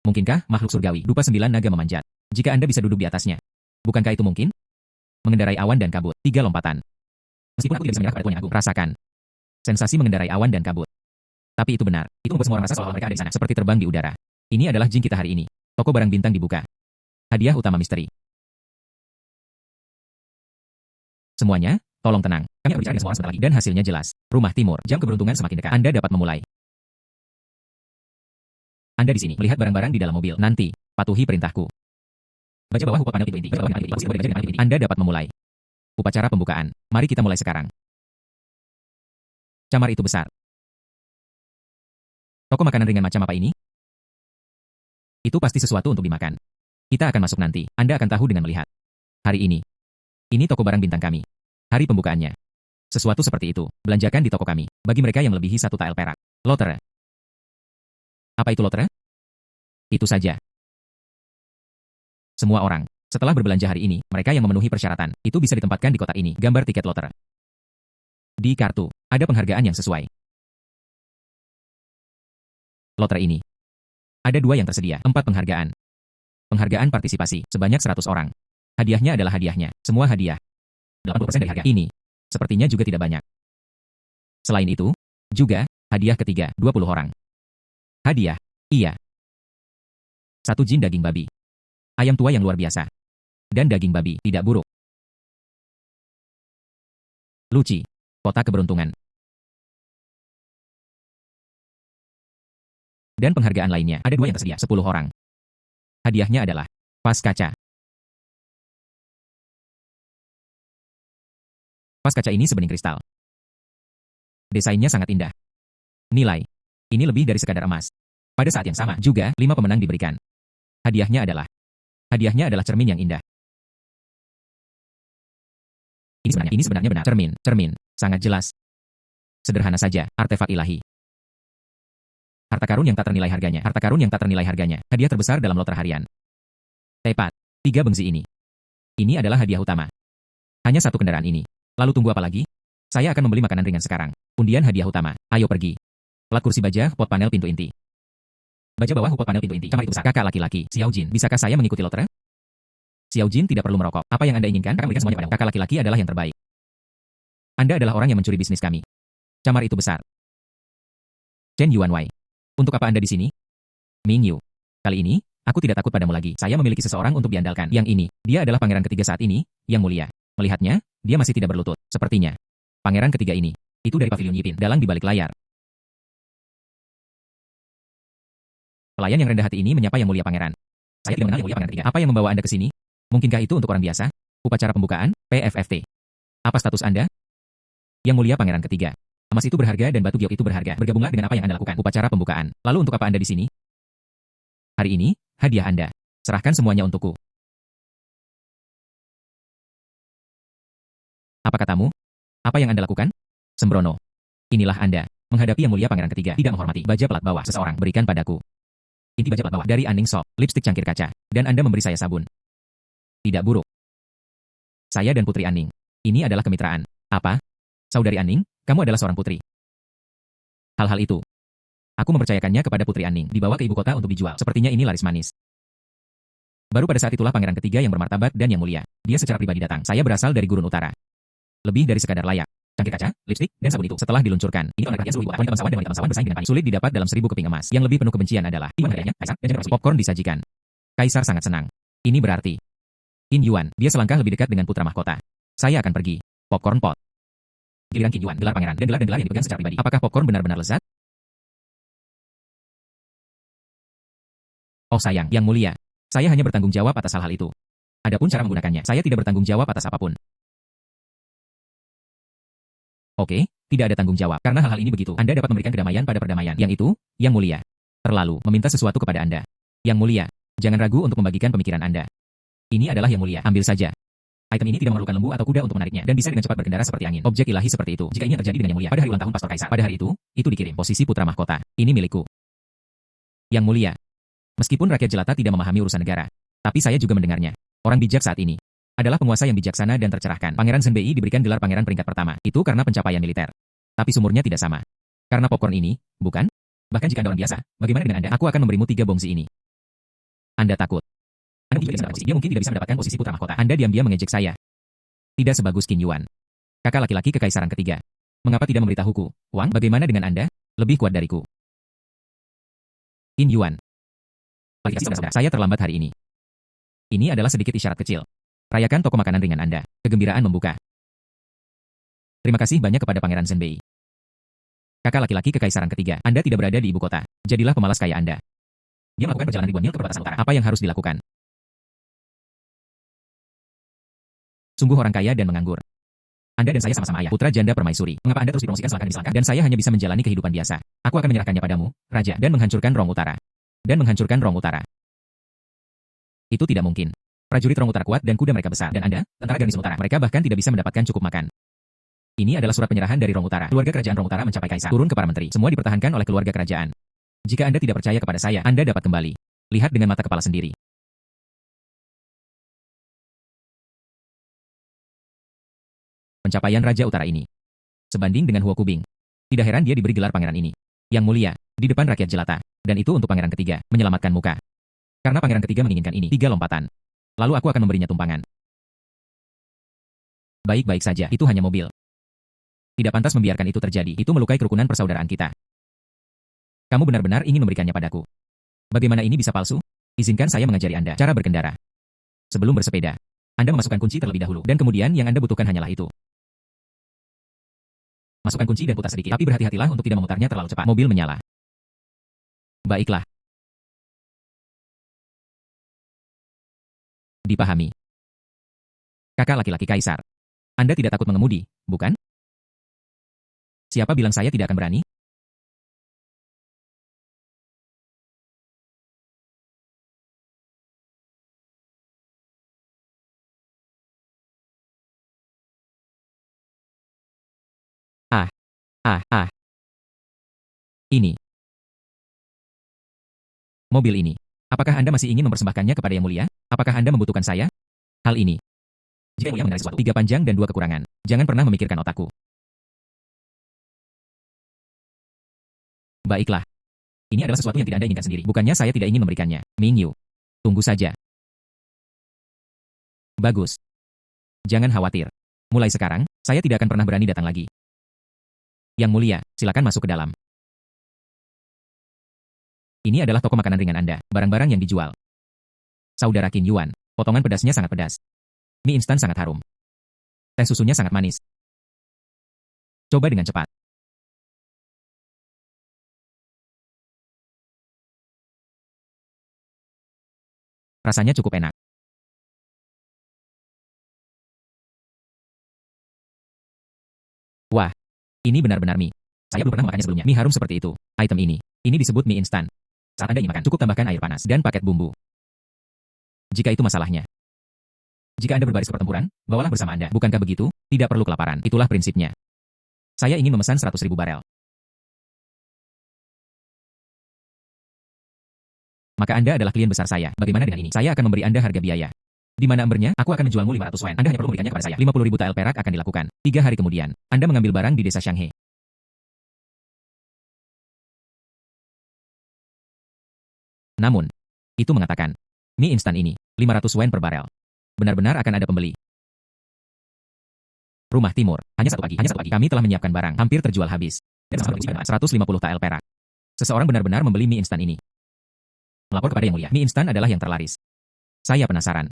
Speaker 1: Mungkinkah makhluk surgawi? Rupa 9 naga memanjat. Jika Anda bisa duduk di atasnya. Bukankah itu mungkin? Mengendarai awan dan kabut. 3 lompatan. Meskipun aku tidak bisa menyerah pada Tuan Yang Agung. Rasakan. Sensasi mengendarai awan dan kabut. Tapi itu benar. Itu membuat semua orang rasa seolah mereka ada di sana. Seperti terbang di udara. Ini adalah jing kita hari ini. Toko barang bintang dibuka. Hadiah utama misteri. Semuanya, tolong tenang. Kami akan bicara dengan semua orang sebentar lagi. Dan hasilnya jelas. Rumah Timur. Jam keberuntungan semakin dekat. Anda dapat memulai. Anda di sini. Melihat barang-barang di dalam mobil. Nanti, patuhi perintahku. Baca bawah upah panel pintu inti. Anda dapat memulai. Upacara pembukaan. Mari kita mulai sekarang. Camar itu besar. Toko makanan ringan macam apa ini? Itu pasti sesuatu untuk dimakan. Kita akan masuk nanti. Anda akan tahu dengan melihat. Hari ini. Ini toko barang bintang kami. Hari pembukaannya. Sesuatu seperti itu. Belanjakan di toko kami. Bagi mereka yang melebihi 1 tael perak. Lotre. Apa itu lotre? Itu saja. Semua orang. Setelah berbelanja hari ini, mereka yang memenuhi persyaratan, itu bisa ditempatkan di kotak ini. Gambar tiket lotre. Di kartu, ada penghargaan yang sesuai. Lotre ini. Ada 2 yang tersedia. 4 penghargaan. Penghargaan partisipasi, sebanyak 100 orang. Hadiahnya adalah hadiahnya. Semua hadiah. 80% dari harga ini. Sepertinya juga tidak banyak. Selain itu, juga, hadiah ketiga, 20 orang. Hadiah. Iya. 1 jin daging babi. Ayam tua yang luar biasa. Dan daging babi, tidak buruk. Luci. Kotak keberuntungan. Dan penghargaan lainnya, ada 2 yang tersedia, 10 orang. Hadiahnya adalah vas kaca. Vas kaca ini sebening kristal. Desainnya sangat indah. Nilai. Ini lebih dari sekadar emas. Pada saat yang sama, juga 5 pemenang diberikan. Hadiahnya adalah cermin yang indah. Ini sebenarnya benar. Cermin. Sangat jelas. Sederhana saja, artefak ilahi. Harta karun yang tak ternilai harganya. Hadiah terbesar dalam lotre harian. Tepat. 3 bengzi ini. Ini adalah hadiah utama. Hanya 1 kendaraan ini. Lalu tunggu apa lagi? Saya akan membeli makanan ringan sekarang. Undian hadiah utama. Ayo pergi. Plat kursi baja, pot panel pintu inti. Baca bawah pot panel pintu inti. Camar itu besar. Kakak laki-laki, Xiao Jin. Bisakah saya mengikuti lotre? Xiao Jin tidak perlu merokok. Apa yang Anda inginkan? Akan berikan semuanya padamu. Kakak laki-laki adalah yang terbaik. Anda adalah orang yang mencuri bisnis kami. Camar itu besar. Chen Yuanwei. Untuk apa Anda di sini? Ming Yu. Kali ini, aku tidak takut padamu lagi. Saya memiliki seseorang untuk diandalkan. Yang ini, dia adalah pangeran ketiga saat ini, yang mulia. Melihatnya, dia masih tidak berlutut. Sepertinya. Pangeran ketiga ini. Itu dari pavilion Yipin. Dalang di balik layar. Pelayan yang rendah hati ini menyapa yang mulia pangeran. Saya tidak mengenal yang mulia pangeran ketiga. Apa yang membawa Anda ke sini? Mungkinkah itu untuk orang biasa? Upacara pembukaan, PFFT. Apa status Anda? Yang mulia pangeran ketiga. Emas itu berharga dan batu giok itu berharga. Bergabunglah dengan apa yang Anda lakukan. Upacara pembukaan. Lalu untuk apa Anda di sini? Hari ini, hadiah Anda. Serahkan semuanya untukku. Apa katamu? Apa yang Anda lakukan? Sembrono. Inilah Anda. Menghadapi yang mulia pangeran ketiga. Tidak menghormati. Baja pelat bawah. Seseorang berikan padaku. Inti baja pelat bawah. Dari Aning Sok. Lipstik cangkir kaca. Dan Anda memberi saya sabun. Tidak buruk. Saya dan Putri Aning. Ini adalah kemitraan. Apa? Saudari Aning, kamu adalah seorang putri. Hal-hal itu. Aku mempercayakannya kepada Putri Aning, dibawa ke ibu kota untuk dijual. Sepertinya ini laris manis. Baru pada saat itulah pangeran ketiga yang bermartabat dan yang mulia. Dia secara pribadi datang. Saya berasal dari Gurun Utara. Lebih dari sekadar layak. Cangkir kaca, lipstik, dan sabun itu setelah diluncurkan. Ini oleh perhatian seluruh wanita bangsawan dan wanita bangsawan bersaing dengan panik. Sulit didapat dalam 1000 keping emas. Yang lebih penuh kebencian adalah Iwan hadiahnya, Kaisar, dan generasi. Popcorn disajikan. Kaisar sangat senang. Ini berarti Qin Yuan, dia selangkah lebih dekat dengan putra mahkota. Saya akan pergi. Popcorn pot. Giliran Qin Yuan, gelar pangeran, dan gelar yang dipegang secara pribadi. Apakah popcorn benar-benar lezat? Oh sayang, yang mulia. Saya hanya bertanggung jawab atas hal-hal itu. Adapun cara menggunakannya, saya tidak bertanggung jawab atas apapun. Oke, tidak ada tanggung jawab. Karena hal-hal ini begitu, Anda dapat memberikan kedamaian pada perdamaian. Yang itu, yang mulia. Terlalu, meminta sesuatu kepada Anda. Yang mulia, jangan ragu untuk membagikan pemikiran Anda. Ini adalah yang mulia, ambil saja. Item ini tidak memerlukan lembu atau kuda untuk menariknya, dan bisa dengan cepat berkendara seperti angin. Objek ilahi seperti itu. Jika ini terjadi dengan yang mulia, pada hari ulang tahun Pastor Kaisar, pada hari itu dikirim. Posisi putra mahkota. Ini milikku. Yang mulia. Meskipun rakyat jelata tidak memahami urusan negara, tapi saya juga mendengarnya. Orang bijak saat ini adalah penguasa yang bijaksana dan tercerahkan. Pangeran Senbei diberikan gelar pangeran peringkat pertama. Itu karena pencapaian militer. Tapi sumurnya tidak sama. Karena popcorn ini, bukan? Bahkan jika Anda orang biasa, bagaimana dengan Anda? Aku akan memberimu 3 bongsi ini. Anda takut. Anda mungkin tidak bisa mendapatkan posisi putra mahkota. Anda diam-diam mengejek saya. Tidak sebagus Qin Yuan. Kakak laki-laki kekaisaran ketiga. Mengapa tidak memberitahuku? Wang, bagaimana dengan Anda? Lebih kuat dariku. Qin Yuan. Saya terlambat hari ini. Ini adalah sedikit isyarat kecil. Rayakan toko makanan ringan Anda. Kegembiraan membuka. Terima kasih banyak kepada Pangeran Senbei. Kakak laki-laki kekaisaran ketiga. Anda tidak berada di ibu kota. Jadilah pemalas kaya Anda. Dia melakukan perjalanan ribuan mil ke perbatasan utara. Apa yang harus dilakukan? Sungguh orang kaya dan menganggur. Anda dan saya sama-sama ayah, putra janda permaisuri. Mengapa Anda terus dipromosikan selangkah demi selangkah? Dan saya hanya bisa menjalani kehidupan biasa. Aku akan menyerahkannya padamu, Raja, dan menghancurkan Rong Utara. Itu tidak mungkin. Prajurit Rong Utara kuat dan kuda mereka besar. Dan Anda, tentara garnison utara, mereka bahkan tidak bisa mendapatkan cukup makan. Ini adalah surat penyerahan dari Rong Utara. Keluarga kerajaan Rong Utara mencapai kaisar. Turun ke para menteri. Semua dipertahankan oleh keluarga kerajaan. Jika Anda tidak percaya kepada saya, Anda dapat kembali. Lihat dengan mata kepala sendiri. Pencapaian Raja Utara ini sebanding dengan Huo Kubing. Tidak heran dia diberi gelar pangeran ini. Yang mulia, di depan rakyat jelata. Dan itu untuk pangeran ketiga, menyelamatkan muka. Karena pangeran ketiga menginginkan ini, 3 lompatan. Lalu aku akan memberinya tumpangan. Baik-baik saja, itu hanya mobil. Tidak pantas membiarkan itu terjadi, itu melukai kerukunan persaudaraan kita. Kamu benar-benar ingin memberikannya padaku. Bagaimana ini bisa palsu? Izinkan saya mengajari Anda cara berkendara. Sebelum bersepeda, Anda memasukkan kunci terlebih dahulu, dan kemudian yang Anda butuhkan hanyalah itu. Masukkan kunci dan putar sedikit, tapi berhati-hatilah untuk tidak memutarnya terlalu cepat. Mobil menyala. Baiklah. Dipahami. Kakak laki-laki kaisar. Anda tidak takut mengemudi, bukan? Siapa bilang saya tidak akan berani? Ini. Mobil ini. Apakah Anda masih ingin mempersembahkannya kepada Yang Mulia? Apakah Anda membutuhkan saya? Hal ini. Jika Yang Mulia mengenai sesuatu, 3 panjang dan 2 kekurangan. Jangan pernah memikirkan otakku. Baiklah. Ini adalah sesuatu yang tidak Anda inginkan sendiri. Bukannya saya tidak ingin memberikannya. Ming Yu. Tunggu saja. Bagus. Jangan khawatir. Mulai sekarang, saya tidak akan pernah berani datang lagi. Yang Mulia, silakan masuk ke dalam. Ini adalah toko makanan ringan Anda, barang-barang yang dijual. Saudara Qin Yuan, potongan pedasnya sangat pedas. Mie instan sangat harum. Teh susunya sangat manis. Coba dengan cepat. Rasanya cukup enak. Wah, ini benar-benar mie. Saya belum pernah makannya sebelumnya. Mie harum seperti itu. Item ini disebut mie instan. Saat Anda ingin makan, cukup tambahkan air panas dan paket bumbu. Jika itu masalahnya. Jika Anda berbaris pertempuran, bawalah bersama Anda. Bukankah begitu? Tidak perlu kelaparan. Itulah prinsipnya. Saya ingin memesan 100.000 barel. Maka Anda adalah klien besar saya. Bagaimana dengan ini? Saya akan memberi Anda harga biaya. Di mana embernya? Aku akan menjualmu 500 wen. Anda hanya perlu memberikannya kepada saya. 50.000 tael perak akan dilakukan. 3 hari kemudian, Anda mengambil barang di desa Shanghai. Namun, itu mengatakan, mie instan ini, 500 yen per barel. Benar-benar akan ada pembeli. Rumah Timur, hanya satu pagi. Kami telah menyiapkan barang, hampir terjual habis. Dan 150 tael perak. Seseorang benar-benar membeli mie instan ini. Melapor kepada Yang Mulia, mie instan adalah yang terlaris. Saya penasaran.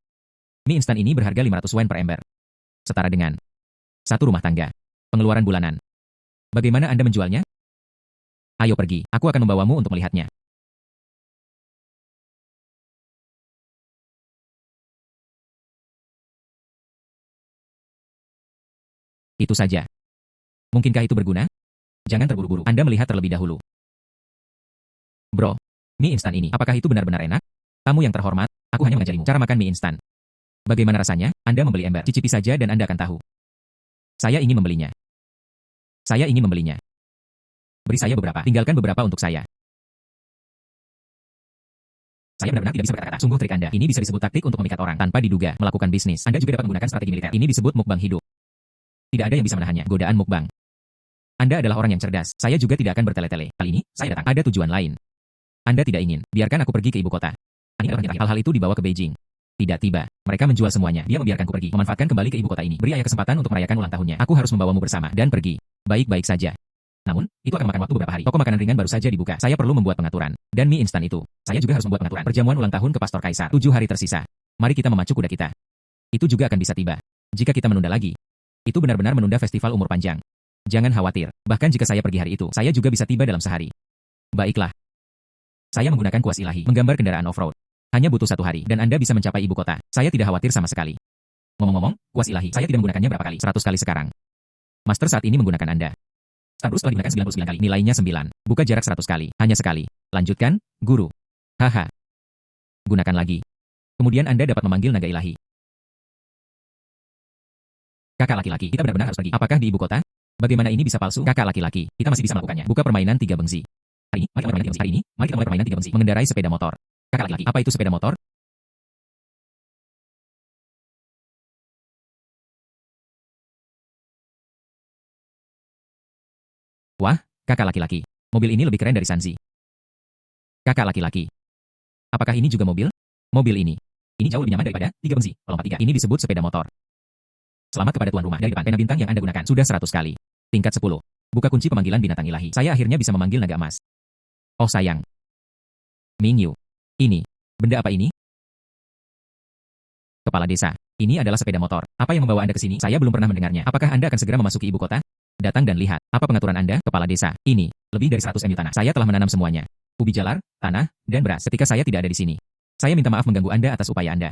Speaker 1: Mie instan ini berharga 500 yen per ember. Setara dengan satu rumah tangga. Pengeluaran bulanan. Bagaimana Anda menjualnya? Ayo pergi, aku akan membawamu untuk melihatnya. Itu saja. Mungkinkah itu berguna? Jangan terburu-buru, Anda melihat terlebih dahulu. Bro, mie instan ini, apakah itu benar-benar enak? Tamu yang terhormat, aku hanya mengajarimu cara makan mie instan. Bagaimana rasanya? Anda membeli ember, cicipi saja dan Anda akan tahu. Saya ingin membelinya. Beri saya beberapa, tinggalkan beberapa untuk saya. Saya benar-benar tidak bisa berkata-kata. Sungguh trik Anda. Ini bisa disebut taktik untuk memikat orang tanpa diduga melakukan bisnis. Anda juga dapat menggunakan strategi militer. Ini disebut mukbang hidup. Tidak ada yang bisa menahannya. Godaan mukbang. Anda adalah orang yang cerdas. Saya juga tidak akan bertele-tele. Kali ini, saya datang. Ada tujuan lain. Anda tidak ingin. Biarkan aku pergi ke ibu kota. Hal-hal itu dibawa ke Beijing. Tidak tiba. Mereka menjual semuanya. Dia membiarkanku pergi. Memanfaatkan kembali ke ibu kota ini. Beri ayah kesempatan untuk merayakan ulang tahunnya. Aku harus membawamu bersama. Dan pergi. Baik-baik saja. Namun, itu akan memakan waktu beberapa hari. Toko makanan ringan baru saja dibuka. Saya perlu membuat pengaturan. Dan mie instan itu. Saya juga harus membuat pengaturan. Perjamuan ulang tahun ke Pastor Kaisar. 7 hari tersisa. Mari kita memacu kuda kita. Itu juga akan bisa tiba. Jika kita menunda lagi. Itu benar-benar menunda festival umur panjang. Jangan khawatir. Bahkan jika saya pergi hari itu, saya juga bisa tiba dalam sehari. Baiklah. Saya menggunakan kuas ilahi. Menggambar kendaraan off-road. Hanya butuh 1 hari. Dan Anda bisa mencapai ibu kota. Saya tidak khawatir sama sekali. Ngomong-ngomong, kuas ilahi. Saya tidak menggunakannya berapa kali? 100 kali sekarang. Master saat ini menggunakan Anda. Starburst telah digunakan 99 kali. Nilainya 9. Buka jarak 100 kali. Hanya sekali. Lanjutkan, guru. Haha. Gunakan lagi. Kemudian Anda dapat memanggil naga ilahi. Kakak laki-laki, kita benar-benar harus pergi. Apakah di ibu kota? Bagaimana ini bisa palsu? Kakak laki-laki, kita masih bisa melakukannya. Buka permainan 3 bengsi. Hari ini, mari kita mulai permainan 3 bengsi. Mengendarai sepeda motor. Kakak laki-laki, apa itu sepeda motor? Wah, kakak laki-laki. Mobil ini lebih keren dari Sanzi. Kakak laki-laki. Apakah ini juga mobil? Mobil ini. Ini jauh lebih nyaman daripada 3 bengsi. Lompat 3. Ini disebut sepeda motor. Selamat kepada tuan rumah dari depan. Pena bintang yang Anda gunakan sudah 100 kali. Tingkat 10. Buka kunci pemanggilan binatang ilahi. Saya akhirnya bisa memanggil naga emas. Oh sayang. Mingyu. Ini. Benda apa ini? Kepala desa. Ini adalah sepeda motor. Apa yang membawa Anda ke sini? Saya belum pernah mendengarnya. Apakah Anda akan segera memasuki ibu kota? Datang dan lihat. Apa pengaturan Anda? Kepala desa. Ini. Lebih dari 100 MU tanah. Saya telah menanam semuanya. Ubi jalar, tanah, dan beras. Ketika saya tidak ada di sini. Saya minta maaf mengganggu Anda atas upaya Anda.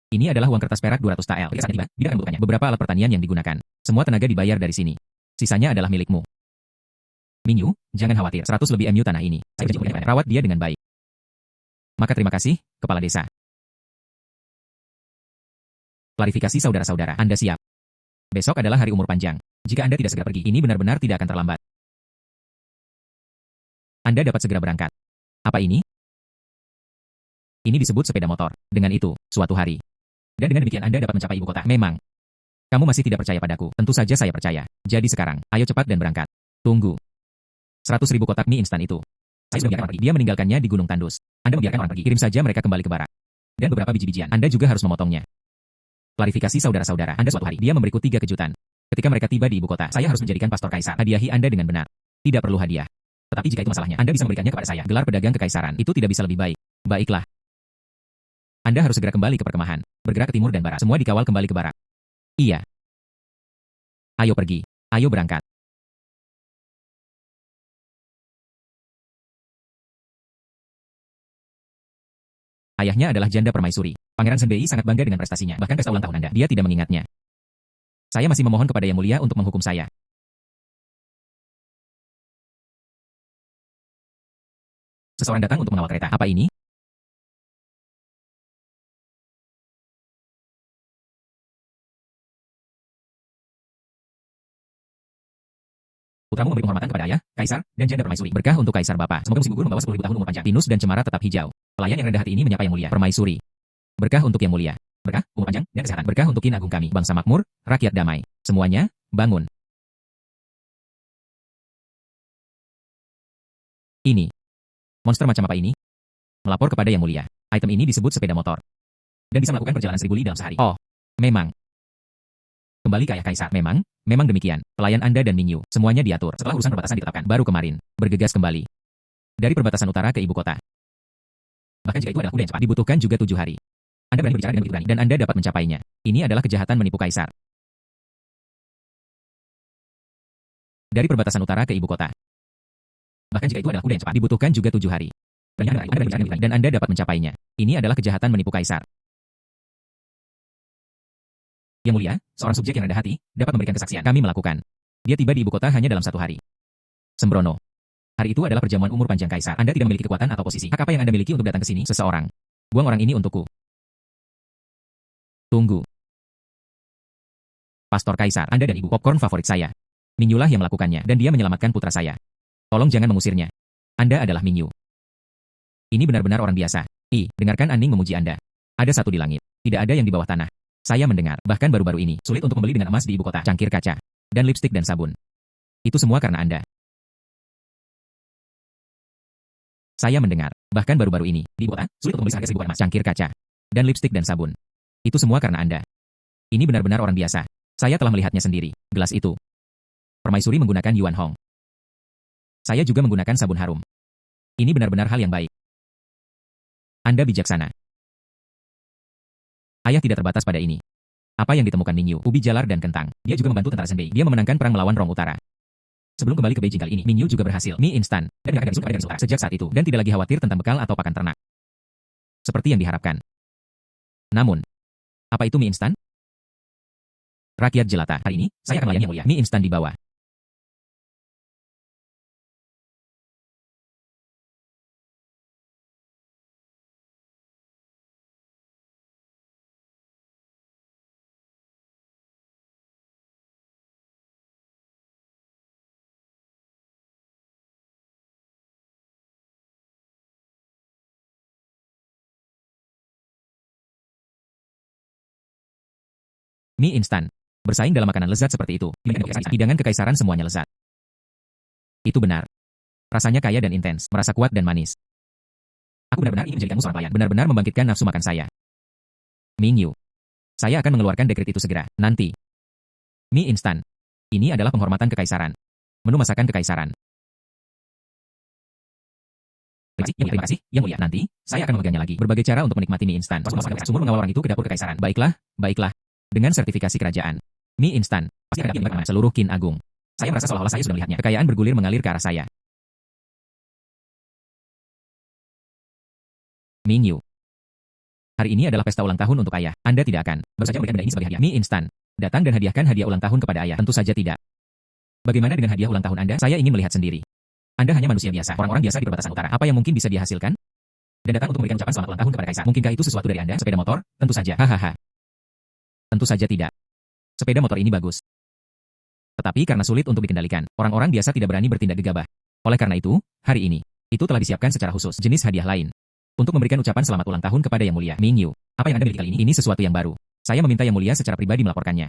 Speaker 1: Ini adalah uang kertas perak 200 tael. Ketika tiba, tidak akan membutuhkannya. Beberapa alat pertanian yang digunakan. Semua tenaga dibayar dari sini. Sisanya adalah milikmu. Mingyu, jangan khawatir. 100 lebih MU tanah ini. Saya berjanji kepada rawat dia dengan baik. Maka terima kasih, Kepala Desa. Klarifikasi saudara-saudara, Anda siap? Besok adalah hari umur panjang. Jika Anda tidak segera pergi, ini benar-benar tidak akan terlambat. Anda dapat segera berangkat. Apa ini? Ini disebut sepeda motor. Dengan itu, suatu hari. Dan dengan demikian Anda dapat mencapai ibu kota. Memang. Kamu masih tidak percaya padaku. Tentu saja saya percaya. Jadi sekarang, ayo cepat dan berangkat. Tunggu. 100.000 kotak mie instan itu. Saya sudah membiarkan orang pergi. Dia meninggalkannya di Gunung Tandus. Anda membiarkan orang pergi. Kirim saja mereka kembali ke barak. Dan beberapa biji-bijian. Anda juga harus memotongnya. Klarifikasi saudara-saudara. Anda suatu hari. Dia memberiku 3 kejutan. Ketika mereka tiba di ibu kota, saya harus menjadikan pastor kaisar. Hadiahi Anda dengan benar. Tidak perlu hadiah. Tetapi jika itu masalahnya, Anda bisa memberikannya kepada saya. Gelar pedagang kekaisaran. Itu tidak bisa lebih baik. Baiklah. Anda harus segera kembali ke perkemahan. Bergerak ke timur dan barat. Semua dikawal kembali ke barat. Iya. Ayo pergi. Ayo berangkat. Ayahnya adalah janda permaisuri. Pangeran Senbei sangat bangga dengan prestasinya. Bahkan pesta ulang tahun Anda, dia tidak mengingatnya. Saya masih memohon kepada Yang Mulia untuk menghukum saya. Seseorang datang untuk mengawal kereta. Apa ini? Putramu memberi penghormatan kepada ayah, kaisar, dan janda permaisuri. Berkah untuk kaisar Bapak. Semoga musim gugur membawa 10.000 tahun umur panjang. Pinus dan cemara tetap hijau. Pelayan yang rendah hati ini menyapa Yang Mulia. Permaisuri. Berkah untuk Yang Mulia. Berkah, umur panjang, dan kesehatan. Berkah untuk Kin Agung kami. Bangsa makmur, rakyat damai. Semuanya, bangun. Ini. Monster macam apa ini? Melapor kepada Yang Mulia. Item ini disebut sepeda motor. Dan bisa melakukan perjalanan 1000 li dalam sehari. Oh, memang. Kembali ke Ayah Kaisar. Memang demikian. Pelayan Anda dan Mingyu, semuanya diatur. Setelah urusan perbatasan ditetapkan, baru kemarin, bergegas kembali. Dari perbatasan utara ke ibu kota. Bahkan jika itu adalah kuda yang cepat, dibutuhkan juga 7 hari. Anda berani berbicara dengan begitu berani, dan Anda dapat mencapainya. Ini adalah kejahatan menipu Kaisar. Dari perbatasan utara ke ibu kota. Bahkan jika itu adalah kuda yang cepat, dibutuhkan juga 7 hari. Berani Anda berbicara dengan begitu berani, dan Anda dapat mencapainya. Ini adalah kejahatan menipu Kaisar. Yang Mulia, seorang subjek yang rendah hati, dapat memberikan kesaksian. Kami melakukan. Dia tiba di ibu kota hanya dalam 1 hari. Sembrono. Hari itu adalah perjamuan umur panjang Kaisar. Anda tidak memiliki kekuatan atau posisi. Hak apa yang Anda miliki untuk datang ke sini? Seseorang. Buang orang ini untukku. Tunggu. Pastor Kaisar, Anda dan Ibu popcorn favorit saya. Minyulah yang melakukannya, dan dia menyelamatkan putra saya. Tolong jangan mengusirnya. Anda adalah Mingyu. Ini benar-benar orang biasa. Dengarkan Aning memuji Anda. Ada satu di langit. Tidak ada yang di bawah tanah. Saya mendengar, bahkan baru-baru ini, sulit untuk membeli dengan emas di ibu kota, cangkir kaca, dan lipstik dan sabun. Itu semua karena Anda. Saya mendengar, bahkan baru-baru ini, di ibu kota, sulit untuk membeli seharga 1000 emas, cangkir kaca, dan lipstik dan sabun. Itu semua karena Anda. Ini benar-benar orang biasa. Saya telah melihatnya sendiri, gelas itu. Permaisuri menggunakan Yuan Hong. Saya juga menggunakan sabun harum. Ini benar-benar hal yang baik. Anda bijaksana. Ayah tidak terbatas pada ini. Apa yang ditemukan Mingyu, ubi jalar dan kentang. Dia juga membantu tentara Senbei. Dia memenangkan perang melawan Rong Utara. Sebelum kembali ke Beijing kali ini, Mingyu juga berhasil mie instan dan akan disukai dari Sultan sejak saat itu dan tidak lagi khawatir tentang bekal atau pakan ternak. Seperti yang diharapkan. Namun, apa itu mie instan? Rakyat jelata, hari ini, saya akan melayani Yang Mulia. Mie instan di bawah. Mie instan. Bersaing dalam makanan lezat seperti itu. Hidangan kekaisaran semuanya lezat. Itu benar. Rasanya kaya dan intens, merasa kuat dan manis. Aku benar-benar ingin menjadikanmu seorang pelayan. Benar-benar membangkitkan nafsu makan saya. Mingyu. Saya akan mengeluarkan dekret itu segera. Nanti. Mie instan. Ini adalah penghormatan kekaisaran. Menu masakan kekaisaran. Terima kasih, Yang Mulia. Nanti, saya akan memegangnya lagi. Berbagai cara untuk menikmati mie instan. Sumur mengawal orang itu ke dapur kekaisaran. Baiklah. Dengan sertifikasi kerajaan. Mie instan. Pasti akan dapat seluruh Qin Agung. Saya merasa seolah-olah saya sudah melihatnya. Kekayaan bergulir mengalir ke arah saya. Mingyu. Hari ini adalah pesta ulang tahun untuk ayah. Anda tidak akan baru saja memberikan benda ini sebagai hadiah. Mie instan. Datang dan hadiahkan hadiah ulang tahun kepada ayah. Tentu saja tidak. Bagaimana dengan hadiah ulang tahun Anda? Saya ingin melihat sendiri. Anda hanya manusia biasa. Orang-orang biasa di perbatasan utara. Apa yang mungkin bisa dihasilkan? Dan datang untuk memberikan ucapan selamat ulang tahun kepada kaisar. Mungkinkah itu sesuatu dari Anda? Sepeda motor? Tentu saja. Hahaha. Tentu saja tidak. Sepeda motor ini bagus. Tetapi karena sulit untuk dikendalikan, orang-orang biasa tidak berani bertindak gegabah. Oleh karena itu, hari ini, itu telah disiapkan secara khusus jenis hadiah lain. Untuk memberikan ucapan selamat ulang tahun kepada Yang Mulia. Mingyu, apa yang Anda miliki kali ini? Ini sesuatu yang baru. Saya meminta Yang Mulia secara pribadi melaporkannya.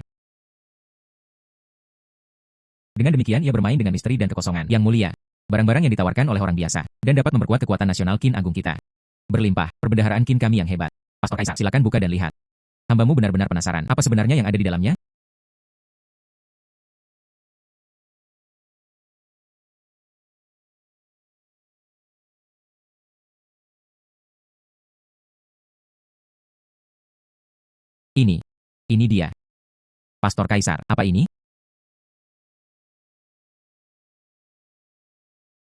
Speaker 1: Dengan demikian ia bermain dengan misteri dan kekosongan. Yang Mulia, barang-barang yang ditawarkan oleh orang biasa, dan dapat memperkuat kekuatan nasional Qin Agung kita. Berlimpah, perbendaharaan Qin kami yang hebat. Pastor Kaisar, silakan buka dan lihat. Hambamu benar-benar penasaran. Apa sebenarnya yang ada di dalamnya? Ini dia. Pastor Kaisar, apa ini?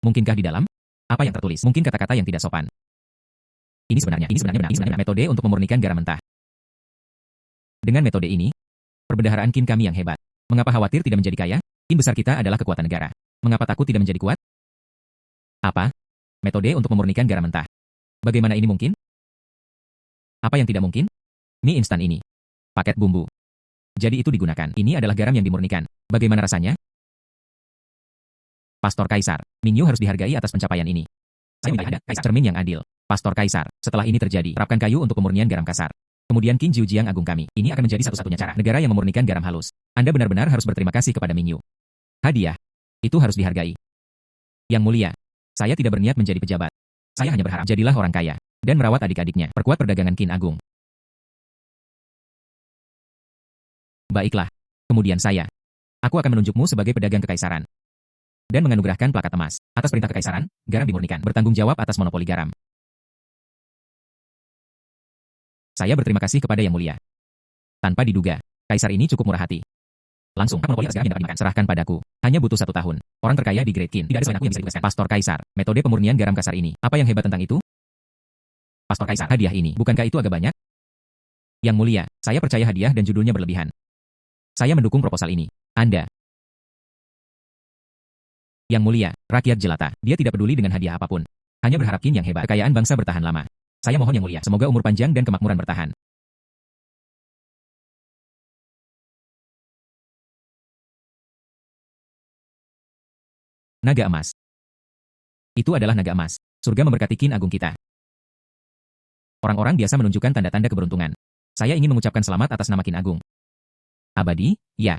Speaker 1: Mungkinkah di dalam? Apa yang tertulis? Mungkin kata-kata yang tidak sopan. Ini sebenarnya benar. Metode untuk memurnikan garam mentah. Dengan metode ini, perbendaharaan Qin kami yang hebat. Mengapa khawatir tidak menjadi kaya? Qin besar kita adalah kekuatan negara. Mengapa takut tidak menjadi kuat? Apa? Metode untuk memurnikan garam mentah. Bagaimana ini mungkin? Apa yang tidak mungkin? Mie instan ini. Paket bumbu. Jadi itu digunakan. Ini adalah garam yang dimurnikan. Bagaimana rasanya? Pastor Kaisar, Mingyu harus dihargai atas pencapaian ini. Saya minta Anda, Kaisar, cermin yang adil. Pastor Kaisar, setelah ini terjadi, terapkan kayu untuk pemurnian garam kasar. Kemudian Qin Jiujiang Agung kami. Ini akan menjadi satu-satunya cara negara yang memurnikan garam halus. Anda benar-benar harus berterima kasih kepada Mingyu. Hadiah. Itu harus dihargai. Yang Mulia. Saya tidak berniat menjadi pejabat. Saya hanya berharap jadilah orang kaya dan merawat adik-adiknya. Perkuat perdagangan Qin Agung. Baiklah. Kemudian aku akan menunjukmu sebagai pedagang kekaisaran dan menganugerahkan plakat emas. Atas perintah kekaisaran, garam dimurnikan. Bertanggung jawab atas monopoli garam. Saya berterima kasih kepada Yang Mulia. Tanpa diduga, kaisar ini cukup murah hati. Langsung, monopoli atas garam yang dapat dimakan. Serahkan padaku. Hanya butuh 1 tahun. Orang terkaya di Great Qin. Tidak ada selain aku yang bisa ditugaskan. Pastor Kaisar. Metode pemurnian garam kasar ini. Apa yang hebat tentang itu? Pastor Kaisar. Hadiah ini. Bukankah itu agak banyak? Yang Mulia, saya percaya hadiah dan judulnya berlebihan. Saya mendukung proposal ini. Anda. Yang Mulia, rakyat jelata. Dia tidak peduli dengan hadiah apapun. Hanya berharap Qin yang hebat. Kekayaan bangsa bertahan lama. Saya mohon Yang Mulia, semoga umur panjang dan kemakmuran bertahan. Naga emas. Itu adalah naga emas. Surga memberkati Qin Agung kita. Orang-orang biasa menunjukkan tanda-tanda keberuntungan. Saya ingin mengucapkan selamat atas nama Qin Agung. Abadi, ya.